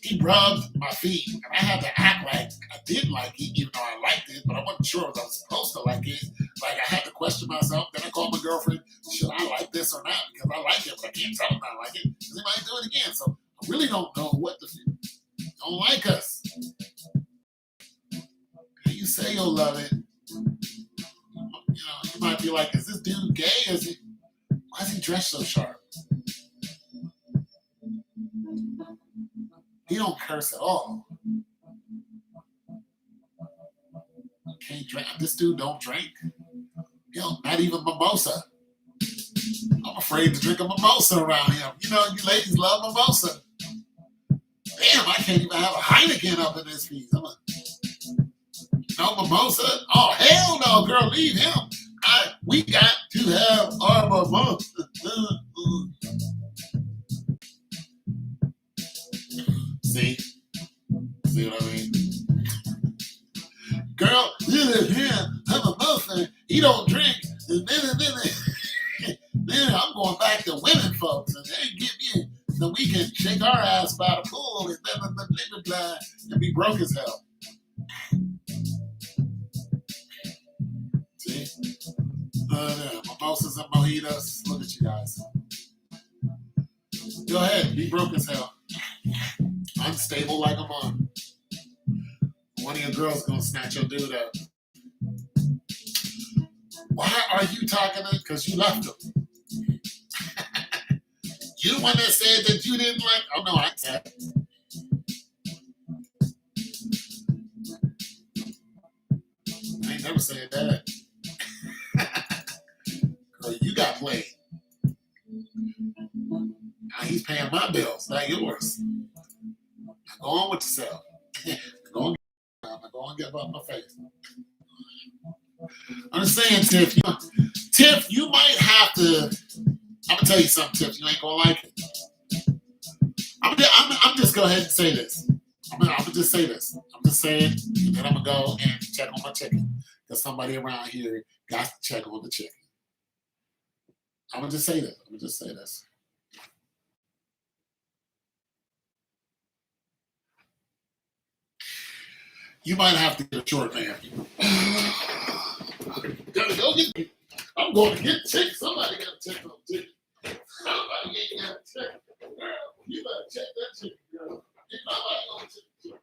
He rubbed my feet, and I had to act like I did like it, even though I liked it, but I wasn't sure if I was supposed to like it. Like, I had to question myself. Then I called my girlfriend, should I like this or not? Because I like it, but I can't tell him I like it because he might do it again. So I really don't know what to do. Don't like us. And you say you'll love it. You know, you might be like, is this dude gay? Why is he dressed so sharp? He don't curse at all. Can't drink. This dude don't drink. Yo, not even mimosa. I'm afraid to drink a mimosa around him. You know, you ladies love mimosa. Damn, I can't even have a Heineken up in this piece. No mimosa? Oh, hell no, girl, leave him. We got to have our mimosa. See what I mean? Girl, look at him. I'm a mimosa. He don't drink. Then I'm going back to women folks, and they get me so we can shake our ass by the pool and blah, blah, blah, blah, and be broke as hell. See? Mimosas and mojitos. Look at you guys. Go ahead, be broke as hell. Unstable like a mom. One of your girls gonna snatch your dude up. Why are you talking to? Because you left him. You the one that said that you didn't like. Oh no, I said. I ain't never said that. Girl, you got played. Now he's paying my bills, not yours. Now go on with yourself. Go on, go on, get up my face. I'm just saying, Tiff. Tiff, you might have to. I'm gonna tell you something, Tiff. You ain't gonna like it. I'm just go ahead and say this. I'm gonna just say this. I'm just saying, and then I'm gonna go and check on my chicken because somebody around here got to check on the chicken. I'm gonna just say this. I'm gonna just say this. You might have to get a short man. Gotta go get. I'm going to get chicken. Somebody got to check on the chicken. Somebody ain't got to check. Girl, you better check that chicken, girl. Ain't nobody gonna check the chicken.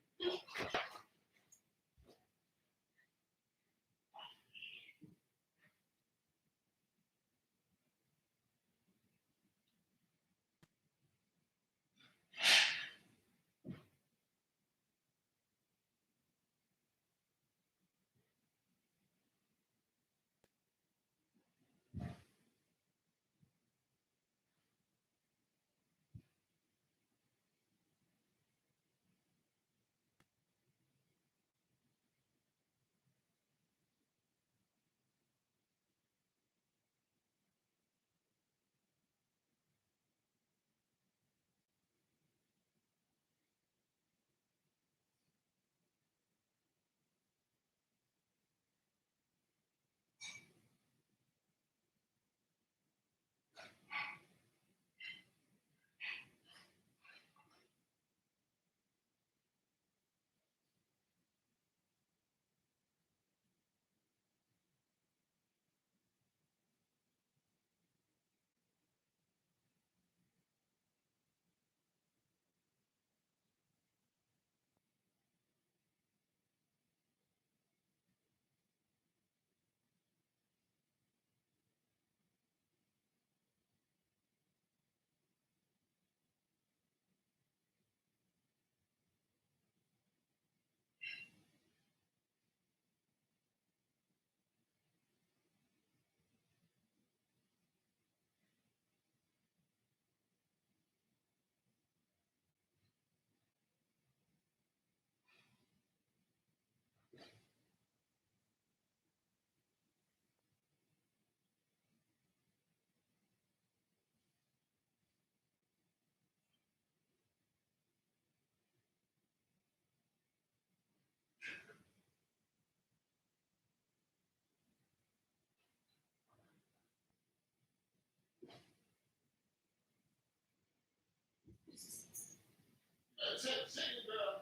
Chicken, girl.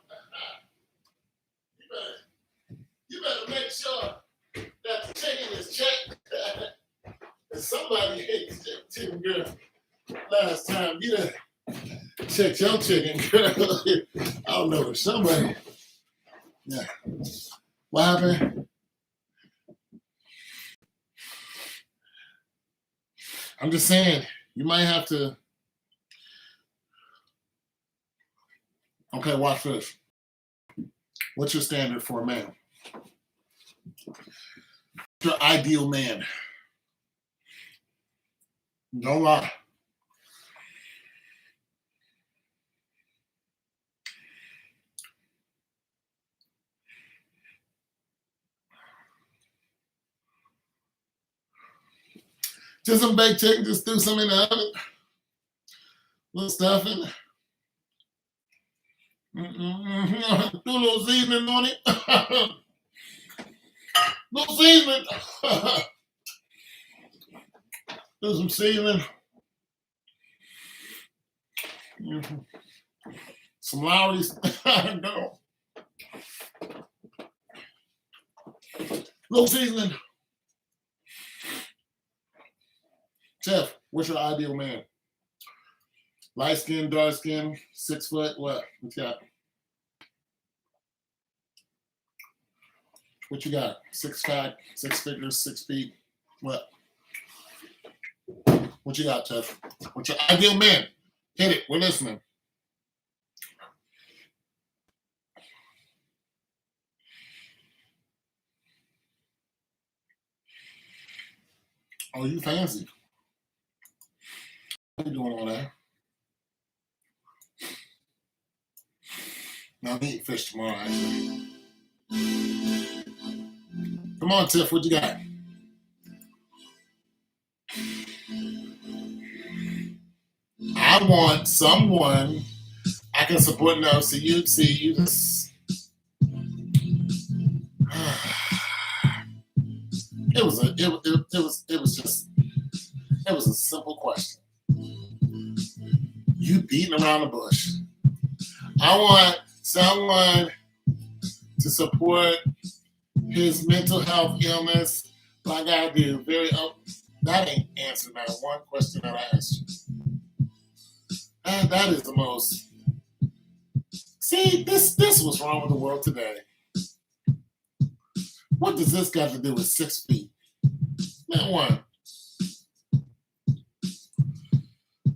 You better make sure that the chicken is checked. Somebody ate the chicken, girl. Last time you done checked your chicken, girl. I don't know. Somebody. Yeah. What happened? I'm just saying, you might have to. Okay, watch this. What's your standard for a man? Your ideal man. Don't lie. Just some baked chicken, just threw some in the oven. Little stuffing. Threw a little seasoning on it. Little seasoning. Do some seasoning. Some Lowry's. No. Little seasoning. Chef, what's your ideal man? Light skin, dark skin, 6 foot, what? What you got? What you got? 6'5", 6 figures, 6 feet. What? What you got, Tiff? What's your ideal man? Hit it. We're listening. Oh, you fancy. How you doing all that? Now I'm eating fish tomorrow, actually. Come on, Tiff, what you got? I want someone I can support. No, see, you just. It was a simple question. You beating around the bush. I want someone to support his mental health illness. But I gotta do that ain't answering that one question that I asked you. And that is the most. See, this was wrong with the world today. What does this got to do with 6 feet? Not one.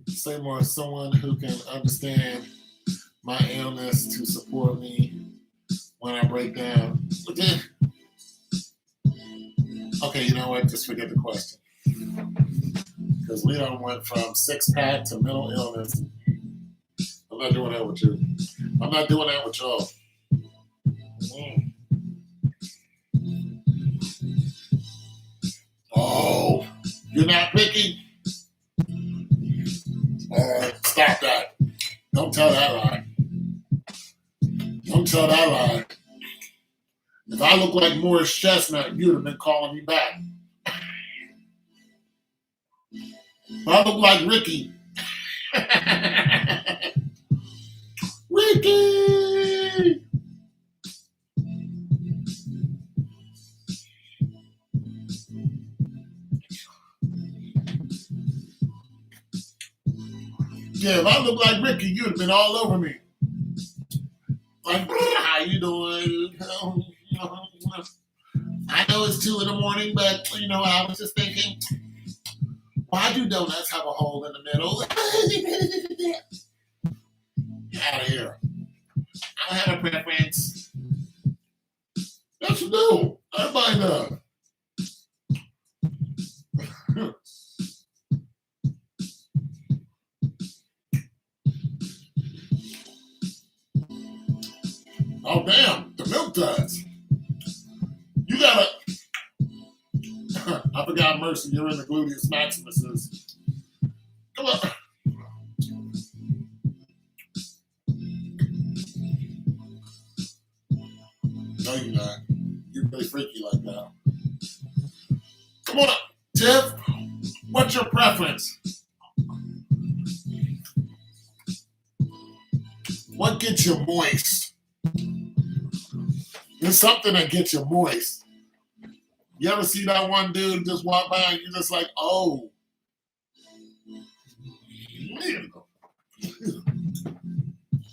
Say more, someone who can understand my illness to support me when I break down. Okay, you know what? Just forget the question. Because we done went from 6-pack to mental illness. I'm not doing that with you. I'm not doing that with y'all. Oh, you're not picky? Stop that. Don't tell that lie. Don't tell that lie. If I look like Morris Chestnut, you'd have been calling me back. If I look like Ricky. Ricky! Yeah, if I look like Ricky, you'd have been all over me. Like, how you doing? I know it's 2 a.m, but I was just thinking, why do donuts have a hole in the middle? Get out of here. I don't have a preference. Yes, you do. Everybody does. Oh, damn. The milk does. You gotta. I forgot, Mercy. You're in the gluteus maximuses. Come on. No, you're not. You're really freaky like that. Come on up, Tiff. What's your preference? What gets you moist? There's something that gets you moist. You ever see that one dude just walk by and you're just like, oh.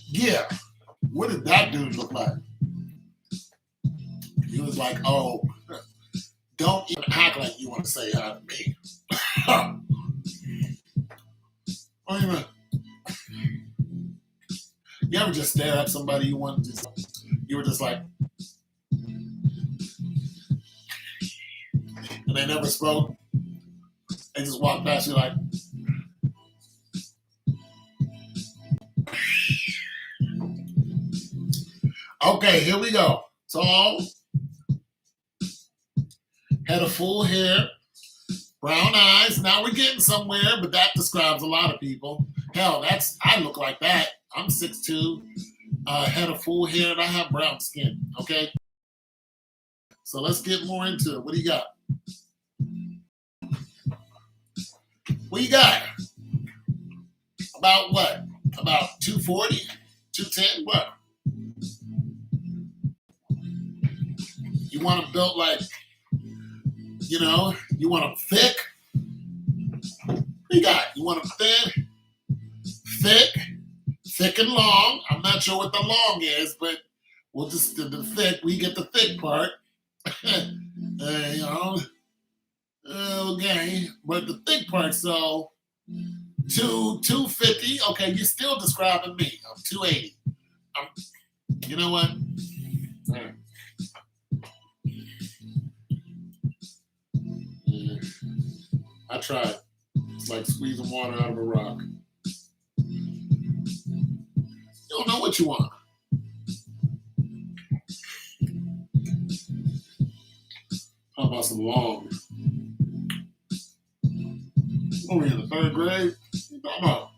Yeah. What did that dude look like? He was like, oh, don't even act like you want to say hi to me. What do you mean? You ever just stare at somebody you were just like, and they never spoke? They just walked past you like, okay, here we go. Tall, head of full hair, brown eyes. Now we're getting somewhere, but that describes a lot of people. Hell, I look like that. I'm 6'2", head of full hair, and I have brown skin. Okay, so let's get more into it. What do you got? What you got? About what? About 240, 210? What? You want them built like, you want them thick? What you got? You want them thin, thick and long. I'm not sure what the long is, but we'll just do the thick. We get the thick part. Okay, but the thick part, so 250. Okay, you're still describing me. I'm 280. You know what? All right. Yeah, I tried. It's like squeezing water out of a rock. You don't know what you want. How about some long? Only in the third grade? Come on.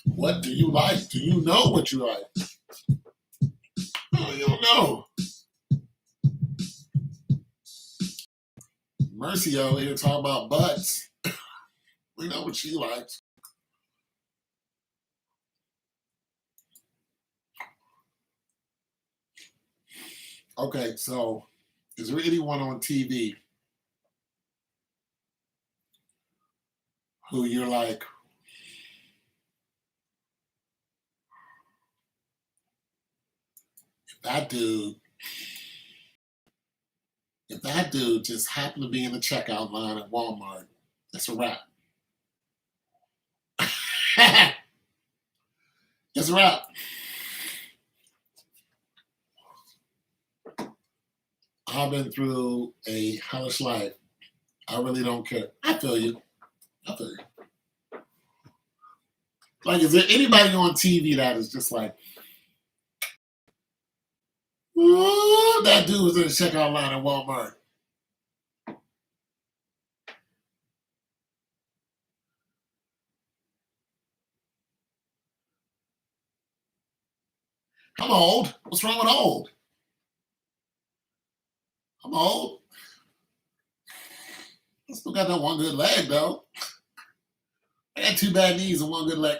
What do you like? Do you know what you like? No, you don't know. Mercy over here talking about butts. We know what she likes. Okay, so is there anyone on TV who you're like, that dude, if that dude just happened to be in the checkout line at Walmart, that's a wrap. It's a wrap. I've been through a hellish life. I really don't care. I feel you. I feel you. Like, is there anybody on TV that is just like, ooh, that dude was in the checkout line at Walmart? I'm old. What's wrong with old? I'm old. I still got that one good leg, though. I got two bad knees and one good leg.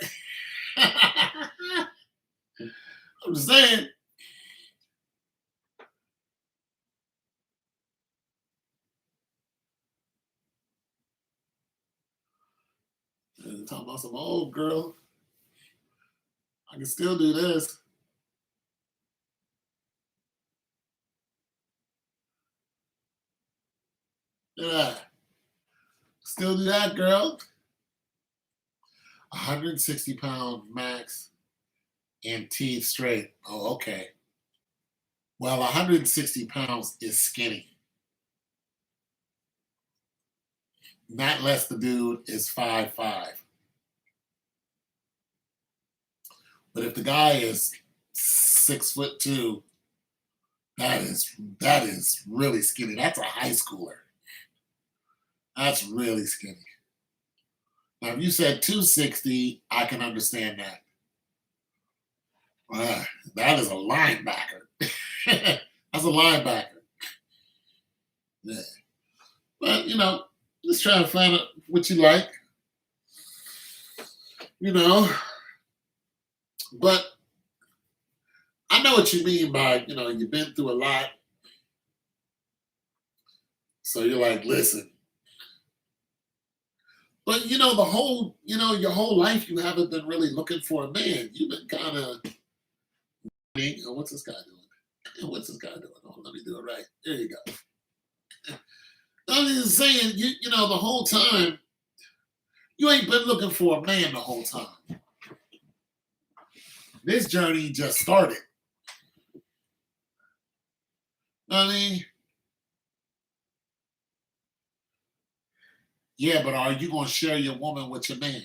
I'm just saying. Talking about some old girl. I can still do this. Yeah. Still do that, girl. 160-pound max and teeth straight. Oh, okay. Well, 160 pounds is skinny. Not less the dude is 5'5". But if the guy is 6'2", that is really skinny. That's a high schooler. That's really skinny. Now, if you said 260, I can understand that. That is a linebacker. That's a linebacker. Yeah. But, just try to find out what you like. But I know what you mean by, you've been through a lot. So you're like, listen. But, your whole life, you haven't been really looking for a man. You've been kind of, what's this guy doing? What's this guy doing? Oh, let me do it right. There you go. I'm just saying, the whole time, you ain't been looking for a man the whole time. This journey just started. I mean, yeah, but are you going to share your woman with your man?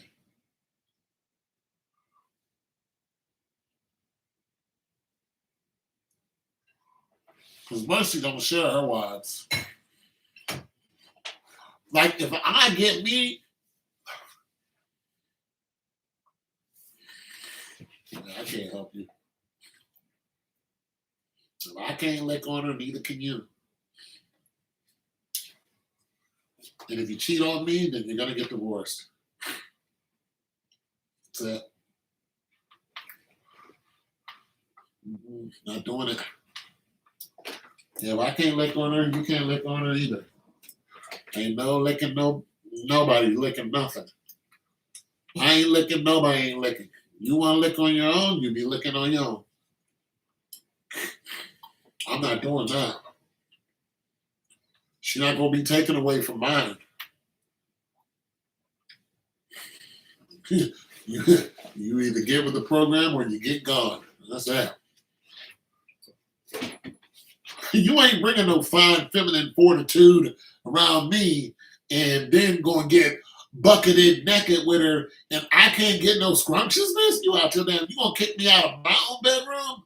Because Mercy don't share her wives. Like, if I get me, I can't help you. If I can't lick on her, neither can you. And if you cheat on me, then you're going to get divorced. That's it. Not doing it. Yeah, if I can't lick on her, you can't lick on her either. Ain't no licking, nobody licking nothing. I ain't licking, nobody ain't licking. You want to lick on your own, you be licking on your own. I'm not doing that. She's not gonna be taken away from mine. you, you either get with the program or you get gone. That's that. You ain't bringing no fine feminine fortitude around me and then go and get bucketed naked with her and I can't get no scrumptiousness? You out there damn, you gonna kick me out of my own bedroom?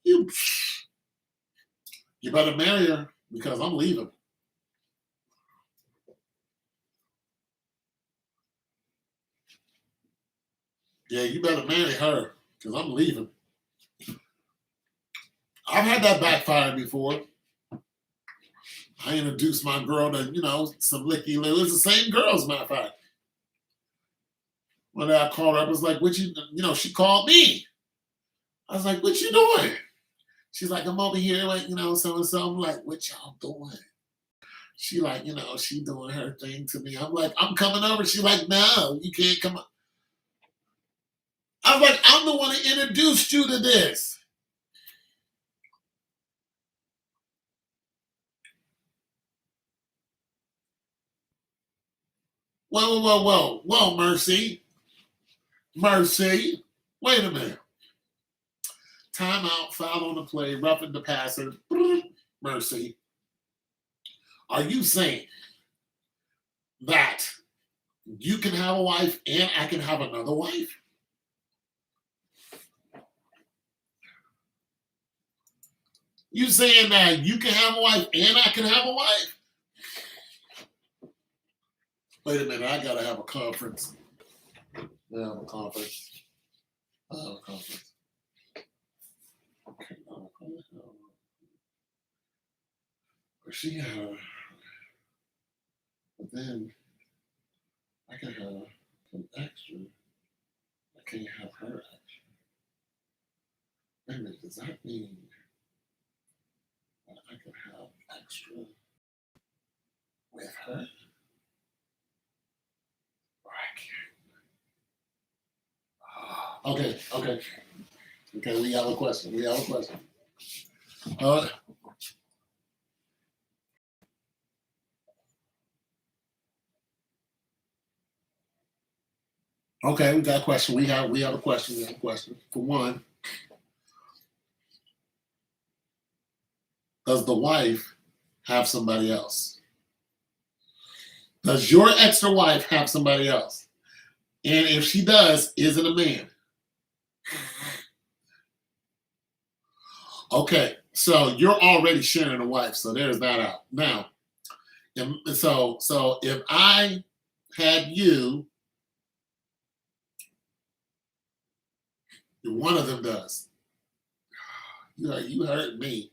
You better marry her because I'm leaving. Yeah, you better marry her because I'm leaving. I've had that backfire before. I introduced my girl to, some licky loo. It's the same girl, as a matter of fact. One day I called her, I was like, what she called me. I was like, what you doing? She's like, I'm over here with, so and so. I'm like, what y'all doing? She like, she doing her thing to me. I'm like, I'm coming over. She like, no, you can't come up. I was like, I'm the one who introduced you to this. Whoa, Mercy. Mercy. Wait a minute. Timeout, foul on the play, roughing the passer. Mercy. Are you saying that you can have a wife and I can have another wife? You saying that you can have a wife and I can have a wife? Wait a minute, I gotta have a conference. I have a conference. Okay, she have, but then I can have some extra. I can't have her extra. Wait a minute, does that mean that I can have extra with her? Or I can't? Okay, we have a question. Okay, we got a question. We have a question. For one, does the wife have somebody else? Does your extra wife have somebody else? And if she does, is it a man? Okay, so you're already sharing a wife, so there's that out. Now, so if I had you, one of them does. You hurt me.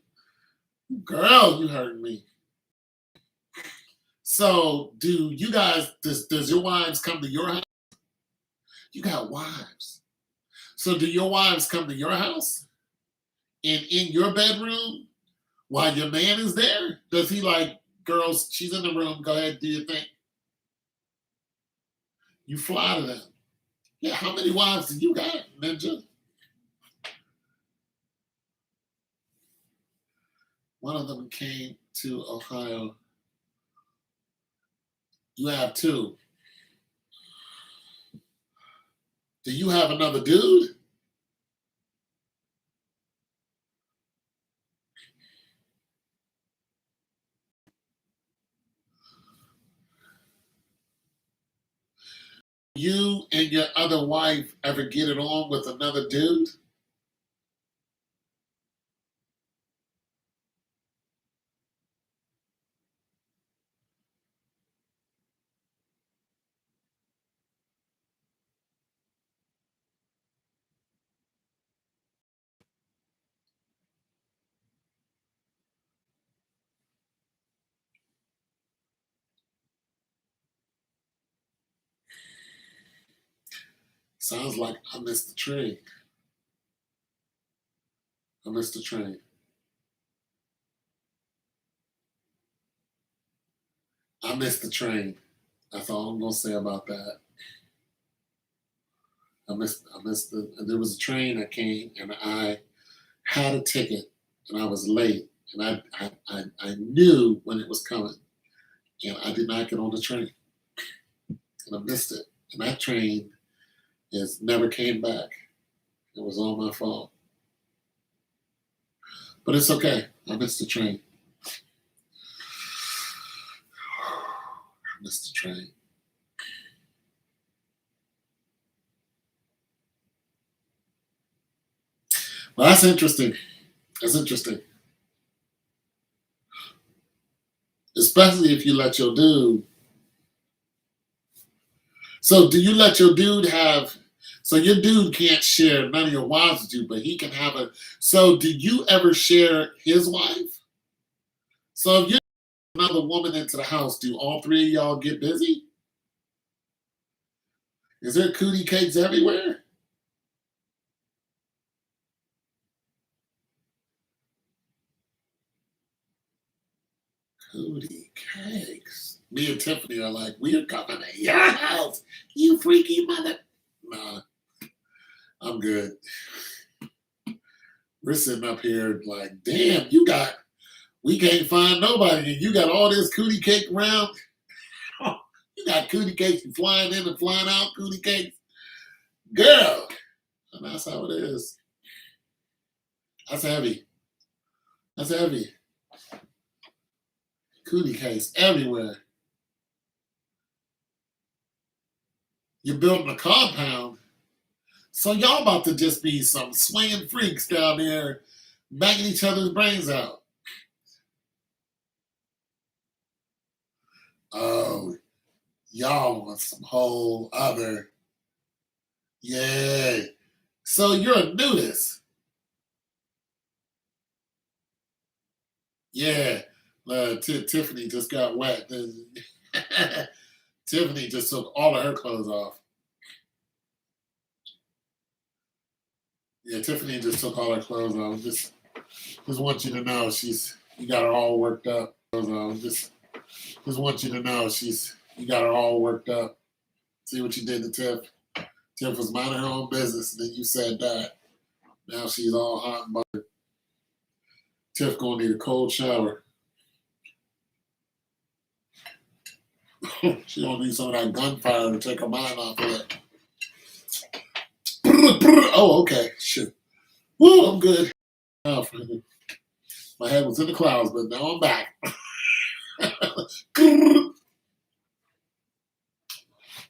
Girl, you hurt me. So do you guys, does your wives come to your house? You got wives. So do your wives come to your house and in your bedroom while your man is there? Does he like, girls, she's in the room, go ahead, do your thing? You fly to them. Yeah, how many wives do you got, Ninja? One of them came to Ohio. You have two. Do you have another dude? You and your other wife ever get it on with another dude? Sounds like I missed the train. I missed the train. I missed the train. That's all I'm gonna say about that. There was a train that came and I had a ticket and I was late and I knew when it was coming. and I did not get on the train, and I missed it. And that train is never came back. It was all my fault, but it's okay. I missed the train. I missed the train. Well, that's interesting. That's interesting. Especially if you let your dude. So, do you let your dude have? So, your dude can't share none of your wives with you, but he can have a. So, do you ever share his wife? So, if you're another woman into the house, do all three of y'all get busy? Is there cootie cakes everywhere? Cootie cakes. Me and Tiffany are like, we're coming to your house, you freaky mother. Nah, I'm good. We're sitting up here like, damn, we can't find nobody, and you got all this cootie cake around. You got cootie cakes flying in and flying out, cootie cakes. Girl, and that's how it is. That's heavy. That's heavy. Cootie cakes everywhere. You're building a compound. So y'all about to just be some swinging freaks down there banging each other's brains out. Oh, y'all want some whole other. Yeah. So you're a nudist. Yeah. Tiffany just got wet. Tiffany just took all of her clothes off. Yeah, Tiffany just took all her clothes off. Just want you to know you got her all worked up. Just want you to know you got her all worked up. See what you did to Tiff? Tiff was minding her own business, and then you said that. Now she's all hot and bothered. Tiff gonna need a cold shower. She gonna need some of that gunfire to take her mind off of it. Oh, okay. Shit. Woo, I'm good. Oh, my head was in the clouds, but now I'm back.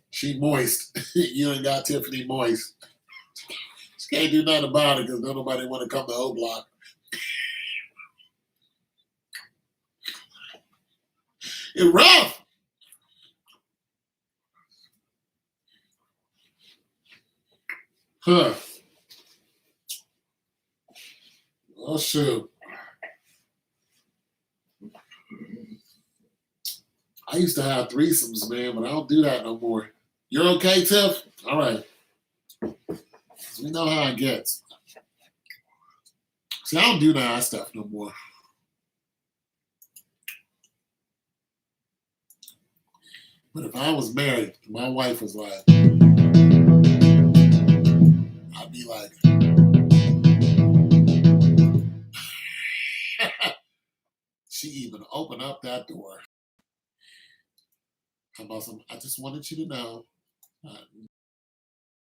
She moist. You ain't got Tiffany moist. She can't do nothing about it because nobody want to come to O Block. It's rough. Huh. Oh, shoot. I used to have threesomes, man, but I don't do that no more. You're okay, Tiff? All right. We know how it gets. See, I don't do that stuff no more. But if I was married, my wife was like, I'd be like, she even opened up that door. How about some? I just wanted you to know.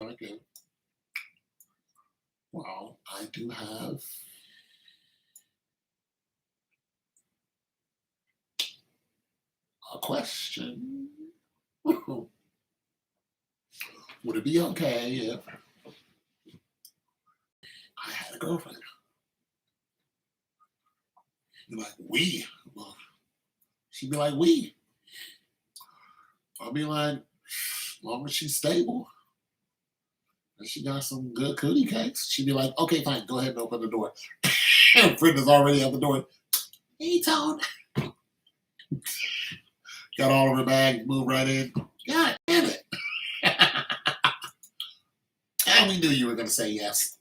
Okay. Well, I do have a question. Would it be okay if I had a girlfriend? You're like, we? Well, she'd be like, we. I'll be like, as long as she's stable and she got some good cootie cakes, she'd be like, okay, fine, go ahead and open the door. And friend is already at the door. Hey, Tone. Got all of her bags, moved right in. God damn it. And we knew you were going to say yes.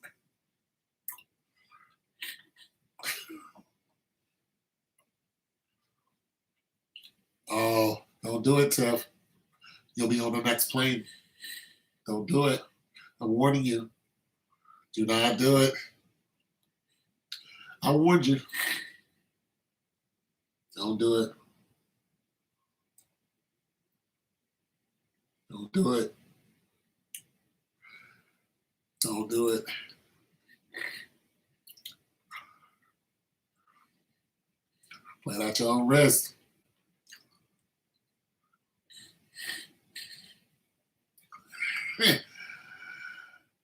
Oh, don't do it, Tiff. You'll be on the next plane. Don't do it. I'm warning you. Do not do it. I warned you. Don't do it. Don't do it. Don't do it. Play it at your own risk.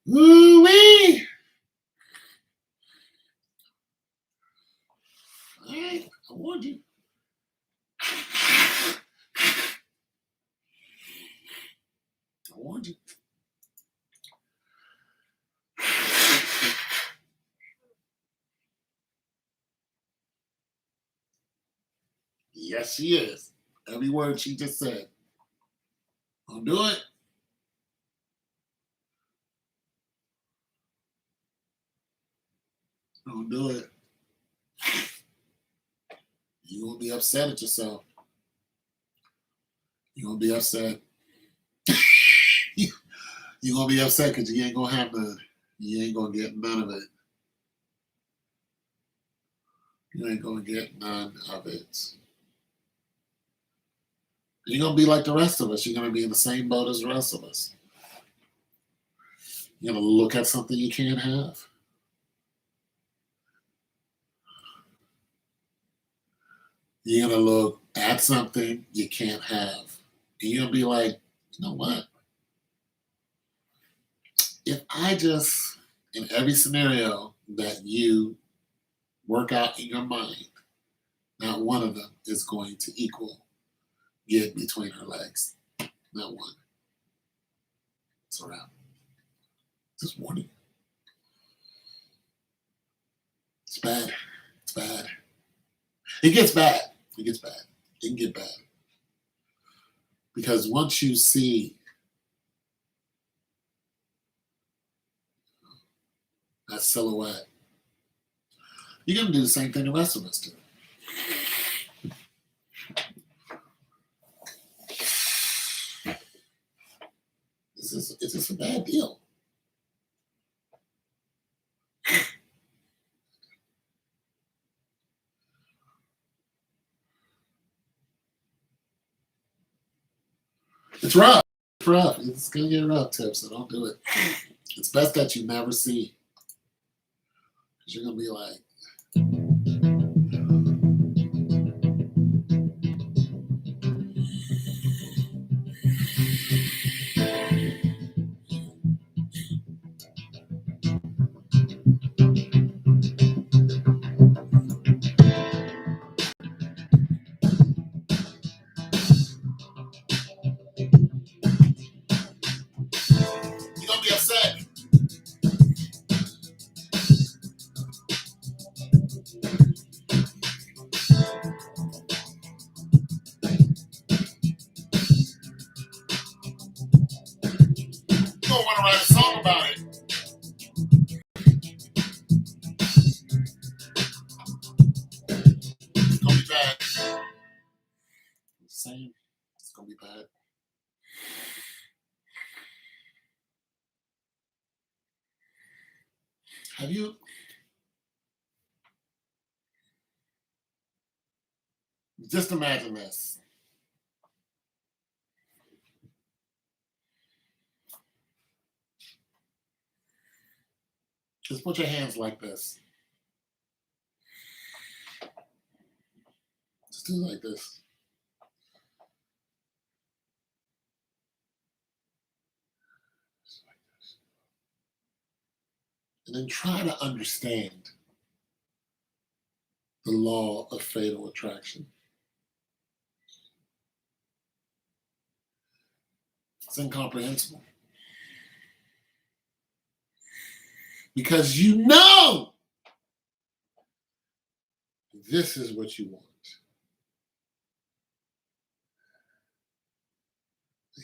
Woo-wee! All right, I warned you. I warned you. Yes, she is. Every word she just said. Don't do it. Don't do it. You're going to be upset at yourself. You're going to be upset. You're going to be upset because you ain't going to have none. You ain't going to get none of it. You ain't going to get none of it. You're going to be like the rest of us. You're going to be in the same boat as the rest of us. You're going to look at something you can't have. You're going to look at something you can't have. And you're going to be like, you know what? If I just, in every scenario that you work out in your mind, not one of them is going to equal get between her legs. Not one. It's a wrap. Just warning. It's bad. It's bad. It gets bad. It gets bad. It can get bad. Because once you see that silhouette, you're going to do the same thing the rest of us do. It's just a bad deal. It's rough. It's rough. It's going to get rough, Tip, so don't do it. It's best that you never see. Because you're going to be like, you're going to be upset. You don't want to write a song about it. It's going to be bad. Same. It's going to be bad. Have you? Just imagine this. Just put your hands like this. Just do it like this. Just like this. And then try to understand the law of fatal attraction. It's incomprehensible. Because you know this is what you want.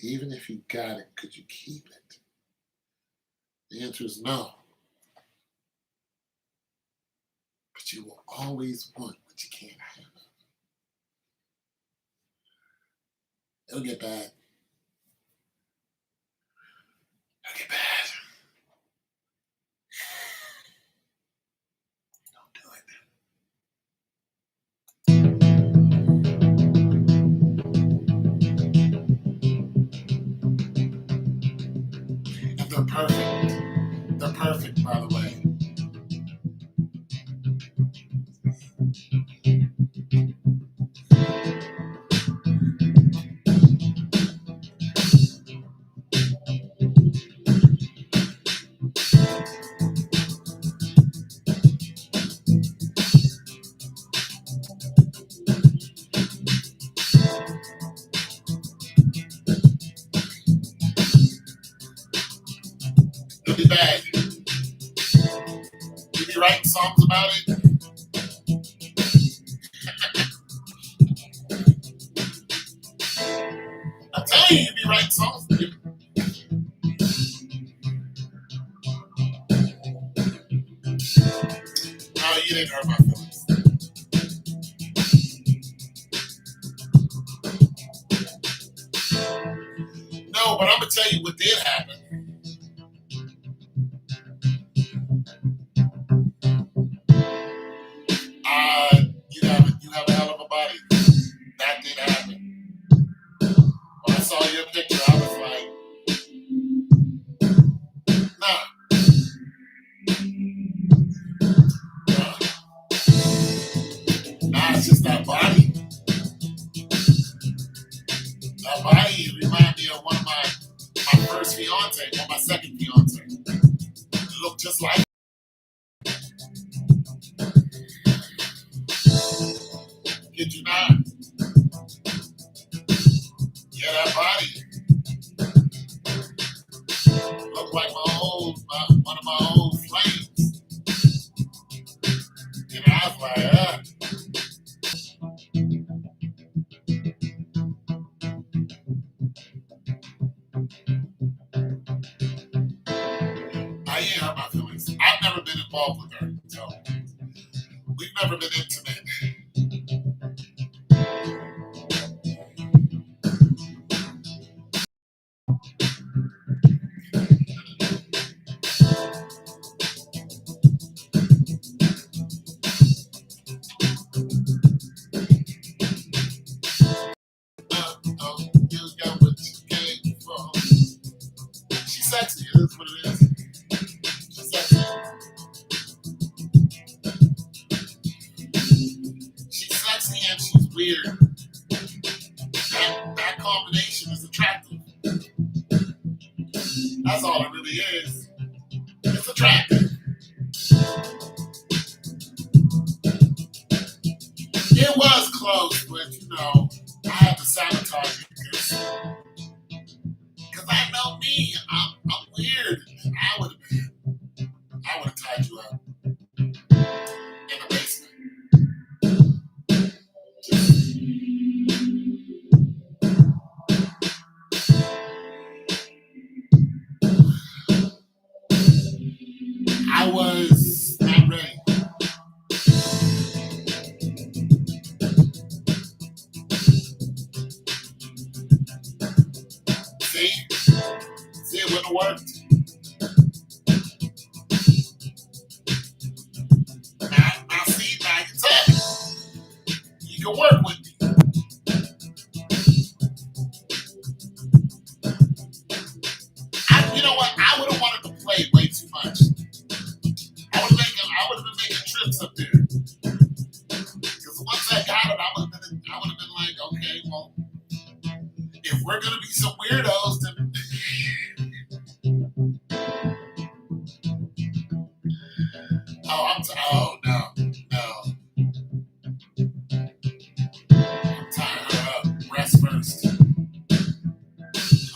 Even if you got it, could you keep it? The answer is no. But you will always want what you can't have. It'll get bad. It'll get bad. Don't do it. really bad. You be writing songs about it. I'm telling you, you be writing songs. No, you didn't hurt my feelings. No, but I'm gonna tell you what did happen. You have a hell of a body. That did happen. When I saw your picture, I was like, nah, nah, nah. It's just that body. That body reminded me of one of my first fiance, or my second fiance. It looked just like. Kid you not? Yeah, that body looked like one of my old flames. And I was like. I ain't hurt my feelings. I've never been involved with her, so we've never been intimate. Oh, you got what you came for. She's sexy. It is what it is. She's sexy. She's sexy and she's weird. That combination is attractive. That's all it really is. It's attractive. It was close, but I had to sabotage it because I know me. I'm weird. I would have tied you up in the basement. I was not ready. See, it wouldn't have worked. Now see, now you tell me. You can work with me. You know what? I would have wanted to play way too much. I would have been making trips up there. Because once I got it, I would have been like, okay, well, if we're gonna be some weirdos, then oh no, I'm tying her up. Rest first.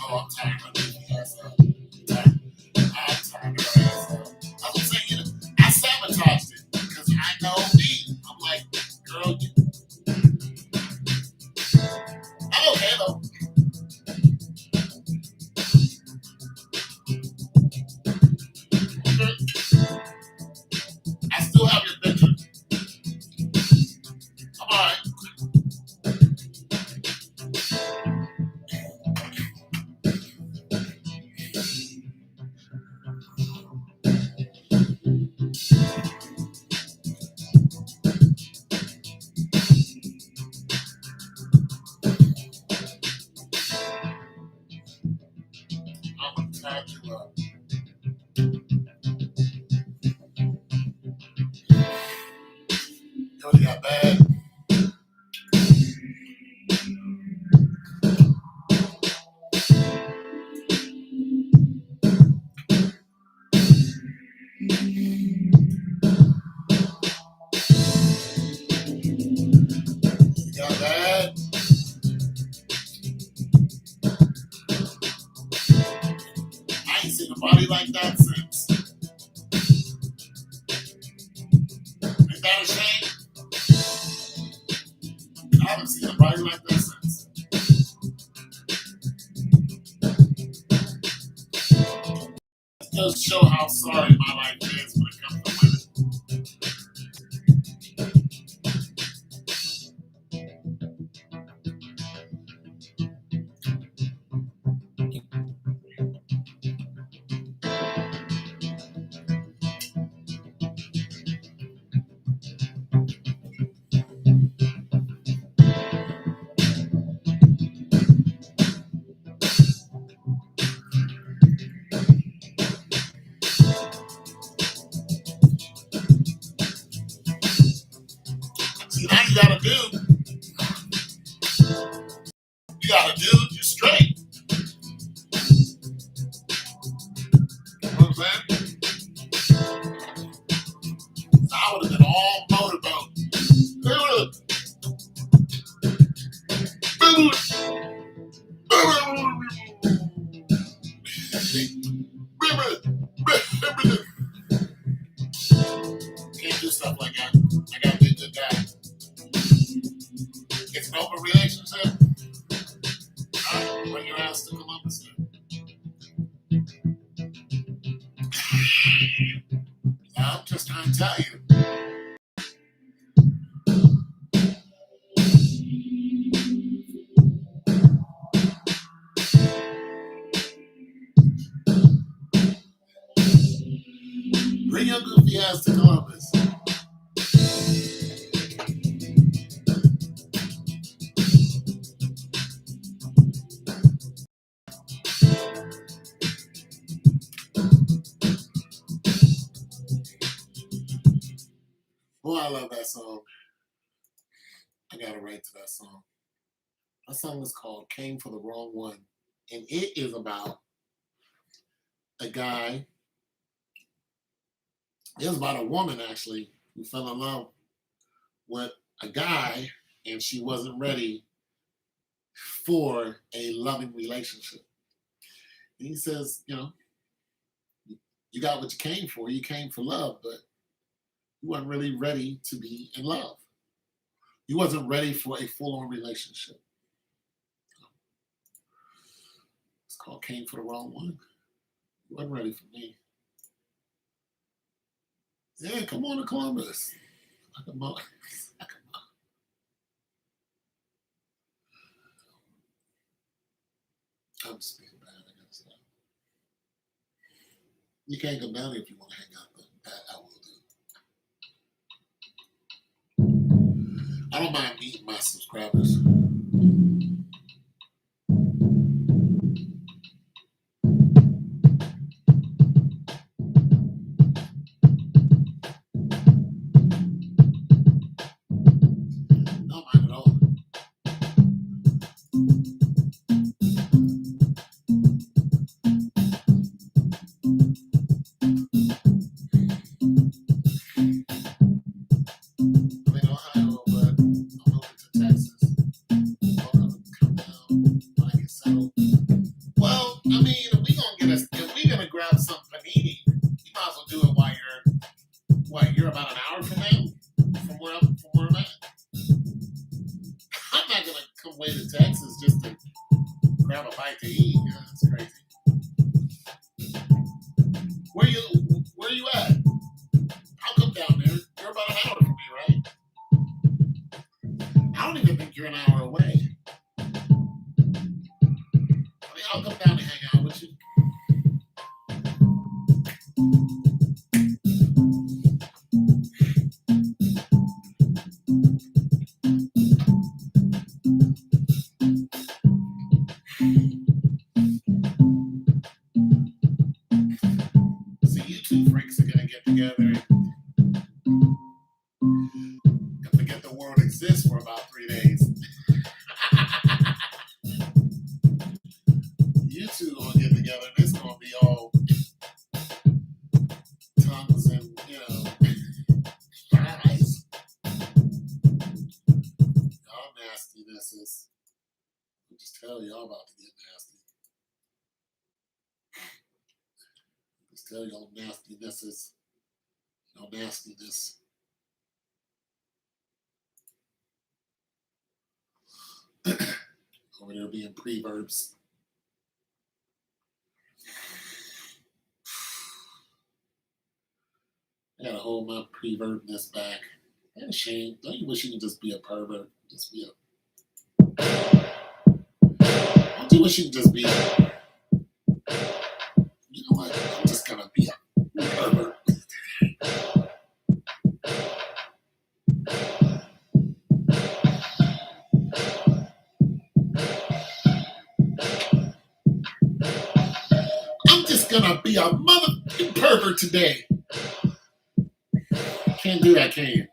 Oh, I'm tying her ass up. I'm tying her ass up. I was saying, I sabotaged it because I know me. I'm like, girl, I'm okay though. I still have your picture. I'm alright. I'm gonna tie you up. Yo, you got bad. You got bad. I ain't seen a body like that since. Everybody like that sense. It does show how sorry my life is when it comes to women. See, now you got a dude, you're straight. You know what I'm saying? I would have been all motorboat. Can't do stuff like that. I gotta be a good guy. It's an open relationship. Bring your ass to Columbus. I'm just trying to tell you. Bring your goofy ass to Columbus. Boy, I love that song. I gotta write to that song. That song is called Came for the Wrong One. And it is about a guy. It's about a woman, actually, who fell in love with a guy and she wasn't ready for a loving relationship. And he says, you got what you came for. You came for love, but you weren't really ready to be in love. You wasn't ready for a full-on relationship. It's called Came for the Wrong One. You wasn't ready for me. Yeah, come on to Columbus. I'm just being bad. I gotta stop. You can't come down here if you want to hang out, but that I will do. I don't mind meeting my subscribers. Don't mind at all. I'm in Ohio, but I'm moving to Texas. Welcome to come down when I get settled. Well, I mean, if we're gonna grab some panini, you might as well do it while you're about an hour from now, from where I'm at. I'm not gonna come way to Texas just to grab a bite to eat. That's crazy. Where you at? I'll come down there. You're about an hour from me, right? I don't even think you're an hour away. I mean, I'll come down and hang out with you. See, you two freaks are gonna get together and forget the world exists for about 3 days. You two gonna get together and it's gonna be all tongues and thighs. Y'all nastiness is. I'll just tell y'all about to get nasty. Just tell y'all nastiness is. No nastiness. over there being preverbs. I gotta hold my preverbness back. That's a shame. Don't you wish you could just be a pervert? Just be a. Don't you wish you could just be a. You know what? I'm just gonna be a pervert. I'm just gonna be a mother pervert today. Can't do that, can you?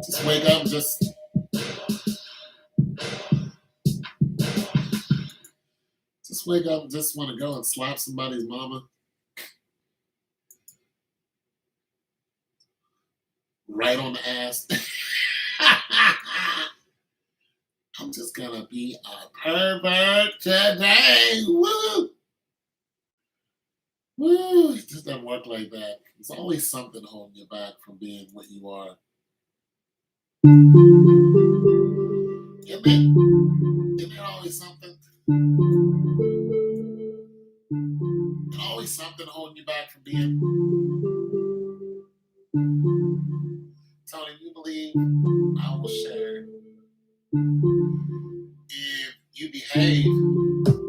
Just wake up and just wake up and just want to go and slap somebody's mama. Right on the ass. I'm just gonna be a pervert today. Woo! Woo! It just doesn't work like that. There's always something holding you back from being what you are. Isn't it always something? Always something holding you back from being. Tony, you believe I will share if you behave.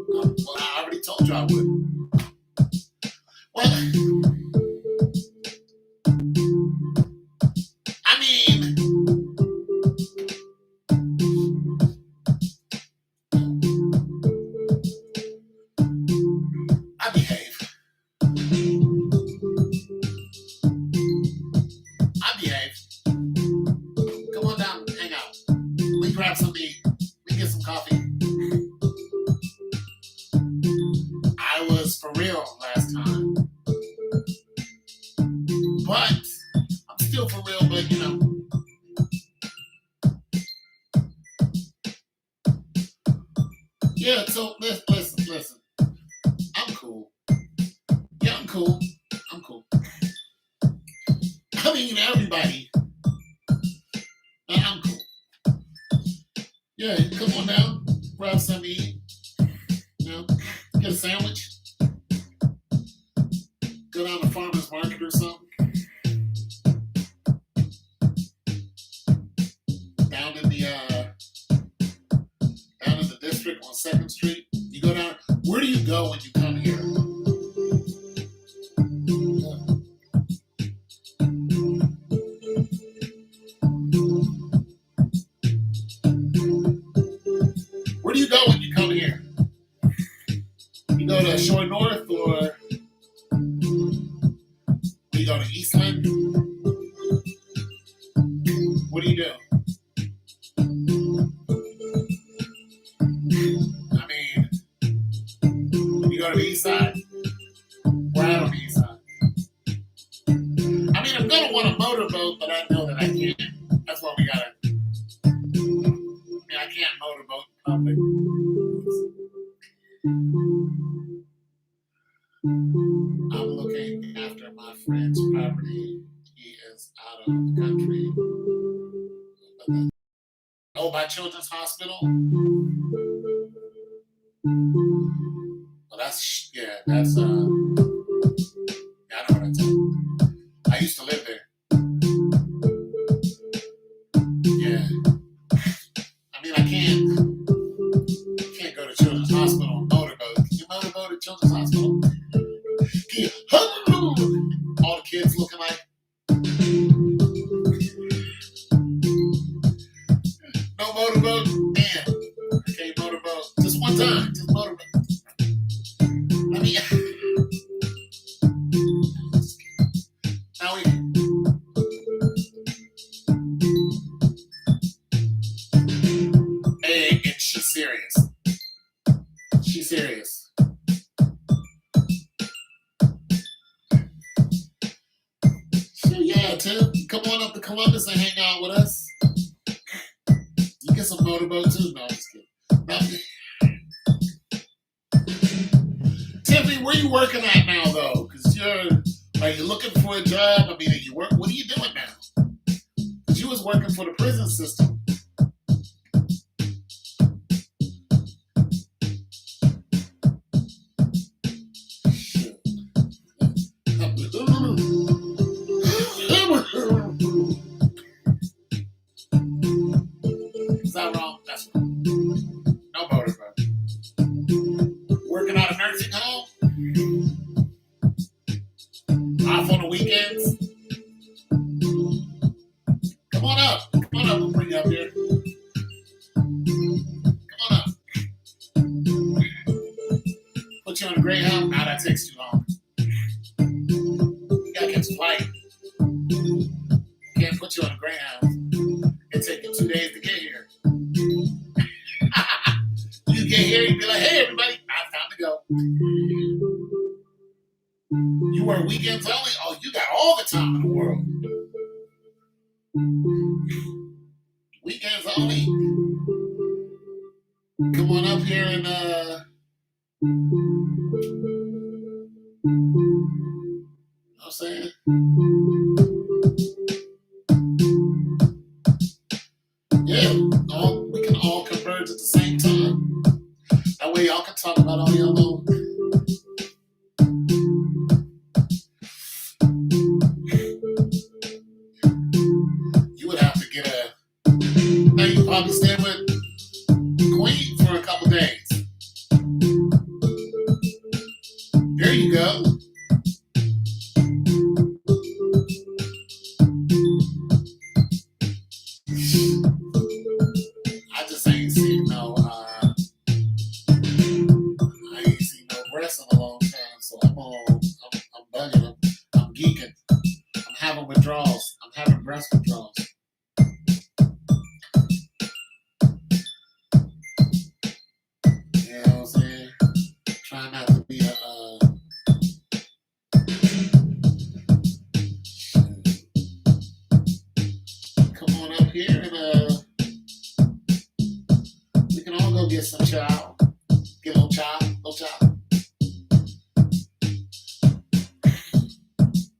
Well, I already told you I would. Well, I mean, I behave. Come on down, hang out. We grab something, we get some coffee. I was for real last time. But I'm still for real, but you know. Yeah, so listen. I'm cool. Yeah, I'm cool. I mean, everybody. I'm cool. Yeah, come on down, grab something to eat. You know, get a sandwich. Go down to farmer's market or something. Down in the district on 2nd Street. You go down. Where do you go when you come here? Where do you go when you come here? You go to Shore North or you go to Eastland? What do you do? I mean, you go to the East Side? We're out on the East Side. I mean, I'm gonna want a motorboat, but I know that I can't. That's why we gotta. I mean, I can't motorboat in public. I'm looking after my friend's property. He is out of the country. Oh, by Children's Hospital? Well, that's, yeah, that's, yeah, I know what I'm talking about. I used to live there. Yeah. I mean, I can't go to Children's Hospital on motorboat. Can you motorboat at Children's Hospital? All the kids looking like. No motorboat? Man, I can't motorboat. Just one time, just motorboat. I mean, now we. Hey, and she's serious. She's serious. So yeah, Tim, come on up to Columbus and hang out with us. You get some motorboat too. No, I'm just kidding. No. Tiffany, where you working at now though? Because are you looking for a job? I mean, what are you doing now? Because you was working for the prison system. Is that wrong? That's wrong. No motor, bro. Working at a nursing home. Off on the weekends. Come on up. Come on up. We'll bring you up here. Come on up. Put you on a Greyhound. Now that takes too long. You gotta catch a flight. Can't put you on a Greyhound. It'll take you 2 days to get here. You get here, you be like, hey, everybody, now it's time to go. You work weekends only? Oh, you got all the time in the world. Weekends only. Come on up here and, you know what I'm saying? Yeah, we can all converge at the same time. That way y'all can talk about all y'all know. You would have to get now you probably stay with Queen for a couple days. There you go. I just ain't seen no breasts in a long time, so I'm bugging. I'm geeking. I'm having withdrawals. I'm having breast withdrawals. You know what I'm saying? Trying not to be come on up here and we can all go get some chow. Get a little chow.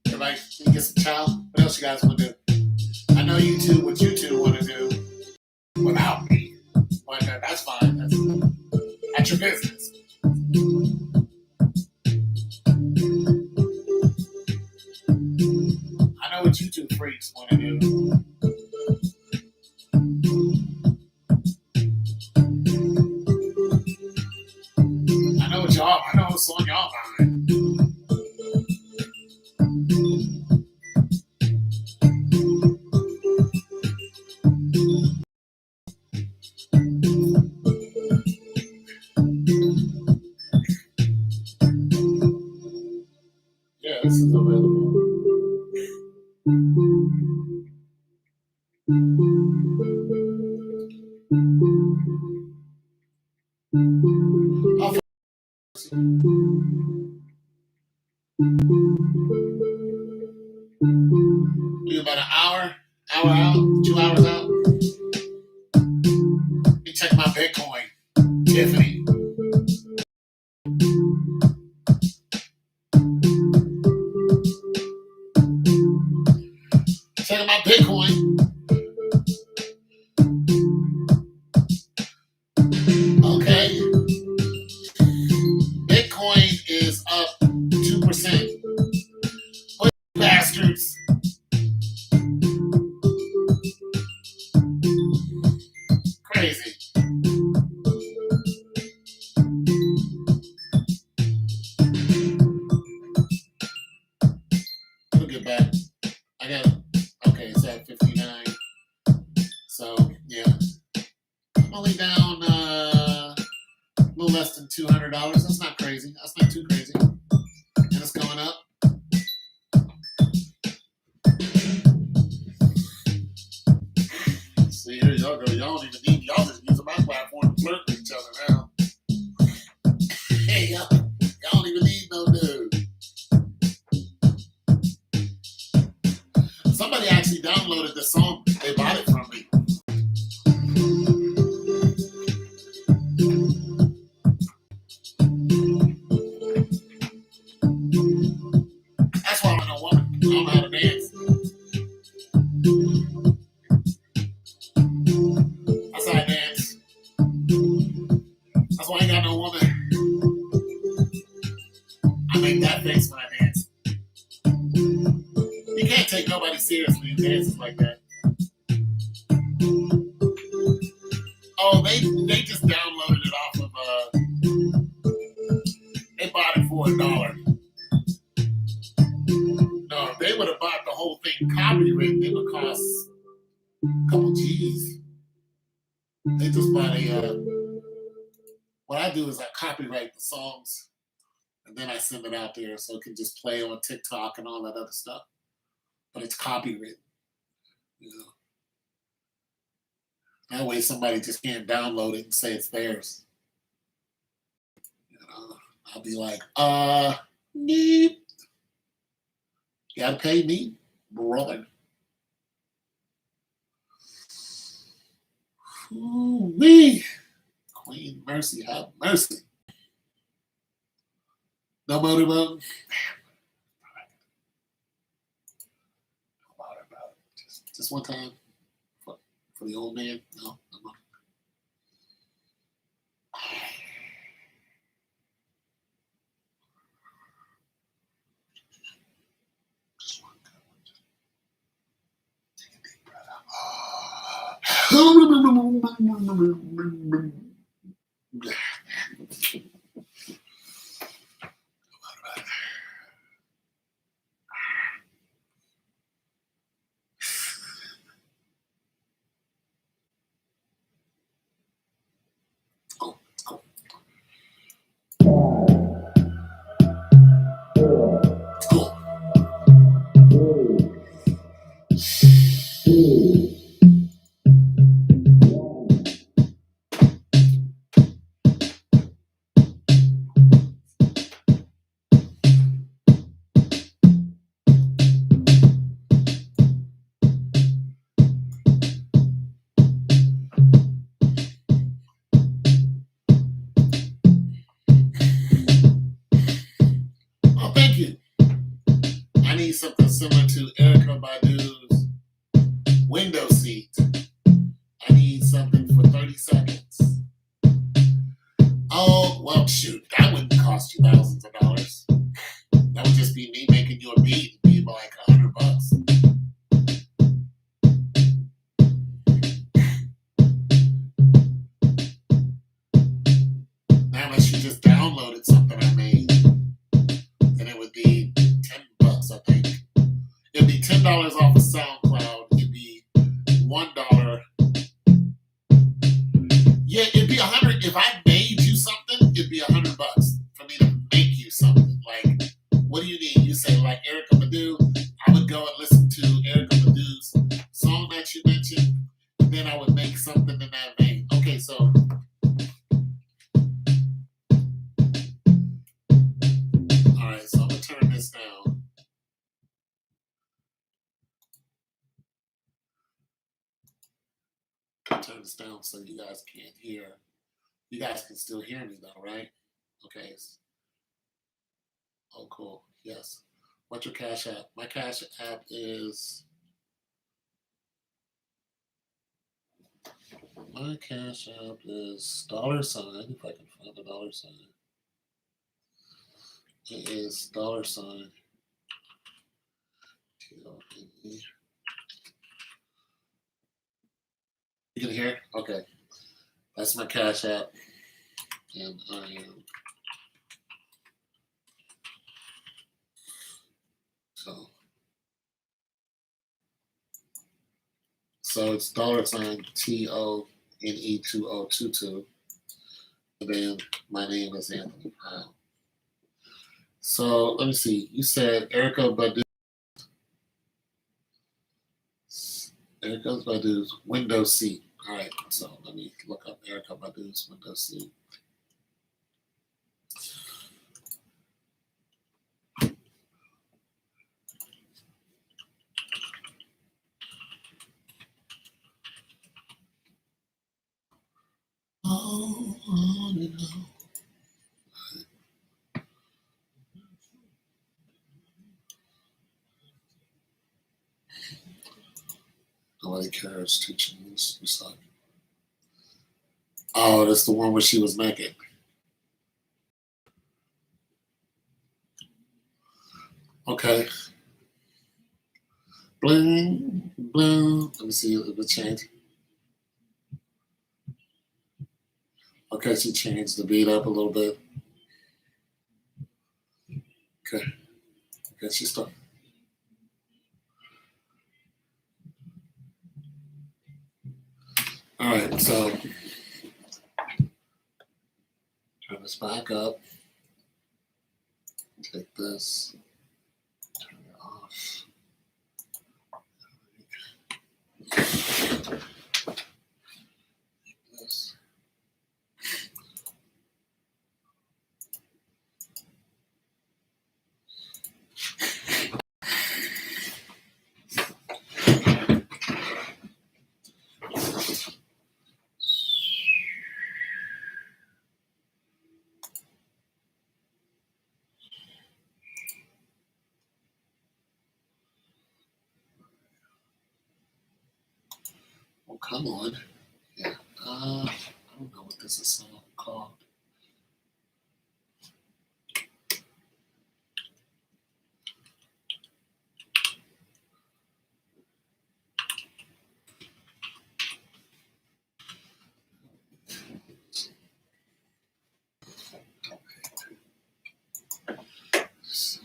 Everybody, you get some chow. What else you guys want to do? I know you two, what you two want to do without me. But that's fine. That's your business. I know what you two freaks want to do. I know what's on y'all mind. Yeah, this is available. We about an hour out, 2 hours out. Let me check my Bitcoin, Tiffany. Check my Bitcoin. Okay. Bitcoin is up 2%. What bastards? Crazy. We'll get back. I got it. Okay, it's at 59. So yeah, I'm only down a little less than $200. That's not crazy. That's not too crazy. And it's going up. See, here y'all go. Y'all don't even need. Y'all just using my platform to flirt with each other now. Hey, y'all don't even need no dude. Somebody actually downloaded the song. They bought it from me. That's why I'm a woman. I don't know how to dance. like that. Oh, they just downloaded it off of they bought it for $1. No, if they would have bought the whole thing copywritten, it would cost a couple G's. They just bought what I do is I copyright the songs and then I send it out there so it can just play on TikTok and all that other stuff. But it's copywritten. You know. That way somebody just can't download it and say it's theirs. You know, I'll be like, neep. You gotta pay me, brother. Ooh, me. Queen Mercy, have mercy. No motorboat. Just one time for the old man. No. Just one time. Take a deep breath out. Oh, thank you. I need something similar to Erykah Badu's window seat. I need something for 30 seconds. Oh, well, shoot. That wouldn't cost you thousands of dollars. That would just be me making you a beat. It'd be like $100. Now, unless you just downloaded something I made, then it would be $10, I think. It'd be $10 off of SoundCloud. It'd be $1. Yeah, it'd be 100. If I made you something, it'd be $100 for me to make you something. Like, what do you need? You say like Erykah Badu. I would go and listen to Erykah Badu's song that you mentioned, and then I would make something in that vein. Okay, so all right, so I'm gonna turn this down. Turn this down so you guys can't hear. You guys can still hear me though, right? Okay. Oh, cool. Yes. What's your Cash App? My Cash App is. My Cash App is $sign. If I can find the $sign. It is $sign. T-O-N-E. You can hear? Okay. That's my Cash App. And I am. So it's $sign TONE2022. And then my name is Anthony Powell. So let me see. You said Erykah Badu. Erykah Badu's window seat. All right. So let me look up Erykah Badu's window seat. Oh, you know. Nobody cares teaching this. Oh, that's the one where she was naked. Okay. Bling, bling. Let me see if it changed. Okay, she changed the beat up a little bit. Okay, okay, she started. All right, so turn this back up. Take this, turn it off. Take this. Oh, come on. Yeah. I don't know what this is called. So,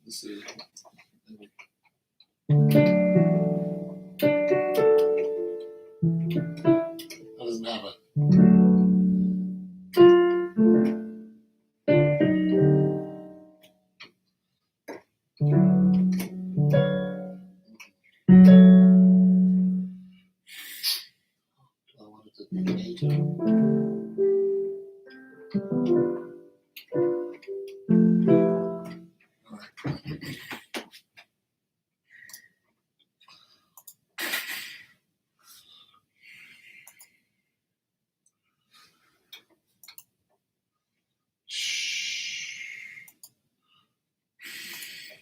let's see. That doesn't have a. I wanted to be major. All right.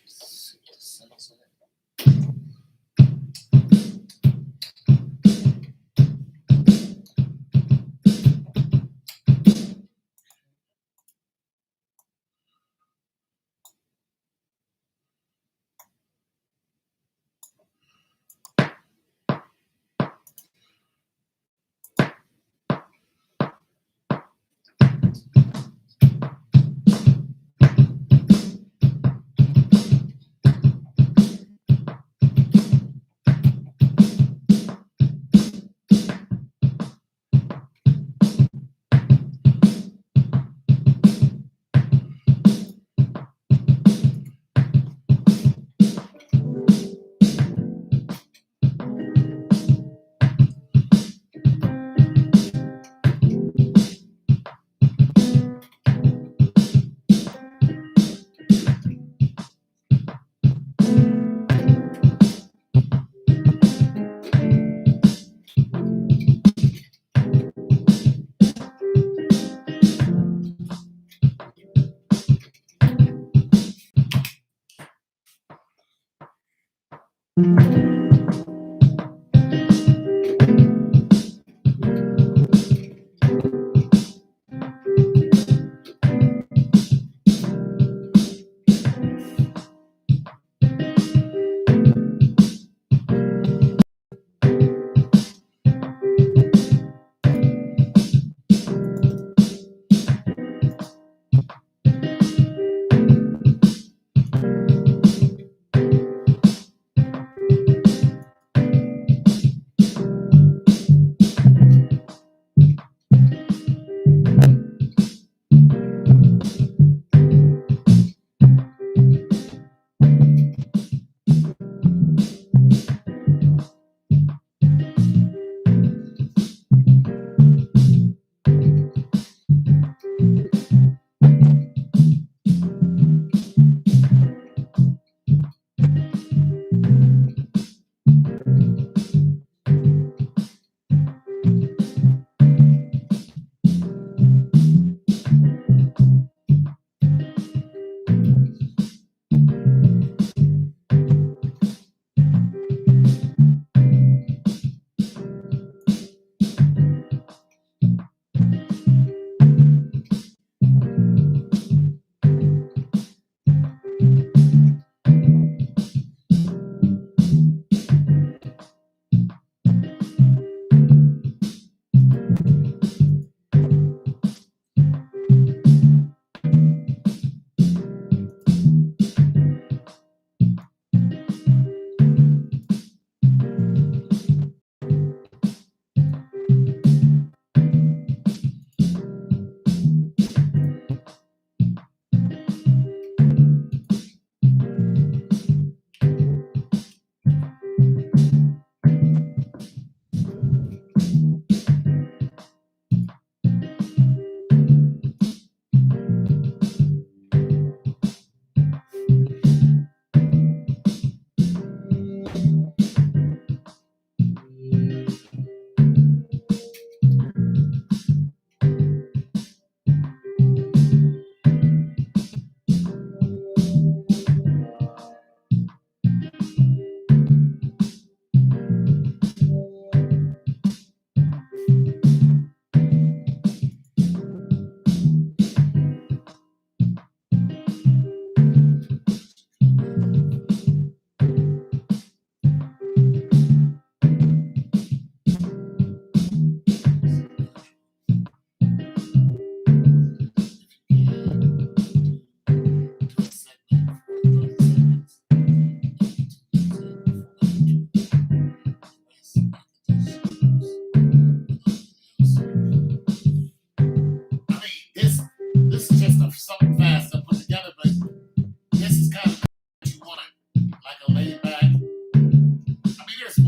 Let's see what this sounds like.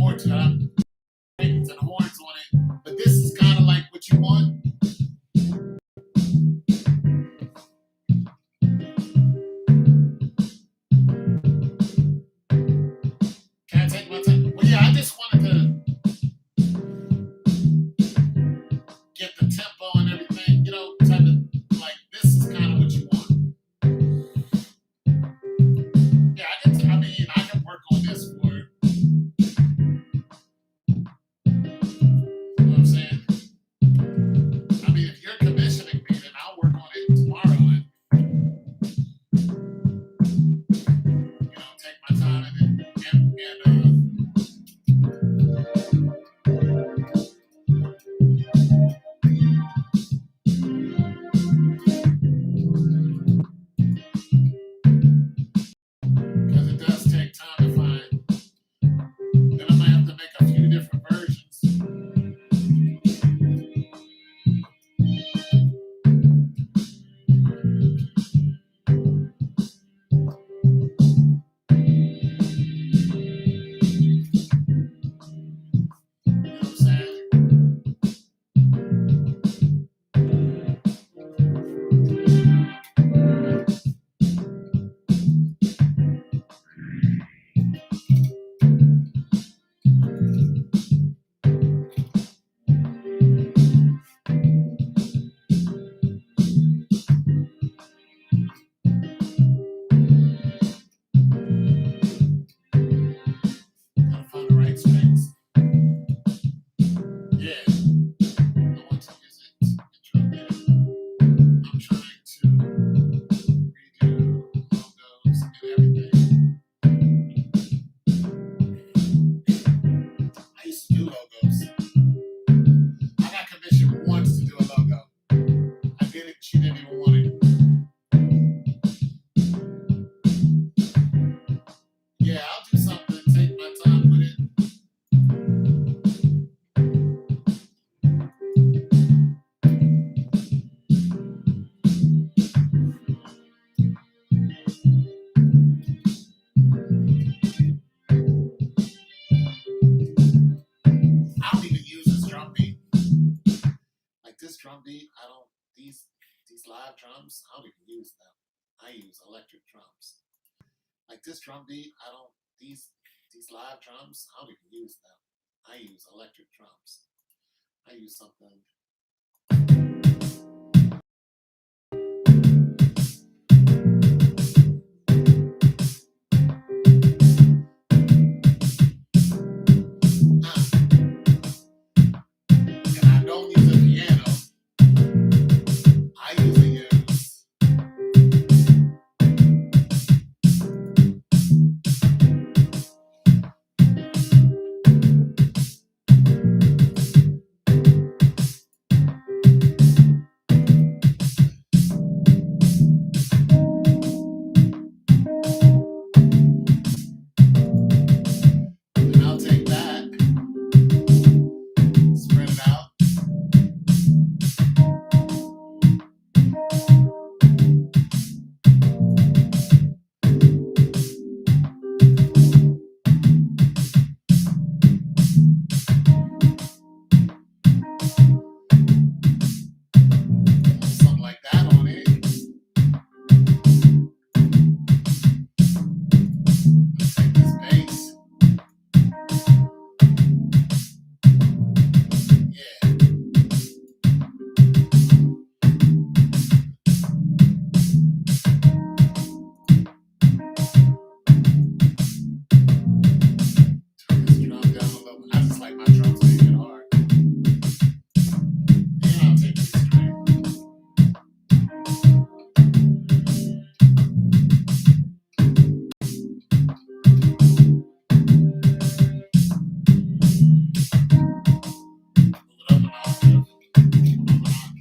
horns and horns on it, but this is kind of like what you want. Can I take my time? Well, yeah, I just wanted to get the tempo and everything, type of like this is kind of what you want. Yeah, I can work on this for, what I'm saying? If you're commissioning me, then I'll work on it tomorrow and, take my time because it does take time to find. Then I might have to make a few different versions. Gotta find the right space. Yeah, I want to use it. I'm trying to redo logos and everything. I used to do logos. I got commissioned once to do a logo. I did it, she didn't even want it. Yeah, I'll do something, take my time with it. I don't even use this drum beat. Like this drum beat, these live drums, I don't even use them. I use electric drums. Like this drum beat, these live drums, I don't even use them. I use electric drums. I use something. And I don't use a piano. I usually use and I'll take that, spread it out. Something like that on it. Take this bass. Yeah. Turn this drum down a little. I just like my drums to hit hard. And I'll take this string. Move it up an octave. Move an octave.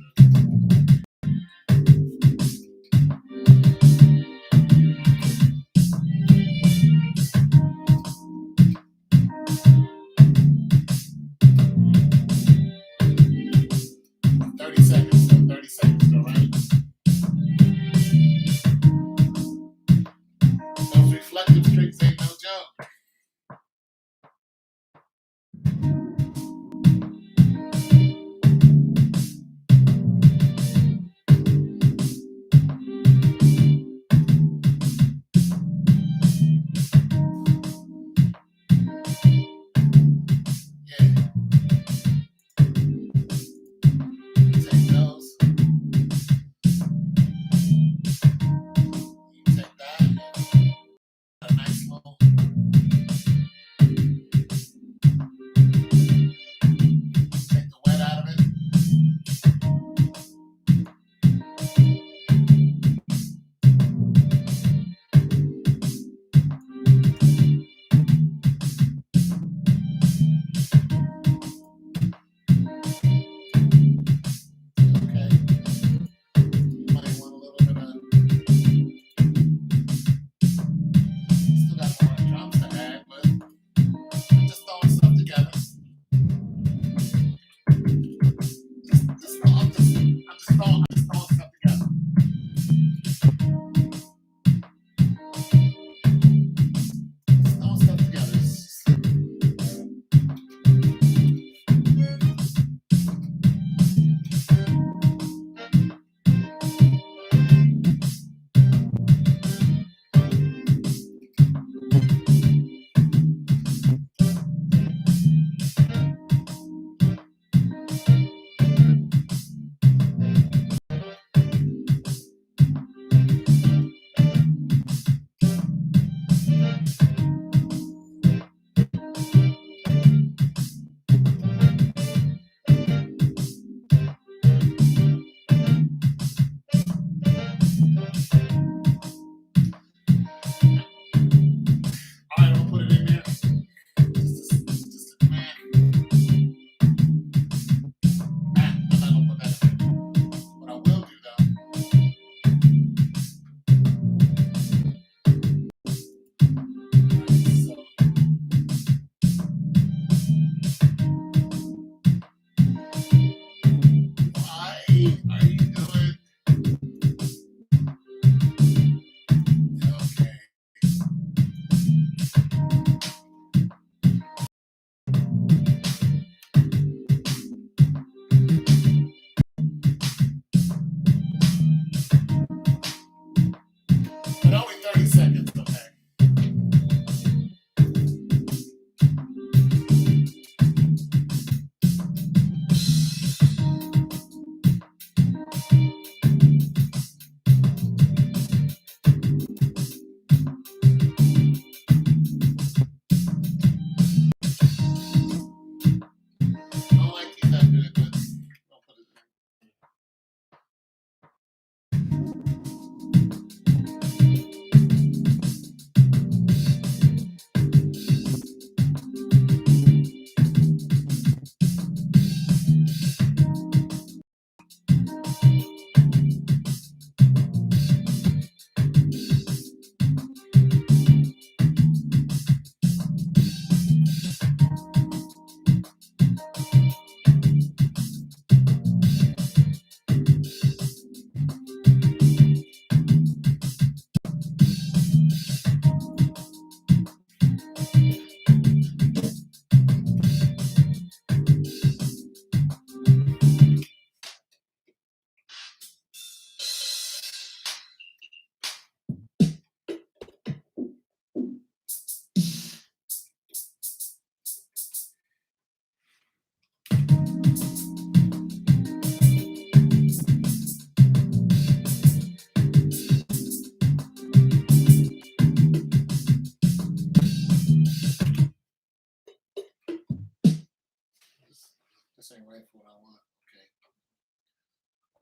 This ain't right for what I want. Okay.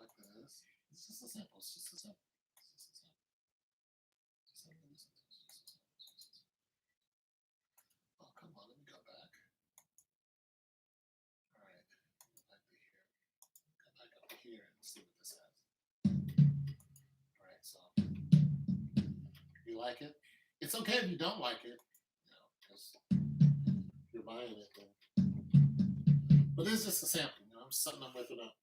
Like this. It's just a sample. It's just a sample. It's just a sample. Oh, come on. Let me go back. All right. Go back to here. Go back up here and see what this has. All right. So, you like it? It's okay if you don't like it. You know, because you're buying it then. But it's just a sample. You know, I'm setting them with it up.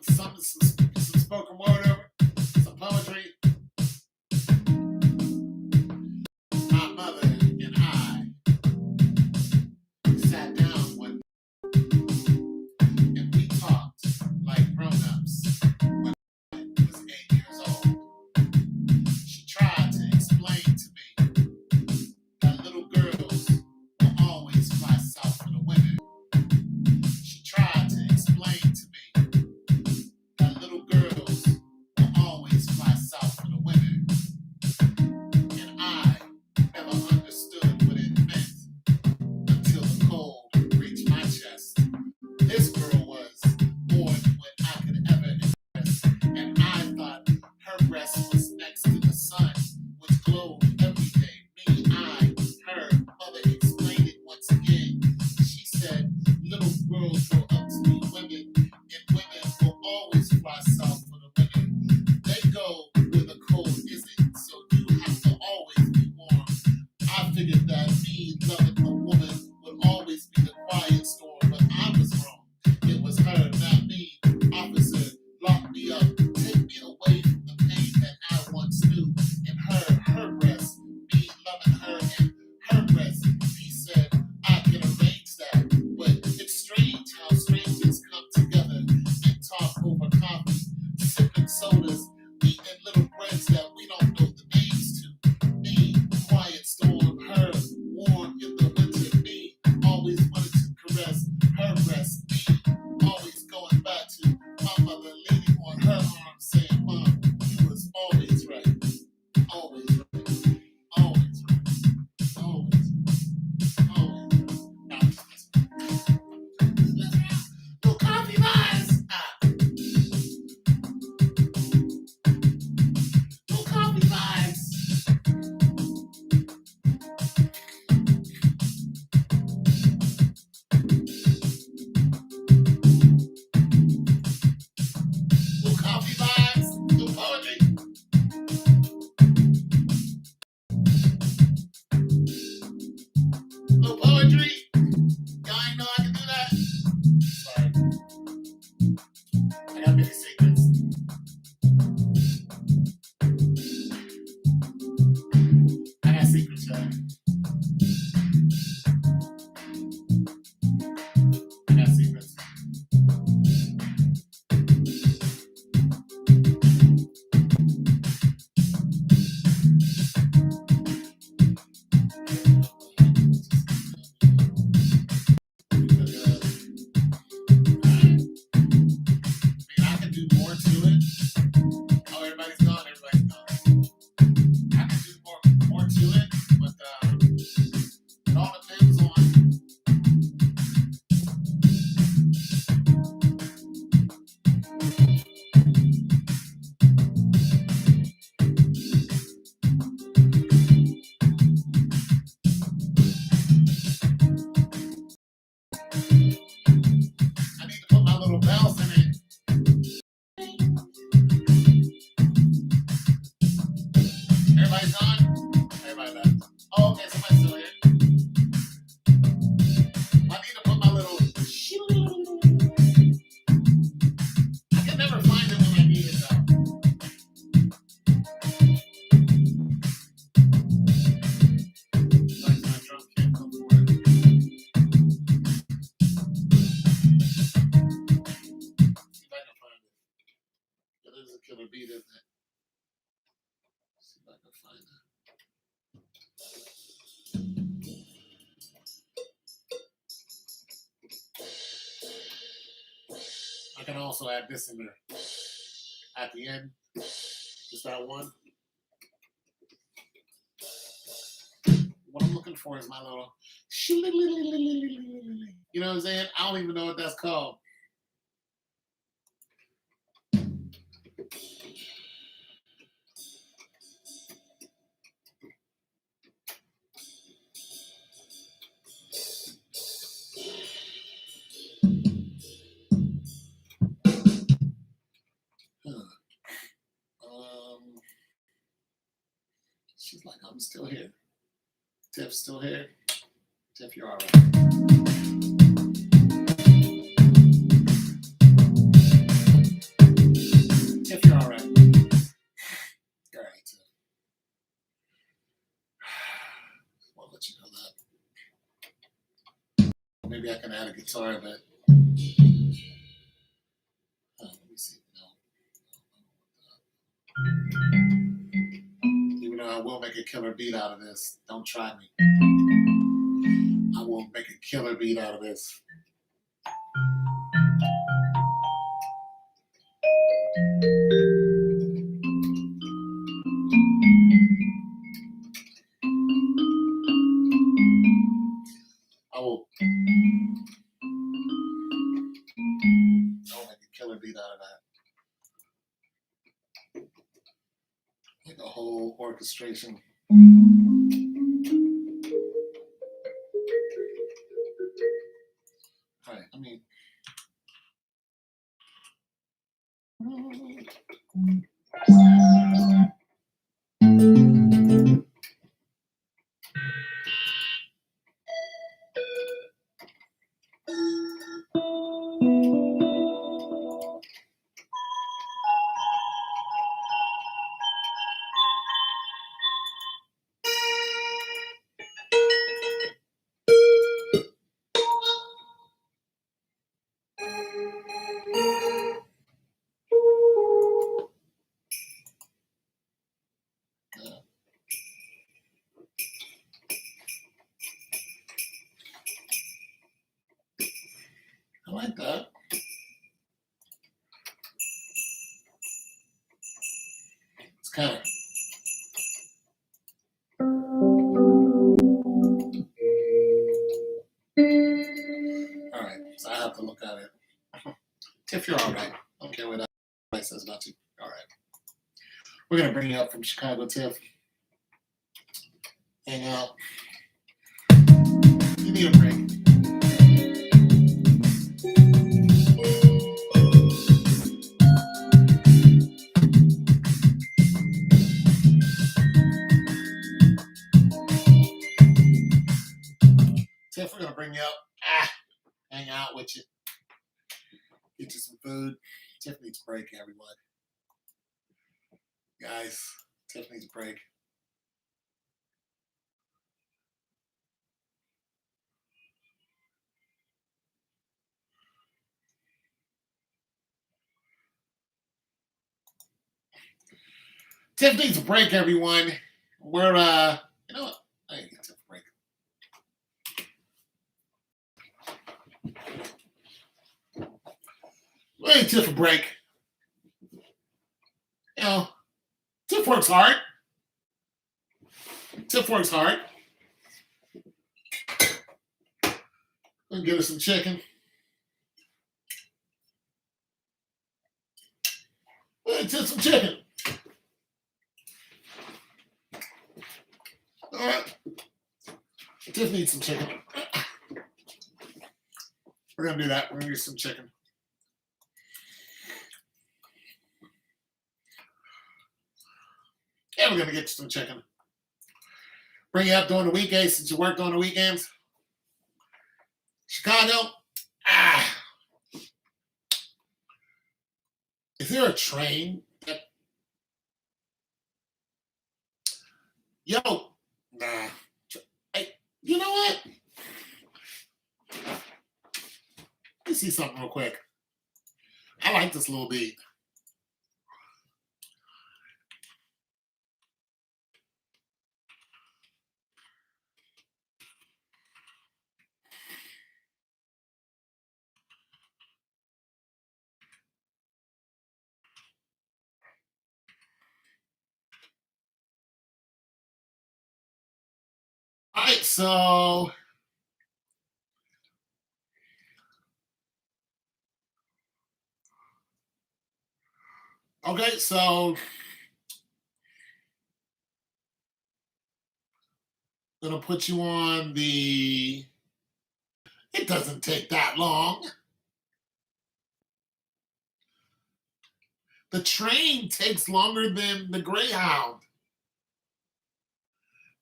some spoken word over, some poetry. My mother and I sat down one and we talked like grown-ups when I was 8 years old. She tried to explain to me that little girls will always fly south for the winter. She tried to explain to me that little girls will always fly south for the winter. And I never understood what it meant until the cold reached my chest. This girl was more than what I could ever express, and I thought her breast was next to the sun, which glowed every day. Me, I, her mother explained it once again. She said, little girls grow up to be women, and women will always fly south for the winter. They go where the cold isn't, so you have to always be warm. I figured that me loving a woman would always be the quiet storm, but I was wrong. It was her, not me. Officer, lock me up, take me away from the pain that I once knew. And her breast, me loving her and her breast. He said, I can arrange that, but it's strange how strangers come together and talk over coffee, sipping sodas, eating little breads that we don't know the names to. Me, quiet storm, her, warm in the winter. Me, always wanted to caress her breast. Me, always going back to my mother, leaning on her arm, saying, Mom, you was always right. Always right. Always right. Always. Always. Now, no coffee vibes. No coffee vibes. No coffee vibes. No poetry. No poetry. Y'all ain't know I can do that. Sorry. I got many secrets. I got secrets, y'all. I got secrets. I can do more to it. Oh, everybody's gone. Everybody's gone. I can do more to it, but it all depends on. I need to put my little bells in it. Everybody's gone? Everybody left. Oh, okay, somebody's still here. I need to put my little. I can never find it when I need it, though. Like my drum can't come for it. See if I can find it. It is a killer beat, isn't it? See if I can find it. I can also add this in there at the end. Just that one. What I'm looking for is my little. You know what I'm saying? I don't even know what that's called. She's like, I'm still here. Tiff's still here. Tiff, you're all right. guitar, but let me see. No. Even though I will make a killer beat out of this, don't try me. I will make a killer beat out of this. I'll make a killer beat out of that. Like a whole orchestration. All right, I mean. I like that. It's kind of. All right, so I have to look at it. Tiff, you're all right. I don't care what that says about you. All right. We're going to bring you up from Chicago, Tiff. Hang out. You need a break. Tiff, we're going to bring you up. Hang out with you. Get you some food. Tiff needs a break, everyone. Guys, Tiff needs a break. Tiff needs a break, everyone. We're, you know what? I need to get Tiff a break. We need Tiff a break. You know, Tiff works hard. Tiff works hard. Let's get her some chicken. Let's get some chicken. All right. Tiff needs some chicken. We're going to do that. We're going to get some chicken. Yeah, we're going to get you some chicken. Bring you up during the weekdays since you work on the weekends. Chicago. Is there a train that... Yo, nah. Hey, you know what? Let me see something real quick. I like this little beat. All right, so okay, so I'm gonna put you on the. It doesn't take that long. The train takes longer than the Greyhound.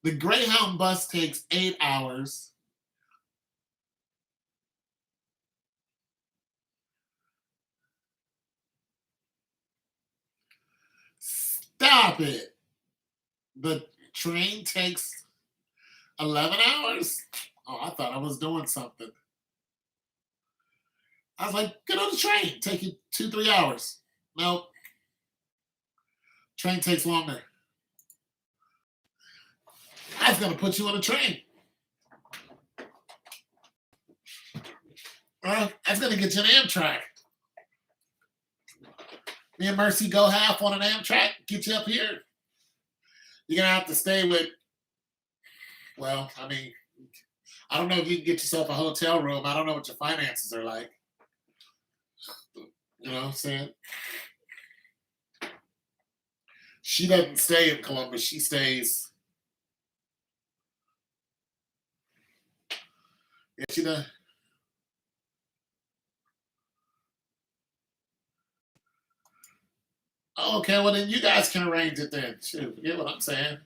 The Greyhound bus takes 8 hours. Stop it. The train takes 11 hours? Oh, I thought I was doing something. I was like, get on the train. Take you 2, 3 hours. Nope. Train takes longer. I was gonna put you on a train. I was gonna get you an Amtrak. Me and Mercy go half on an Amtrak, get you up here. You're gonna have to stay with, well, I mean, I don't know if you can get yourself a hotel room. I don't know what your finances are like. You know what I'm saying? She doesn't stay in Columbus. She stays. Yeah, she does. Oh, okay, well then you guys can arrange it then. Shoot, forget what I'm saying.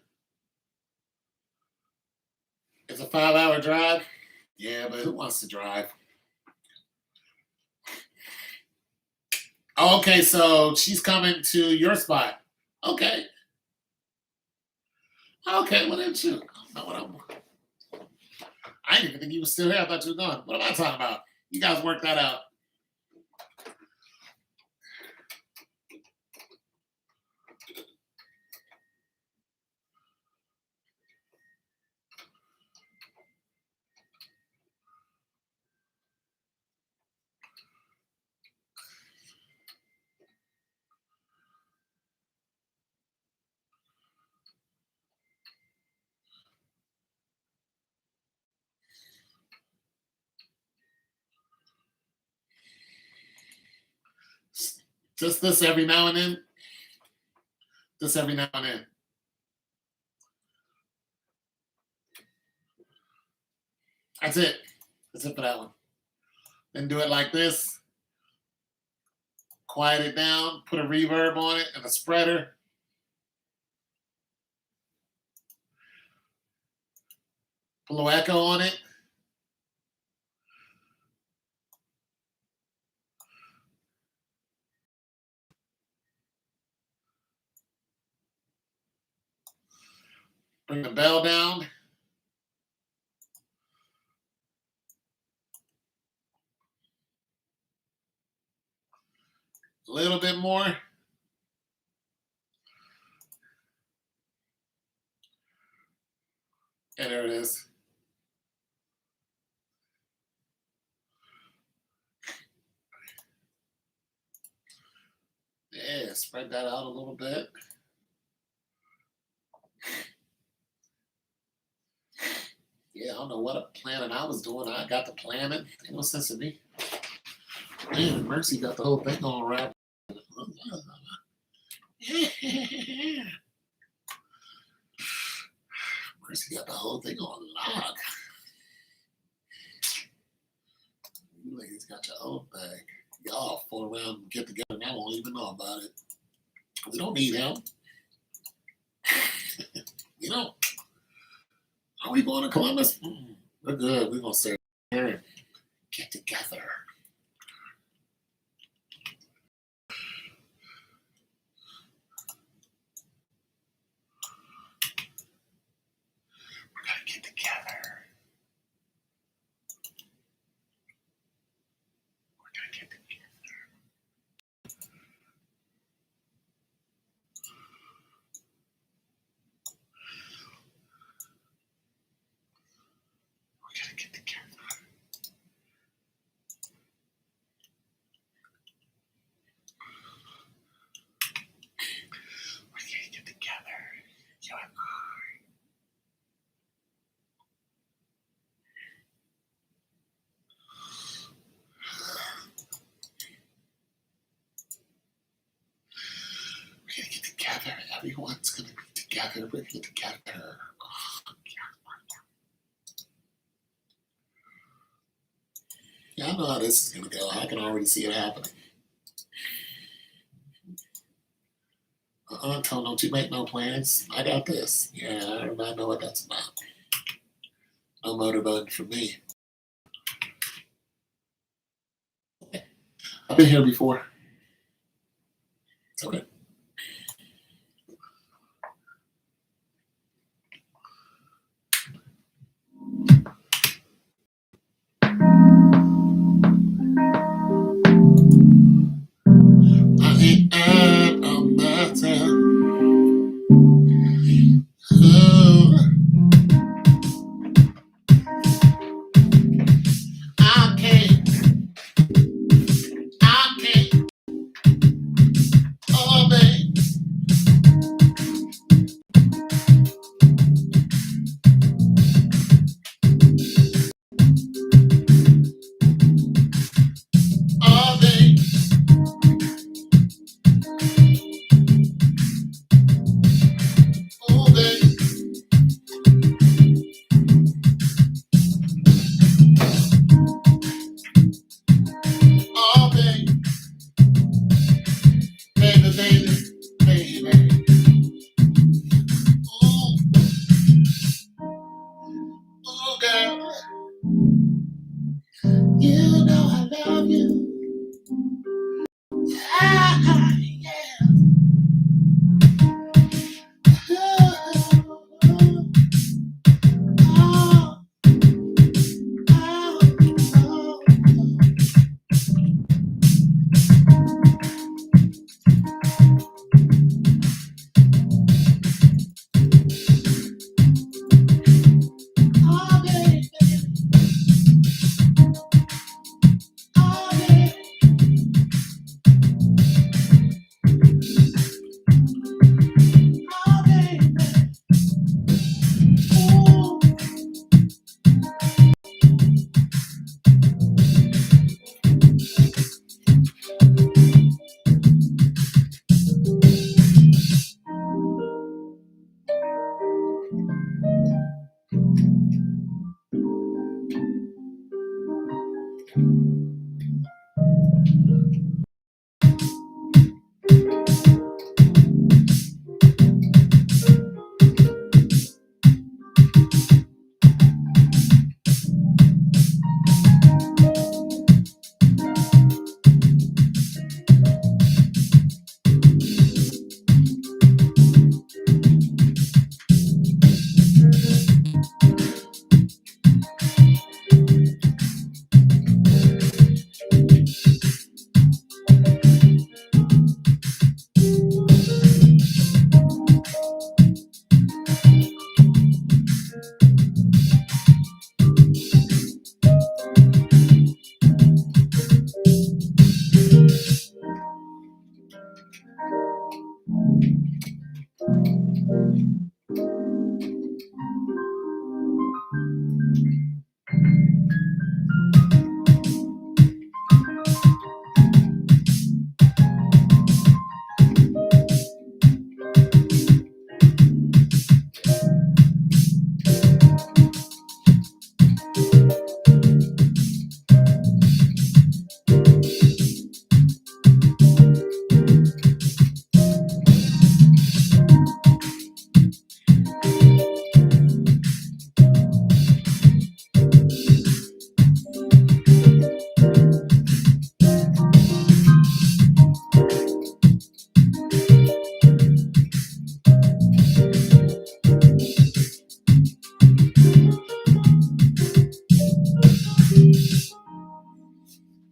It's a 5-hour drive. Yeah, but who wants to drive? Oh, okay, so she's coming to your spot. Okay. Okay, well then shoot. I don't know what I didn't even think you were still here. I thought you were gone. What am I talking about? You guys work that out. Just this every now and then. Just every now and then. That's it. That's it for that one. Then do it like this. Quiet it down. Put a reverb on it and a spreader. Put a little echo on it. Bring the bell down. A little bit more. And there it is. Yeah, spread that out a little bit. Yeah, I don't know what planning I was doing. I got the planning. Ain't no sense in me. Man, Mercy got the whole thing on right. Mercy got the whole thing on lock. You ladies got your own thing. Y'all fool around and get together and I won't even know about it. We don't need him. You know, are we going to Columbus? We're good. We're going to stay here and get together. We're going to get together. We're going to get together. We're going to get together. We're going to get together. You and I. We're going to get together. Everyone's going to be together. We're going to get together. Yeah, I know how this is going to go. I can already see it happening. Tone, don't you make no plans. I got this. Yeah, everybody know what that's about. No motor button for me. I've been here before. It's okay. Ah, yeah. Oh, oh, oh, oh. Oh, baby. Oh, baby. Oh, baby. Ooh.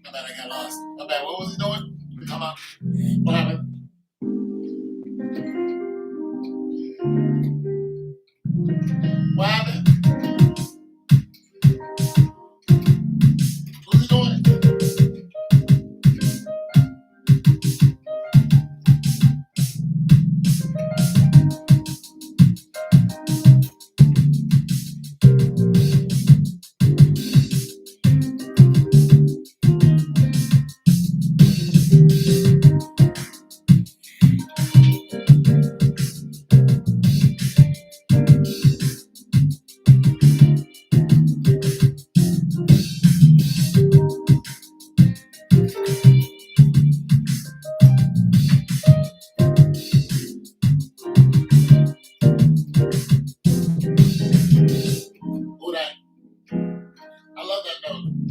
My bad, I got lost. My bad. What was he doing? Come on. What happened? What happened? What was he doing? Who that? I love that note.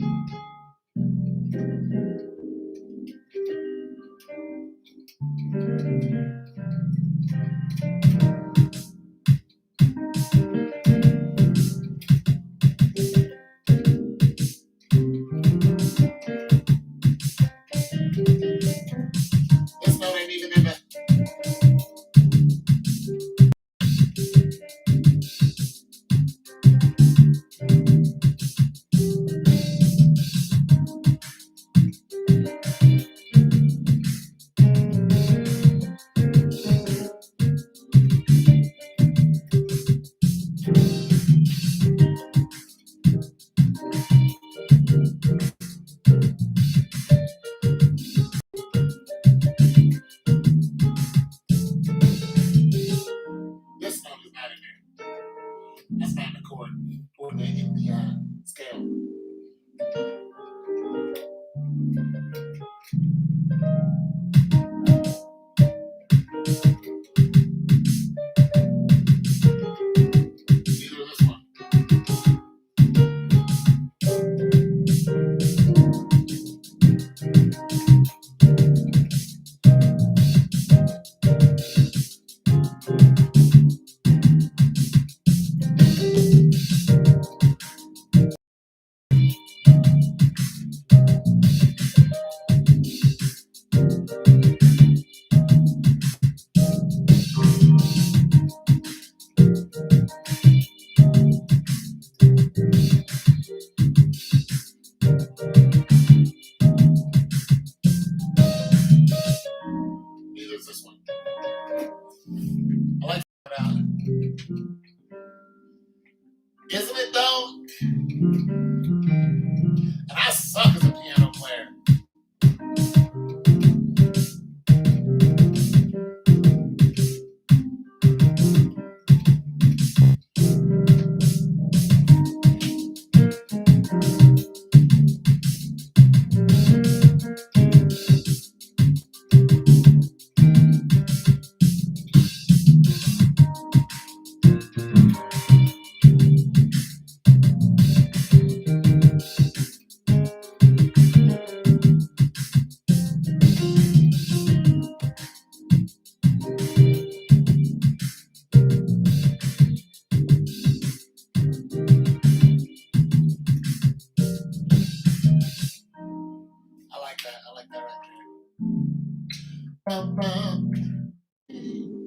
Bum, bum.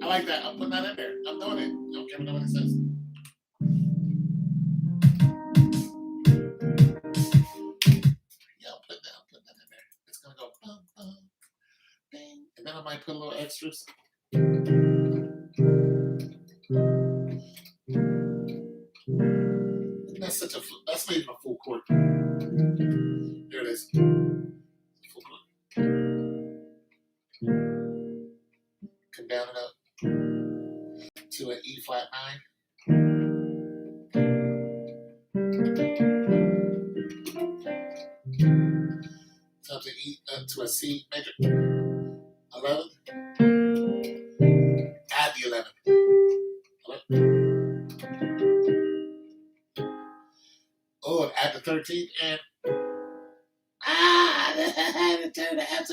I like that. I'm putting that in there. I'm doing it. I don't care what nobody says. Yeah, I'm putting that in there. It's gonna go bum, bum, bing. And then I might put a little extras. That's that's not even a full chord. There it is. Full chord. Come down and up to an E flat 9. To a C major 11. Add the 11. 11. Oh, and add the 13 and I had to turn the F.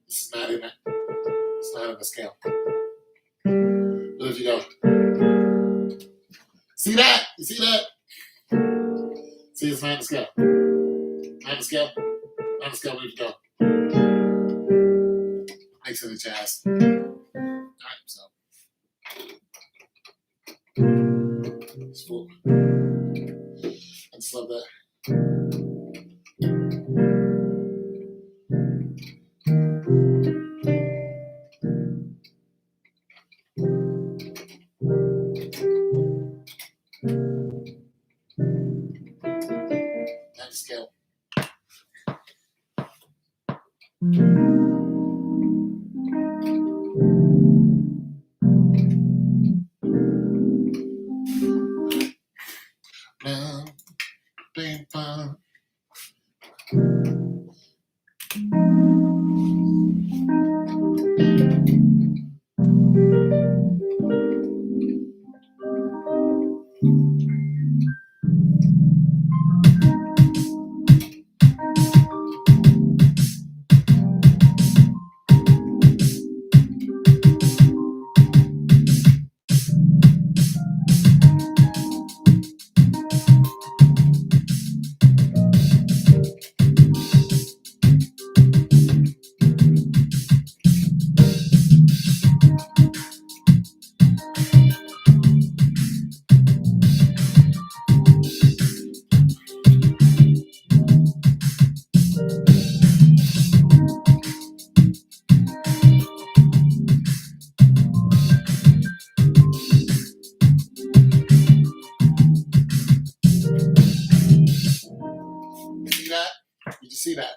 It's not in the scale. But if you go, see that? You see that? See, it's not in the scale. Not in the scale. Not in the scale. Where you go? Makes it a jazz. All right, so it's full. I just love that. Not the scale. Bing, bong. See that? Did you see that?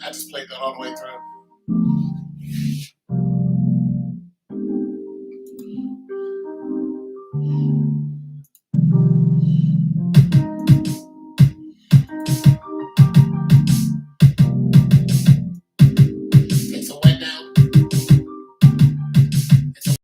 I just played that all the way through. It's a way down. It's a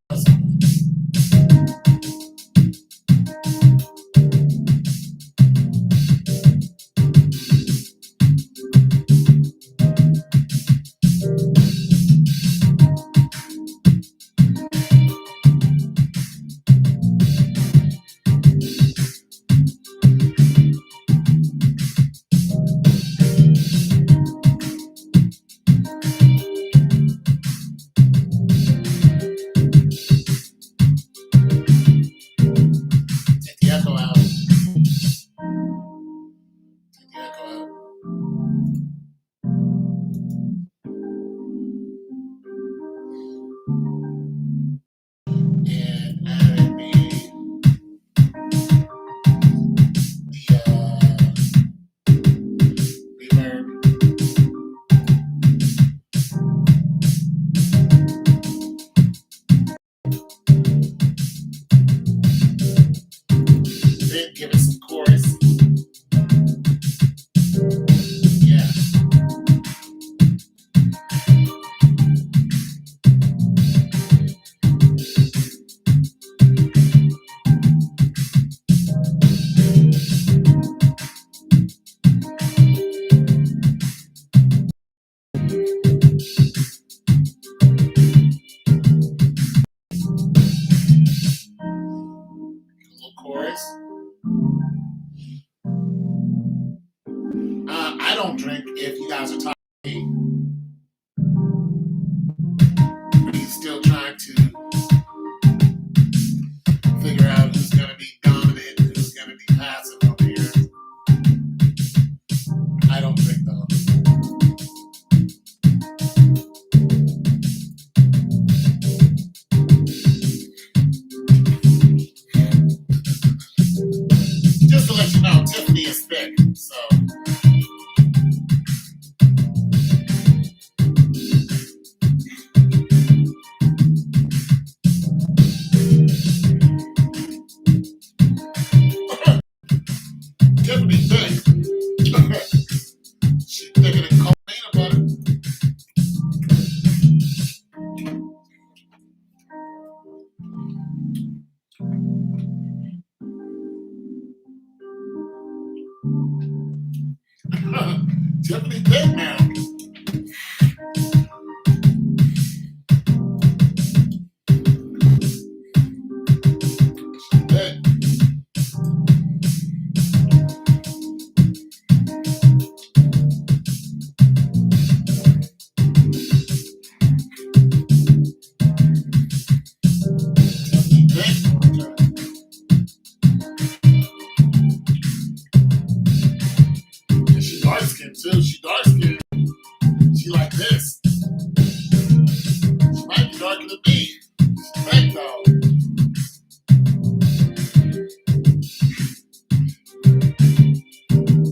don't drink. If you guys are talking, are you still trying to figure out who's going to be dominant, who's going to be passive over here? I don't drink though. Just to let you know, Tiffany is thick, so. Tiffany thick. She's thicker than cold peanut butter. Tiffany thick now. Thick. She dark skinned too. She dark skinned. She like this. She might be darker than me. She's thick though.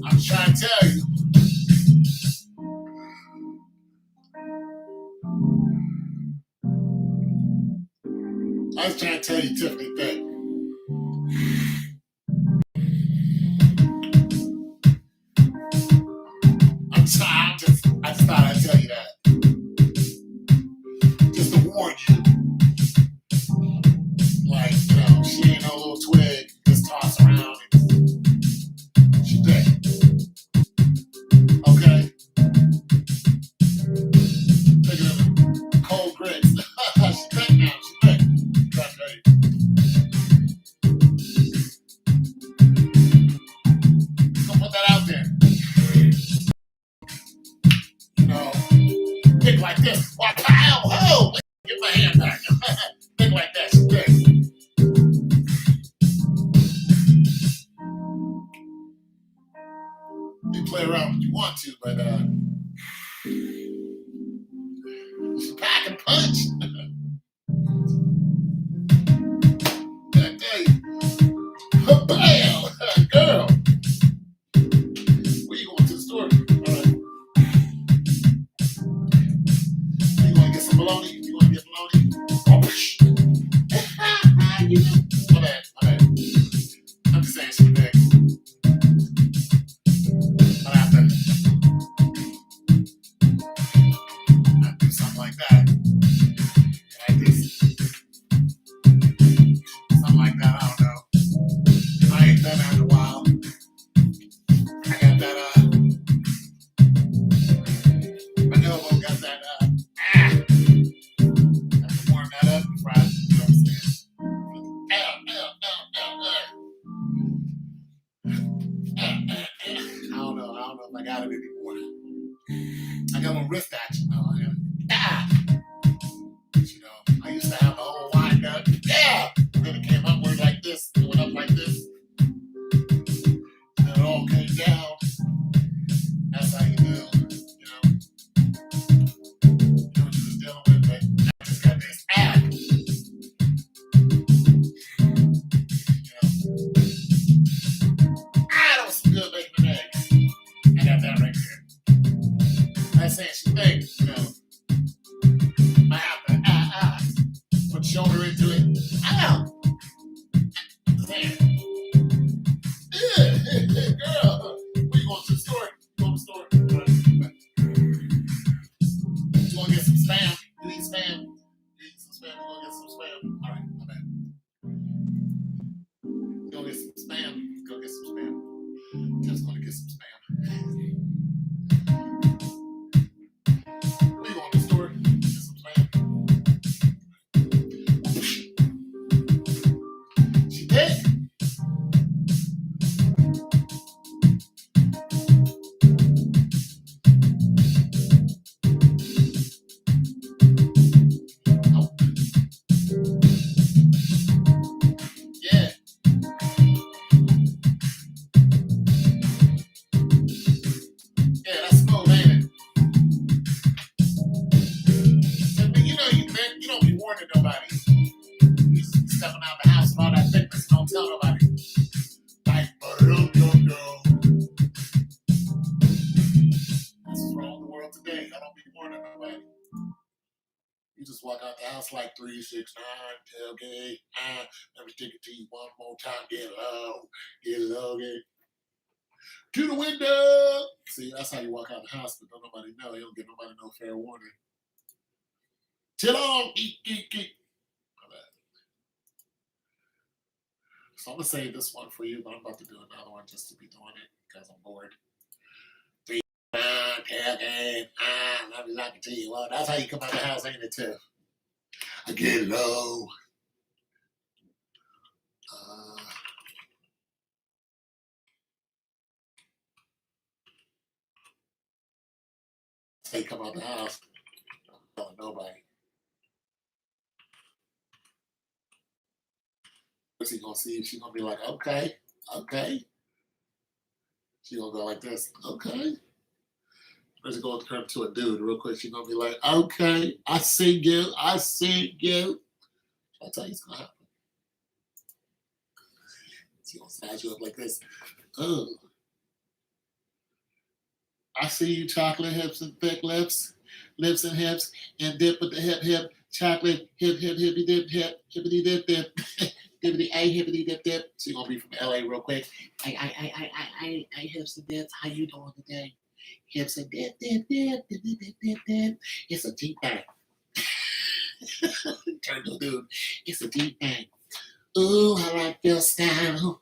I'm trying to tell you. I was trying to tell you, Tiffany thick. I just thought I'd tell you that. Just to warn you. Like, you know, she ain't no little twig, just toss around. She thick. Okay? Think of cold grits. She thick now. She thick. That's right. Don't put that out there. You know, thick like this. Wow, oh, get my hand back. Thick like that. She's thick. You play around if you want to, but she pack and punch. I tell you, bam, girl. Where you going to the store? All right. You want to get some bologna? You want to get bologna? Oh, you know. My bad. I'm just saying she's thick. But I have to do something like that. Like this. Something like that, I don't know. I ain't done that in a while. I got that, my elbow got that, have to warm that up before I, you know what I'm saying? I don't know if I got it anymore. I got a little wrist action though. You know, I used to have a whole wind up. Yeah! And then it came upward like this, it went up like this. And it all came down. That's how you do, you know. You know what you was dealing with, but I just got this. You know. That was some good bacon and eggs. I got that right there. That's saying she thinks, you know. I have to put shoulder into it. Ow! Man. Girl. Where you going to the store? You going to the store? You want to get some spam? You eat spam? You eat some spam? You want to get some spam? All right, my bad. You want to get some spam? Go get some spam. Just going to get some spam. Where you going to the store? Get some spam. She did. walk out the house like 369 tailgate. Let me stick it to you one more time. Get low, get to the window. See, that's how you walk out the house, but don't nobody know. You don't give nobody no fair warning. Chill on, eat. So I'm gonna save this one for you, but I'm about to do another one just to be doing it because I'm bored. Tailgate. Let me like it to you. Well, that's how you come out the house, ain't it, too? I get low. They come out the house. I'm telling nobody. What's he gonna see? She's gonna be like, okay. She gonna go like this, okay. Where's it going to turn to a dude real quick? She's gonna be like, okay, I see you. I'll tell you it's gonna happen. She's gonna size you up like this. Oh. I see you, chocolate hips and thick lips and hips, and dip with the hip, chocolate, hippity dip, hippity dip, dippity a hippity dip. She's gonna be from LA real quick. I hips and dips. How you doing today? Hips and dip. It's a deep bang. Turn to a dude. It's a deep bang. Ooh, I like your style.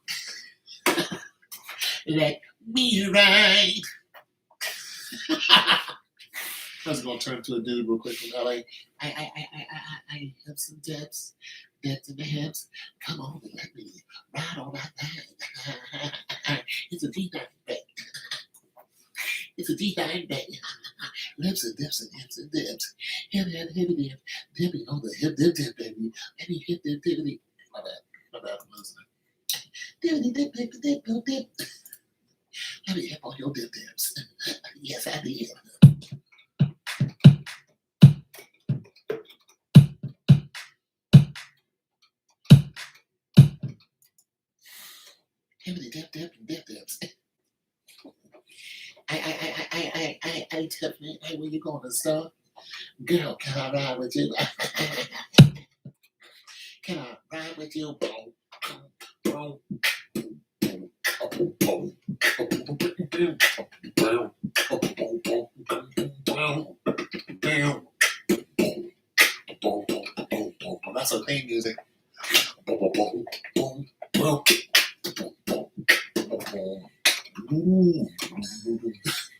Let me ride. That's gonna turn to a dude real quick from LA. I hips and dips in the hips. Come on and let me ride on that thing. It's a deep bang. It's a deep bang. Lips and dips and hips and dips. Hip dip. Dipping on the hip dip, baby. Let me hip dip. My bad, I'm losing it. Dip. Let me hip on your dips. Yes, I did. Hippity dips. I Tiffany. Hey, where you going to store? Girl, can I ride with you? Can I ride with you? That's her theme music.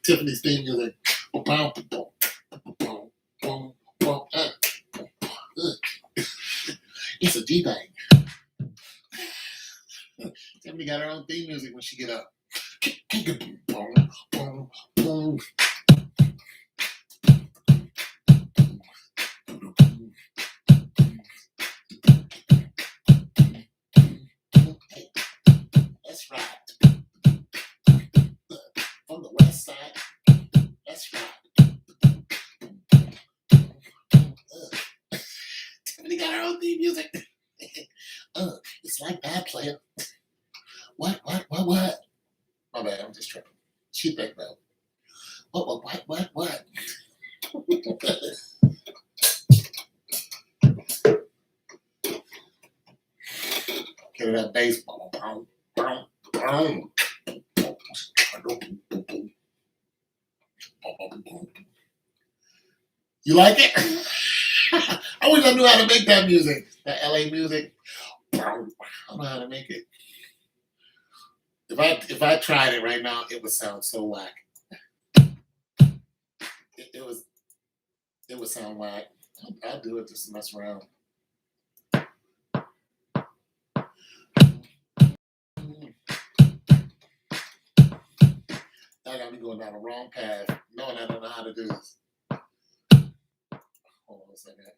Tiffany's theme music. It's a D-bang. Tiffany got her own theme music when she get up. Hey, let's ride. From the west side, let's ride. Tiffany got her own theme music. It's like that, player. What? My bad, I'm just tripping. She think though. What? Get that bass. You like it? I wish I knew how to make that music. That LA music. I don't know how to make it. If I tried it right now, it would sound so whack. It would sound whack. I'll do it just to mess around. I got me going down the wrong path, knowing I don't know how to do this. Hold on a second.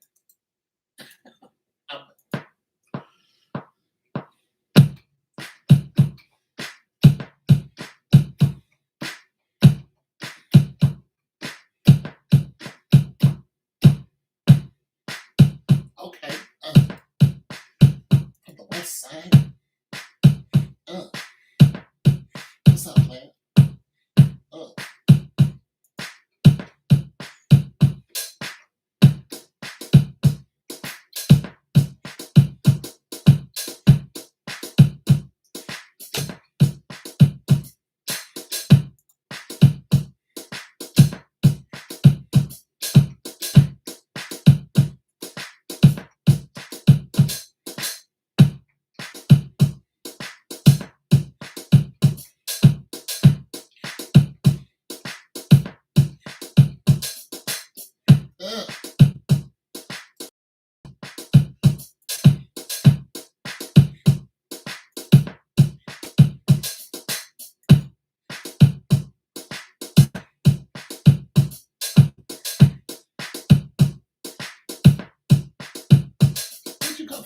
Okay. From the west side. What's up, man?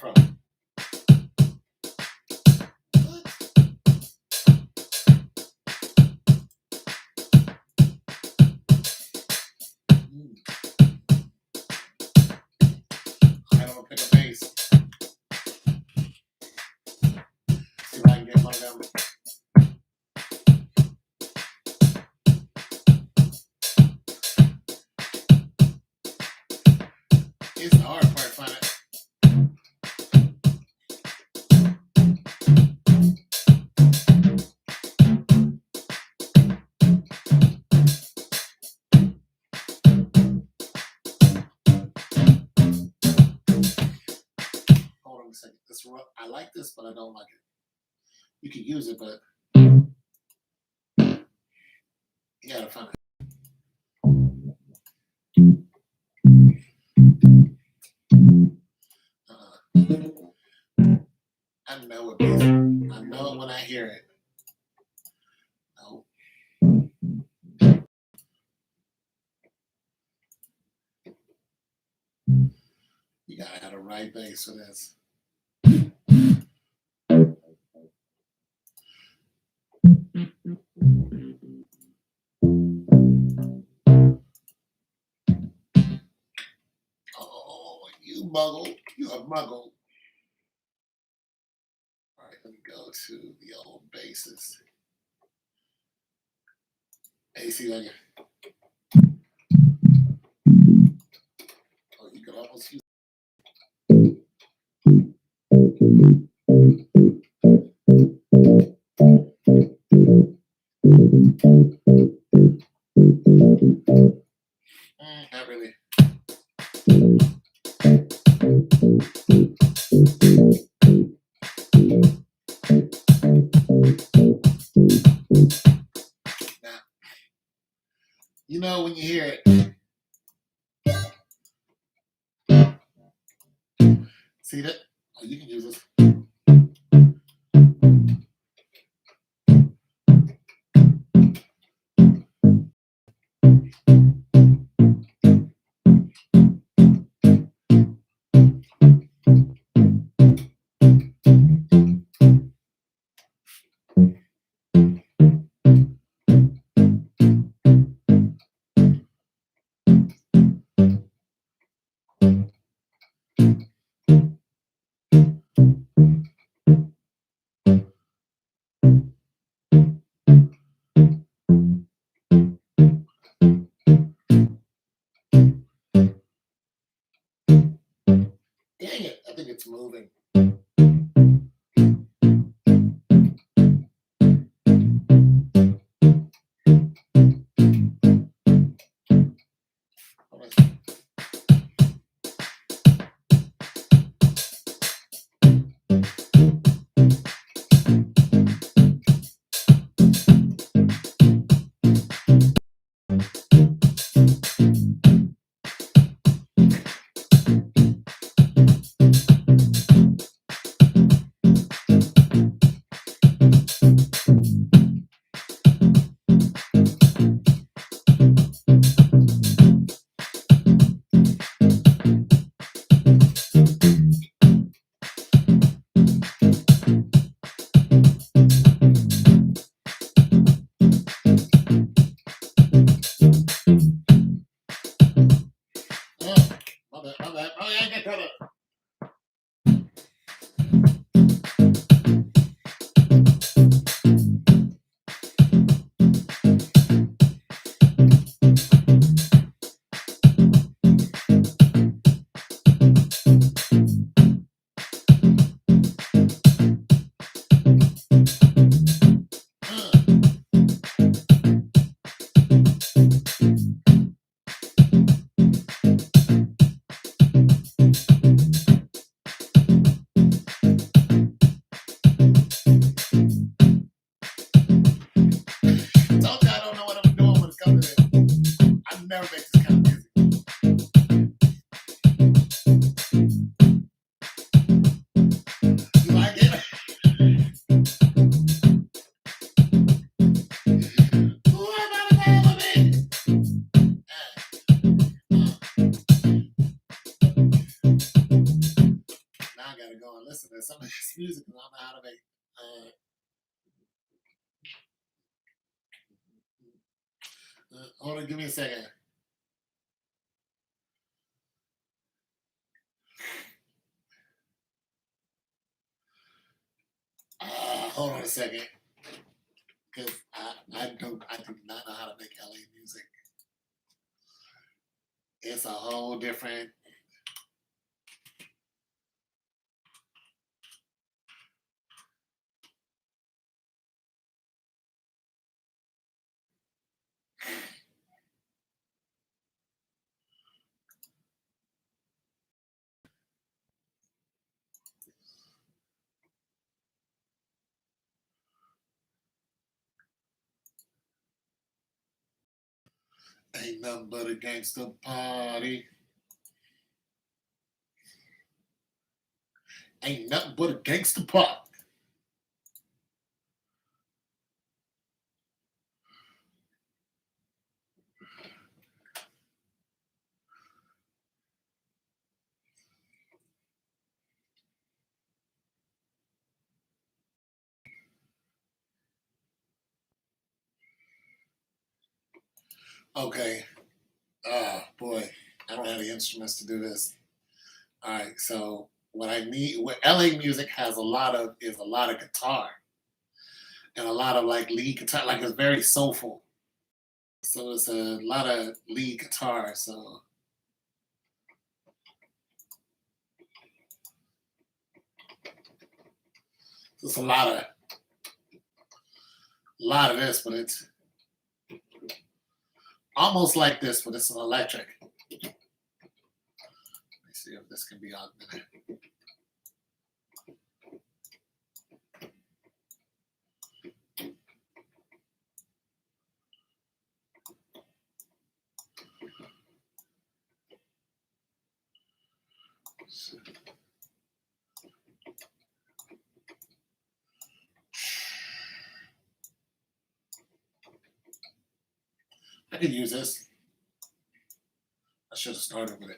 from? I don't pick a bass. See if I can get one of them. It's the hard part, find it. Hold on a second. This I like this, but I don't like it. You can use it, but you gotta find it. I know it. I know it when I hear it. No. You gotta have the right bass for this. Oh, you muggle. You a muggle. All right, let me go to the old basses. AC like oh, you can almost use. Not really. Now, you know when you hear it. See that? Oh, you can use this. music and I don't know how to make. Hold on, give me a second. Hold on a second, because I do not know how to make LA music. It's a whole different. Ain't nothing but a gangster party. Ain't nothing but a gangster party. Okay. Boy, I don't have the instruments to do this. All right, so what LA music has a lot of is a lot of guitar and a lot of like lead guitar, like it's very soulful. So it's a lot of lead guitar. So it's a lot of this, but it's almost like this, but it's an electric. Let me see if this can be augmented. I could use this. I should have started with it.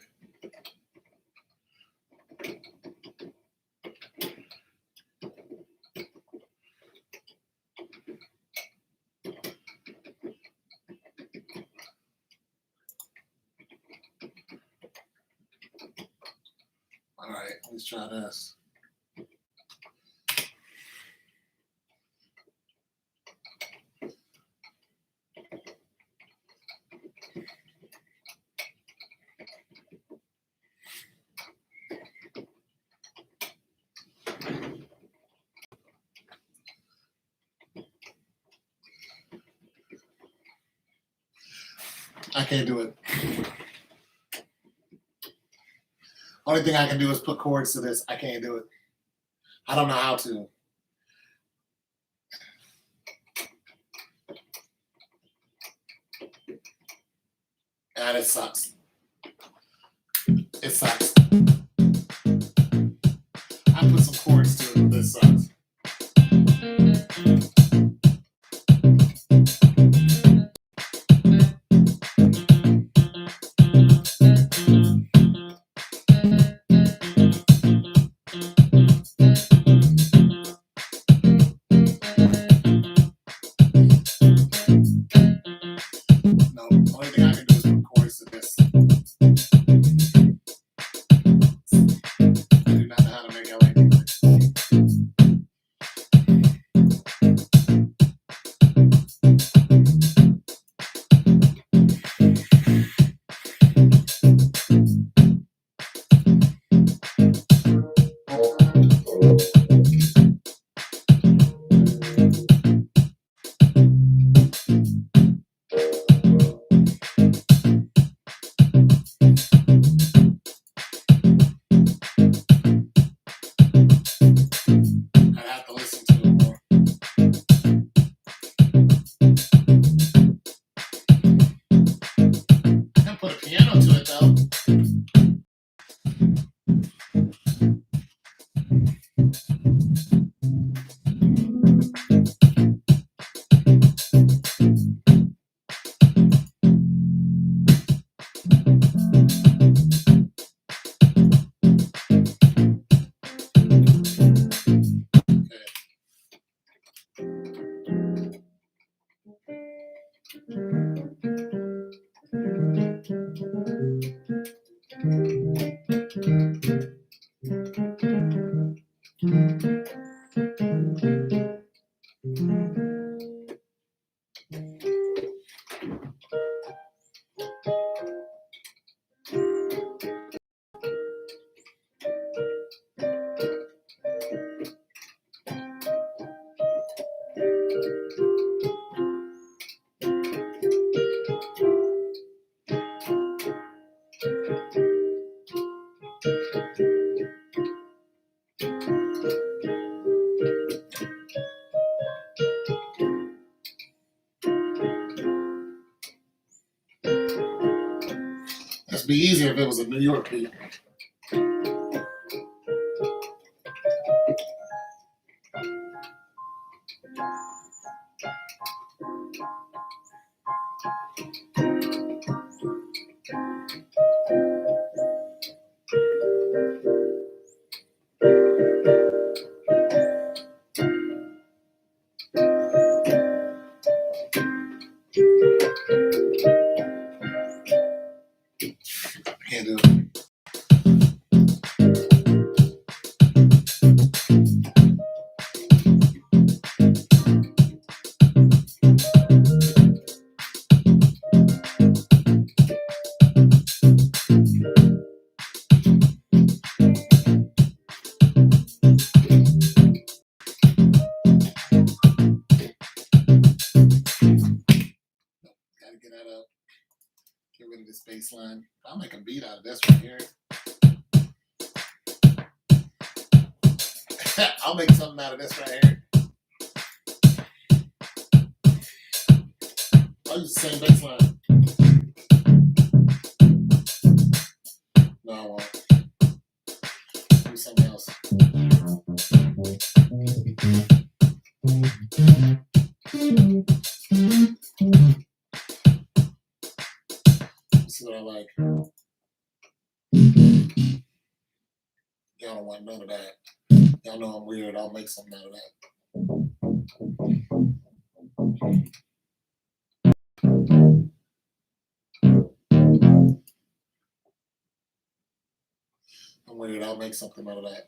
All right, let's try this. I can't do it. Only thing I can do is put chords to this. I can't do it. I don't know how to. And it sucks. It sucks. I put some chords to it, but this sucks. No, only thing I can do is put chords to this. That'd be easier if it was a New York beat. Can't do it. Gotta get that up. Get rid of this bass line. I'll make a beat out of this right here. I'll make something out of this right here. I'll use the same bass line. No, I won't. Do something else. Let's see what I like. Y'all don't want none of that. Y'all know I'm weird. I'll make something out of that. I'm weird. I'll make something out of that.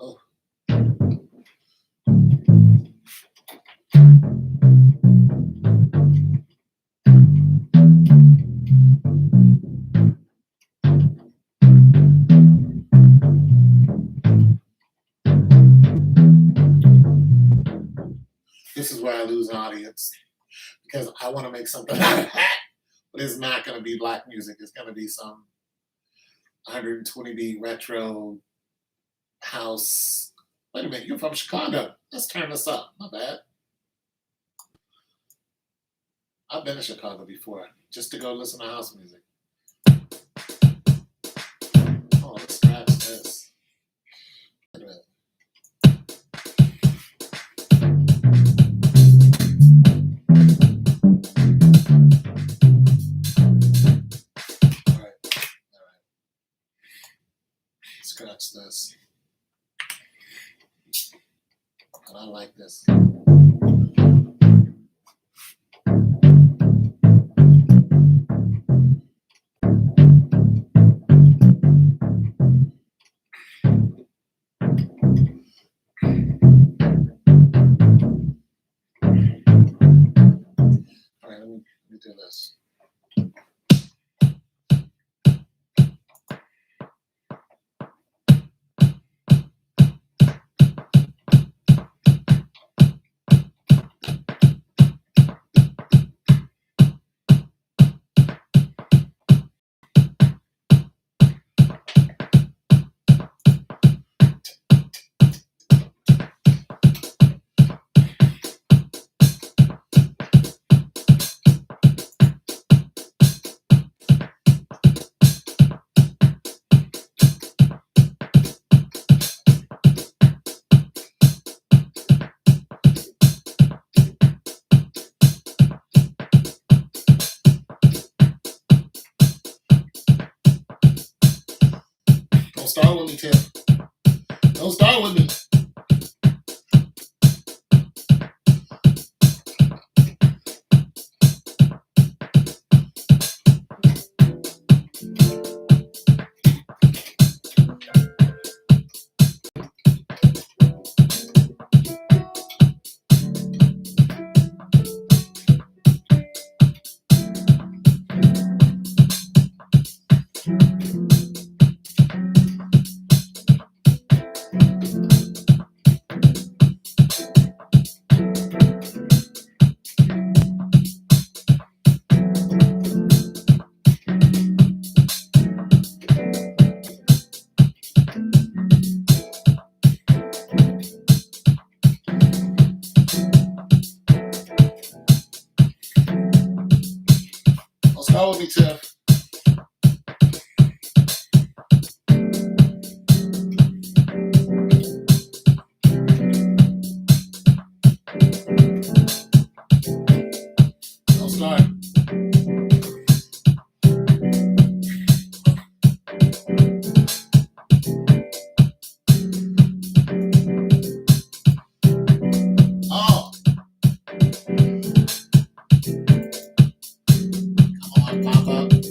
Oh. This is where I lose an audience because I want to make something out of that, but it's not going to be black music. It's going to be some 120 beat retro house. Wait a minute, you're from Chicago. Let's turn this up. My bad. I've been to Chicago before just to go listen to house music. Oh, let's scratch this. Wait a minute. Scratch this. And I like this. All right, let me do this. Don't start with me, Tim. Don't start with me. Don't start with me, Tiff. Don't start. Oh, come on, pop up.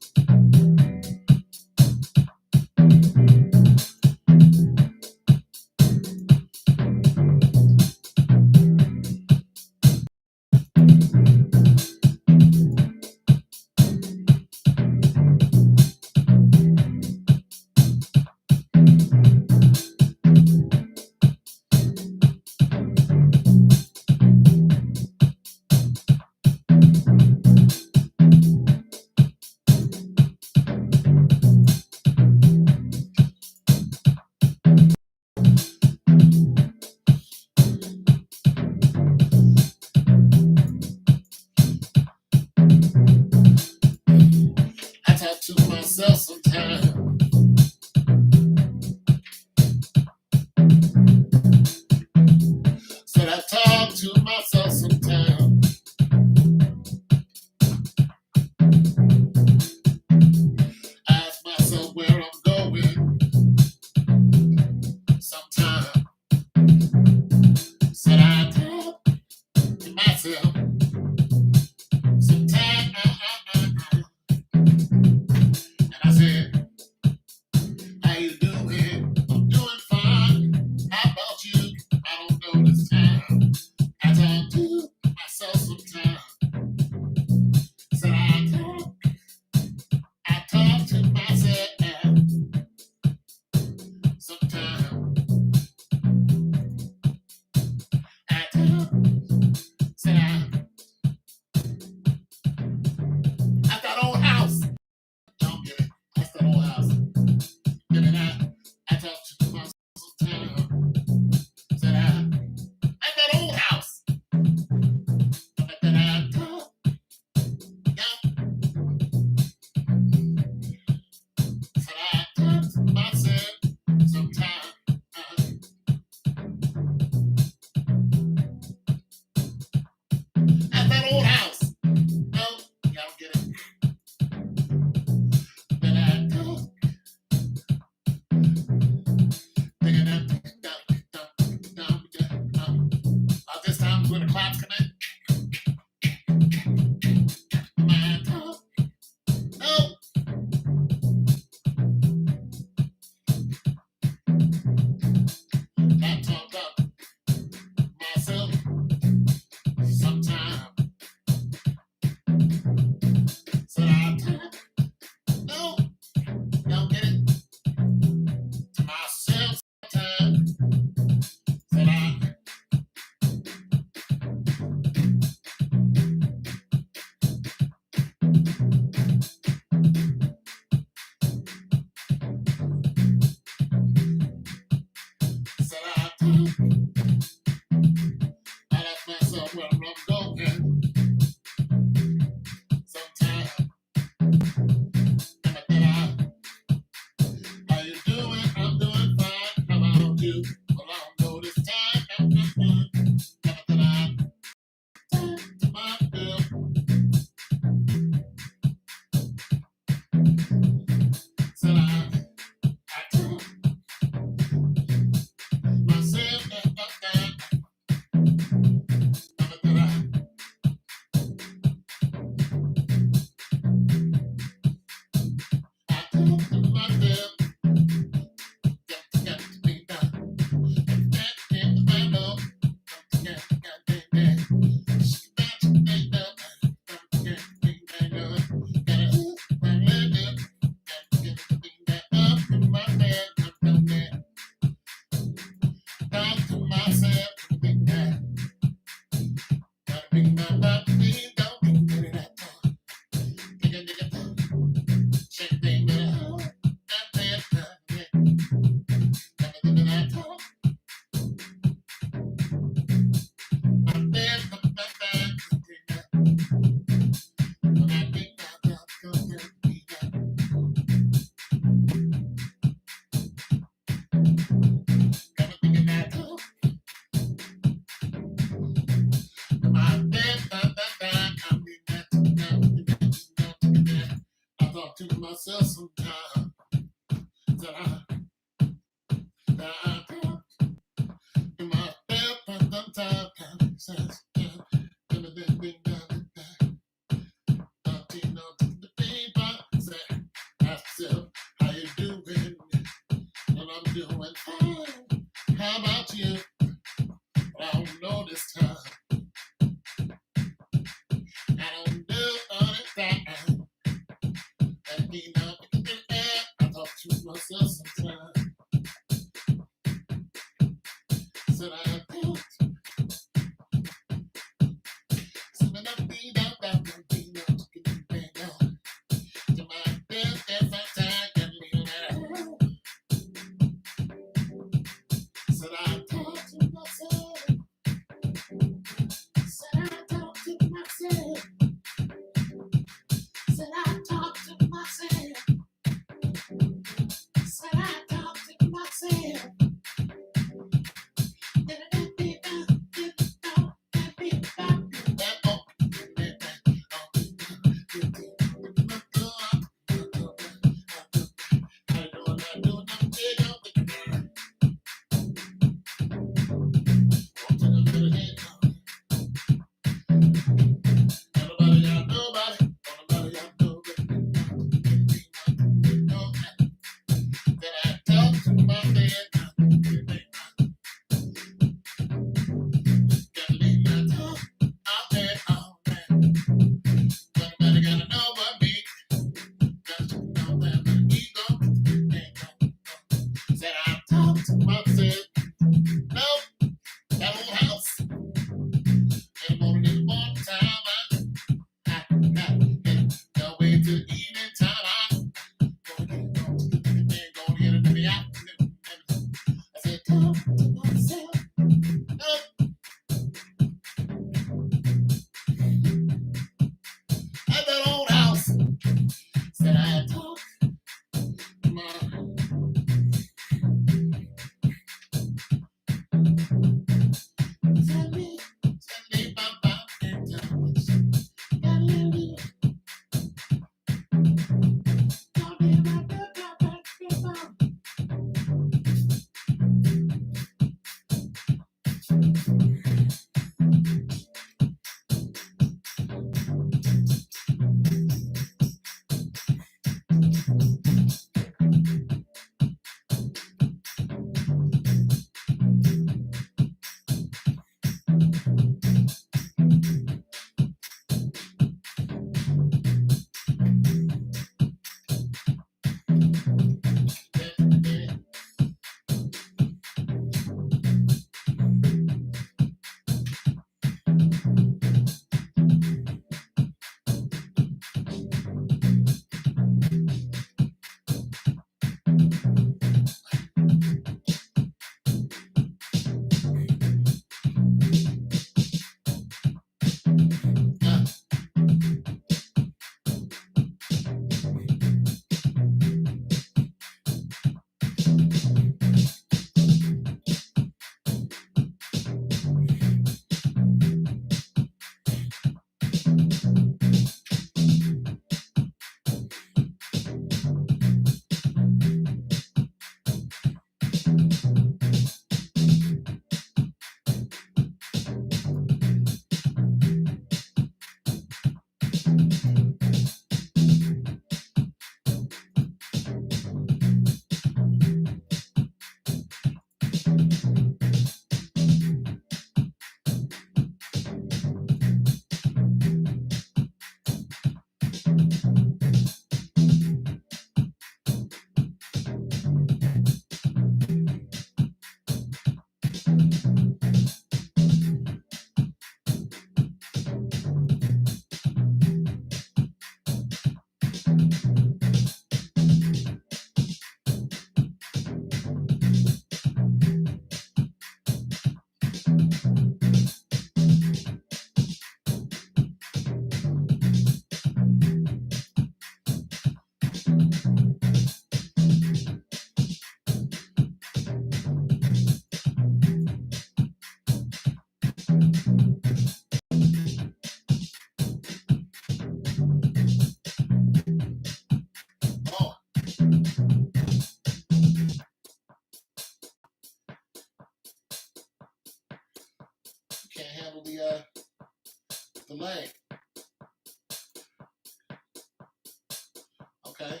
Okay,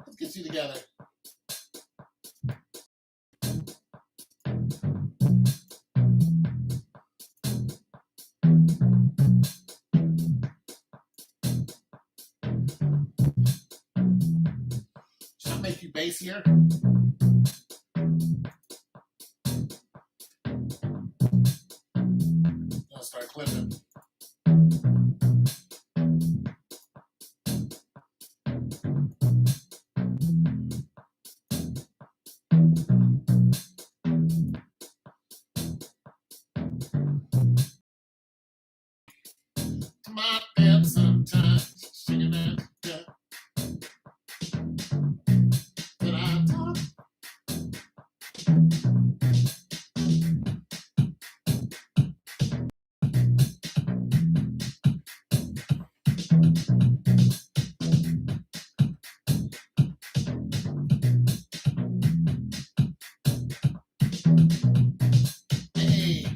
let's get you together. Should I make you bassier? I'll start clipping. My bed sometimes singing that that I talk. Hey,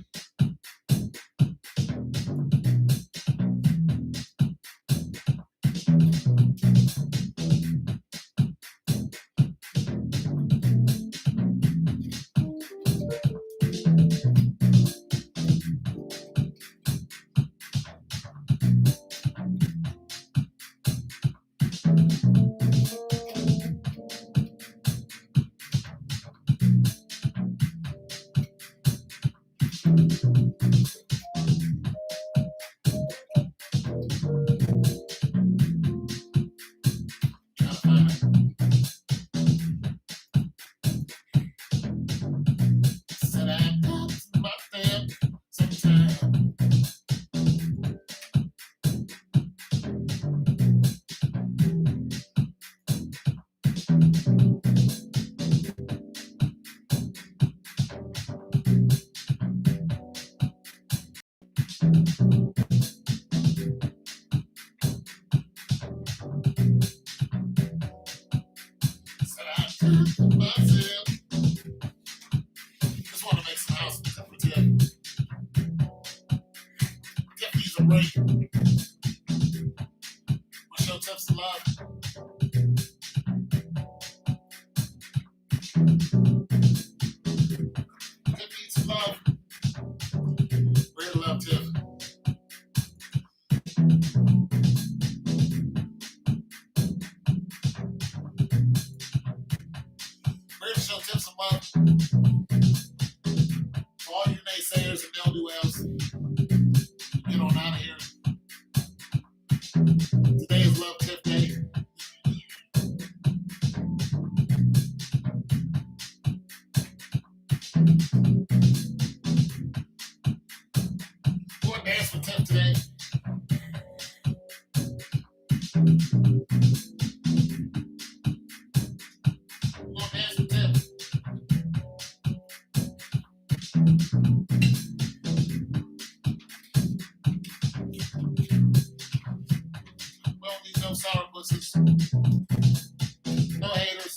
gotta find it. Said I got my bed sometimes. Said I got myself. Just want to make some house music for Tip. Tip needs a break. We'll show Tip some love. Tip needs some love. Real love, Tip. Ready to show Tip some love. For all you naysayers and ne'er-do wells, get on out of here. Today is Love Tip Day. We're going to dance with Tip today. We're going to dance with Tip. We don't need no sour pussies. No haters.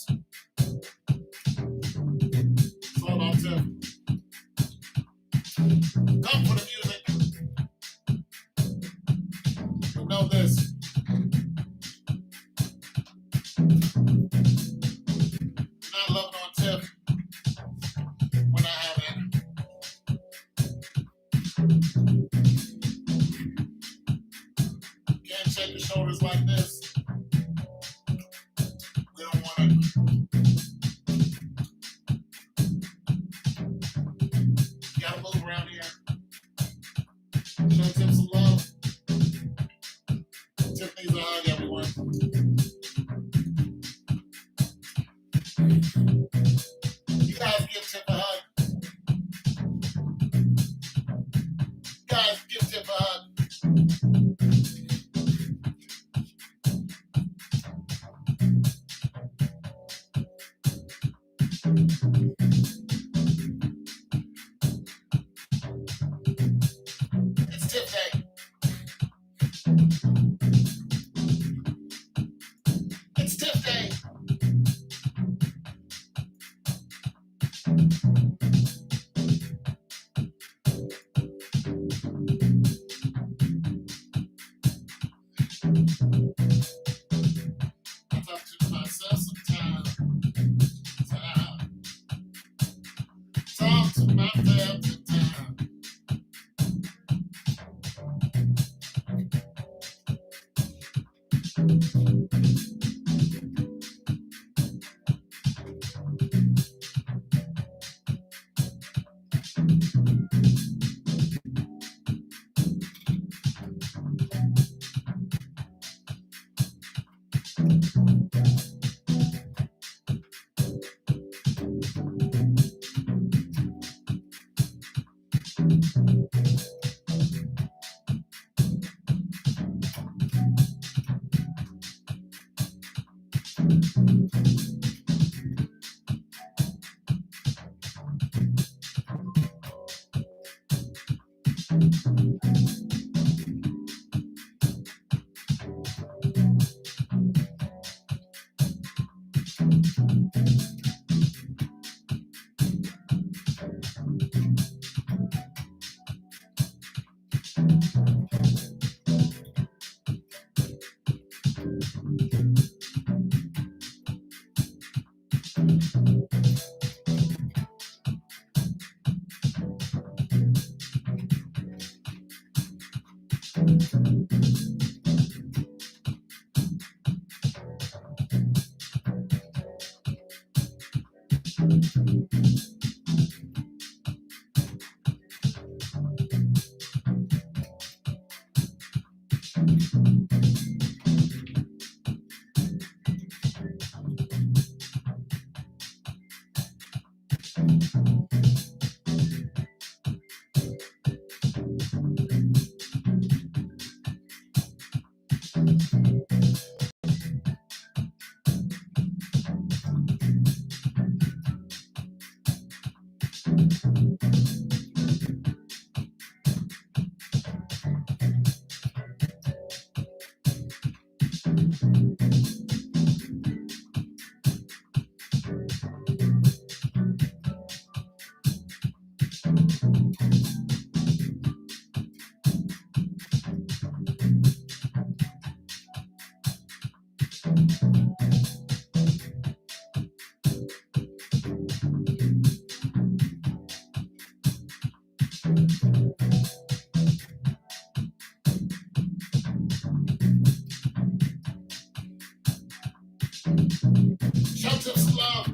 It's all about Tip. Come for the music. But know this. You're not loving on Tip. We're not having it. You can't shake your shoulders like this. We don't want it. You gotta move around here. Show Tip some love. Tip needs a hug, everyone. You guys give Tip a hug. You guys give Tip a hug. It's Tip Day. It's Tip Day. Show them some love.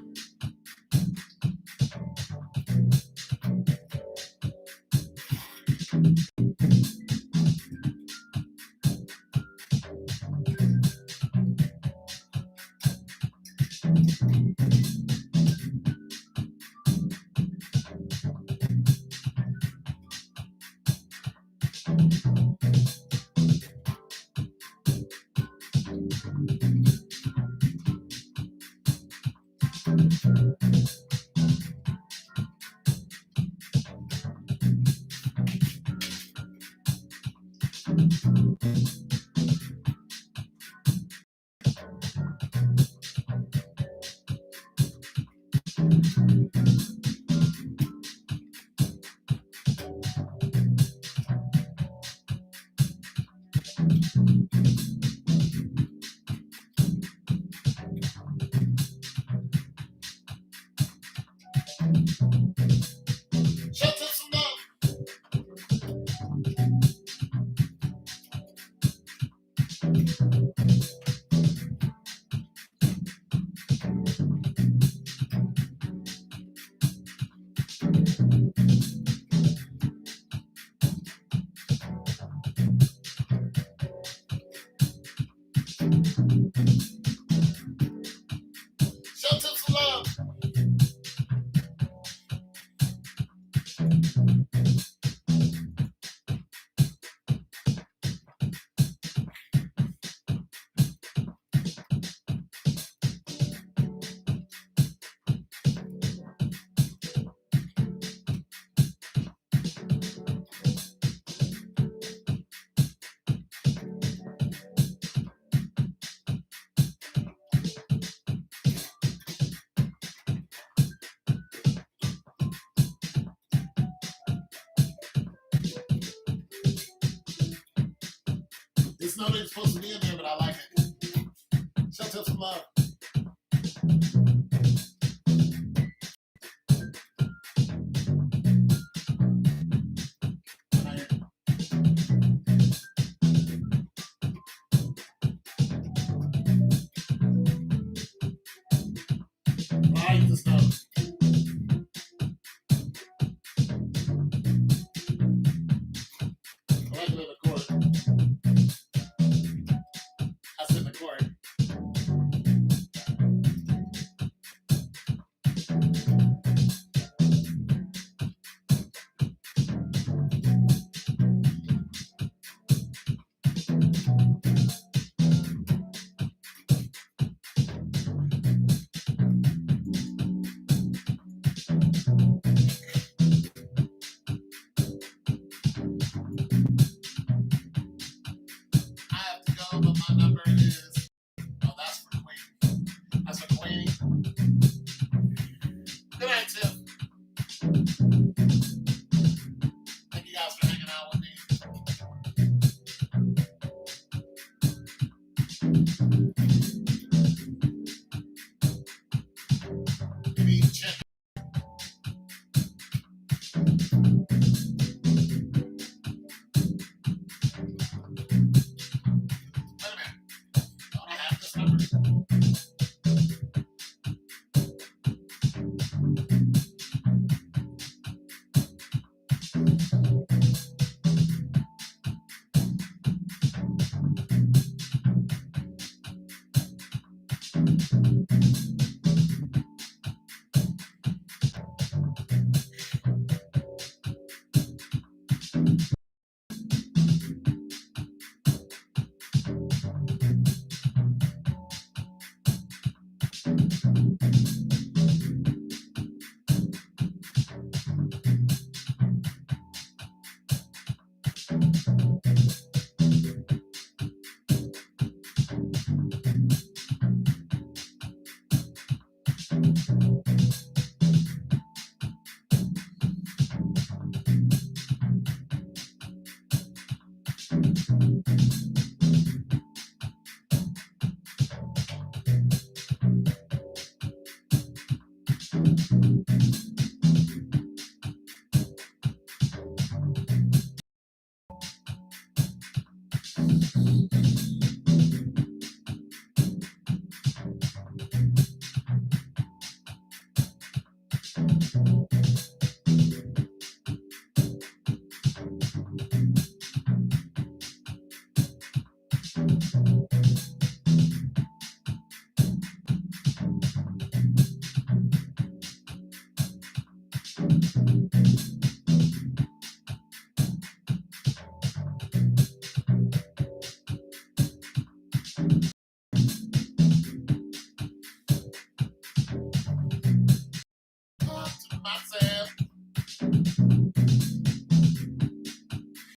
Show them some love. Show them some love. It's not even supposed to be in there, but I like it. Show them some love.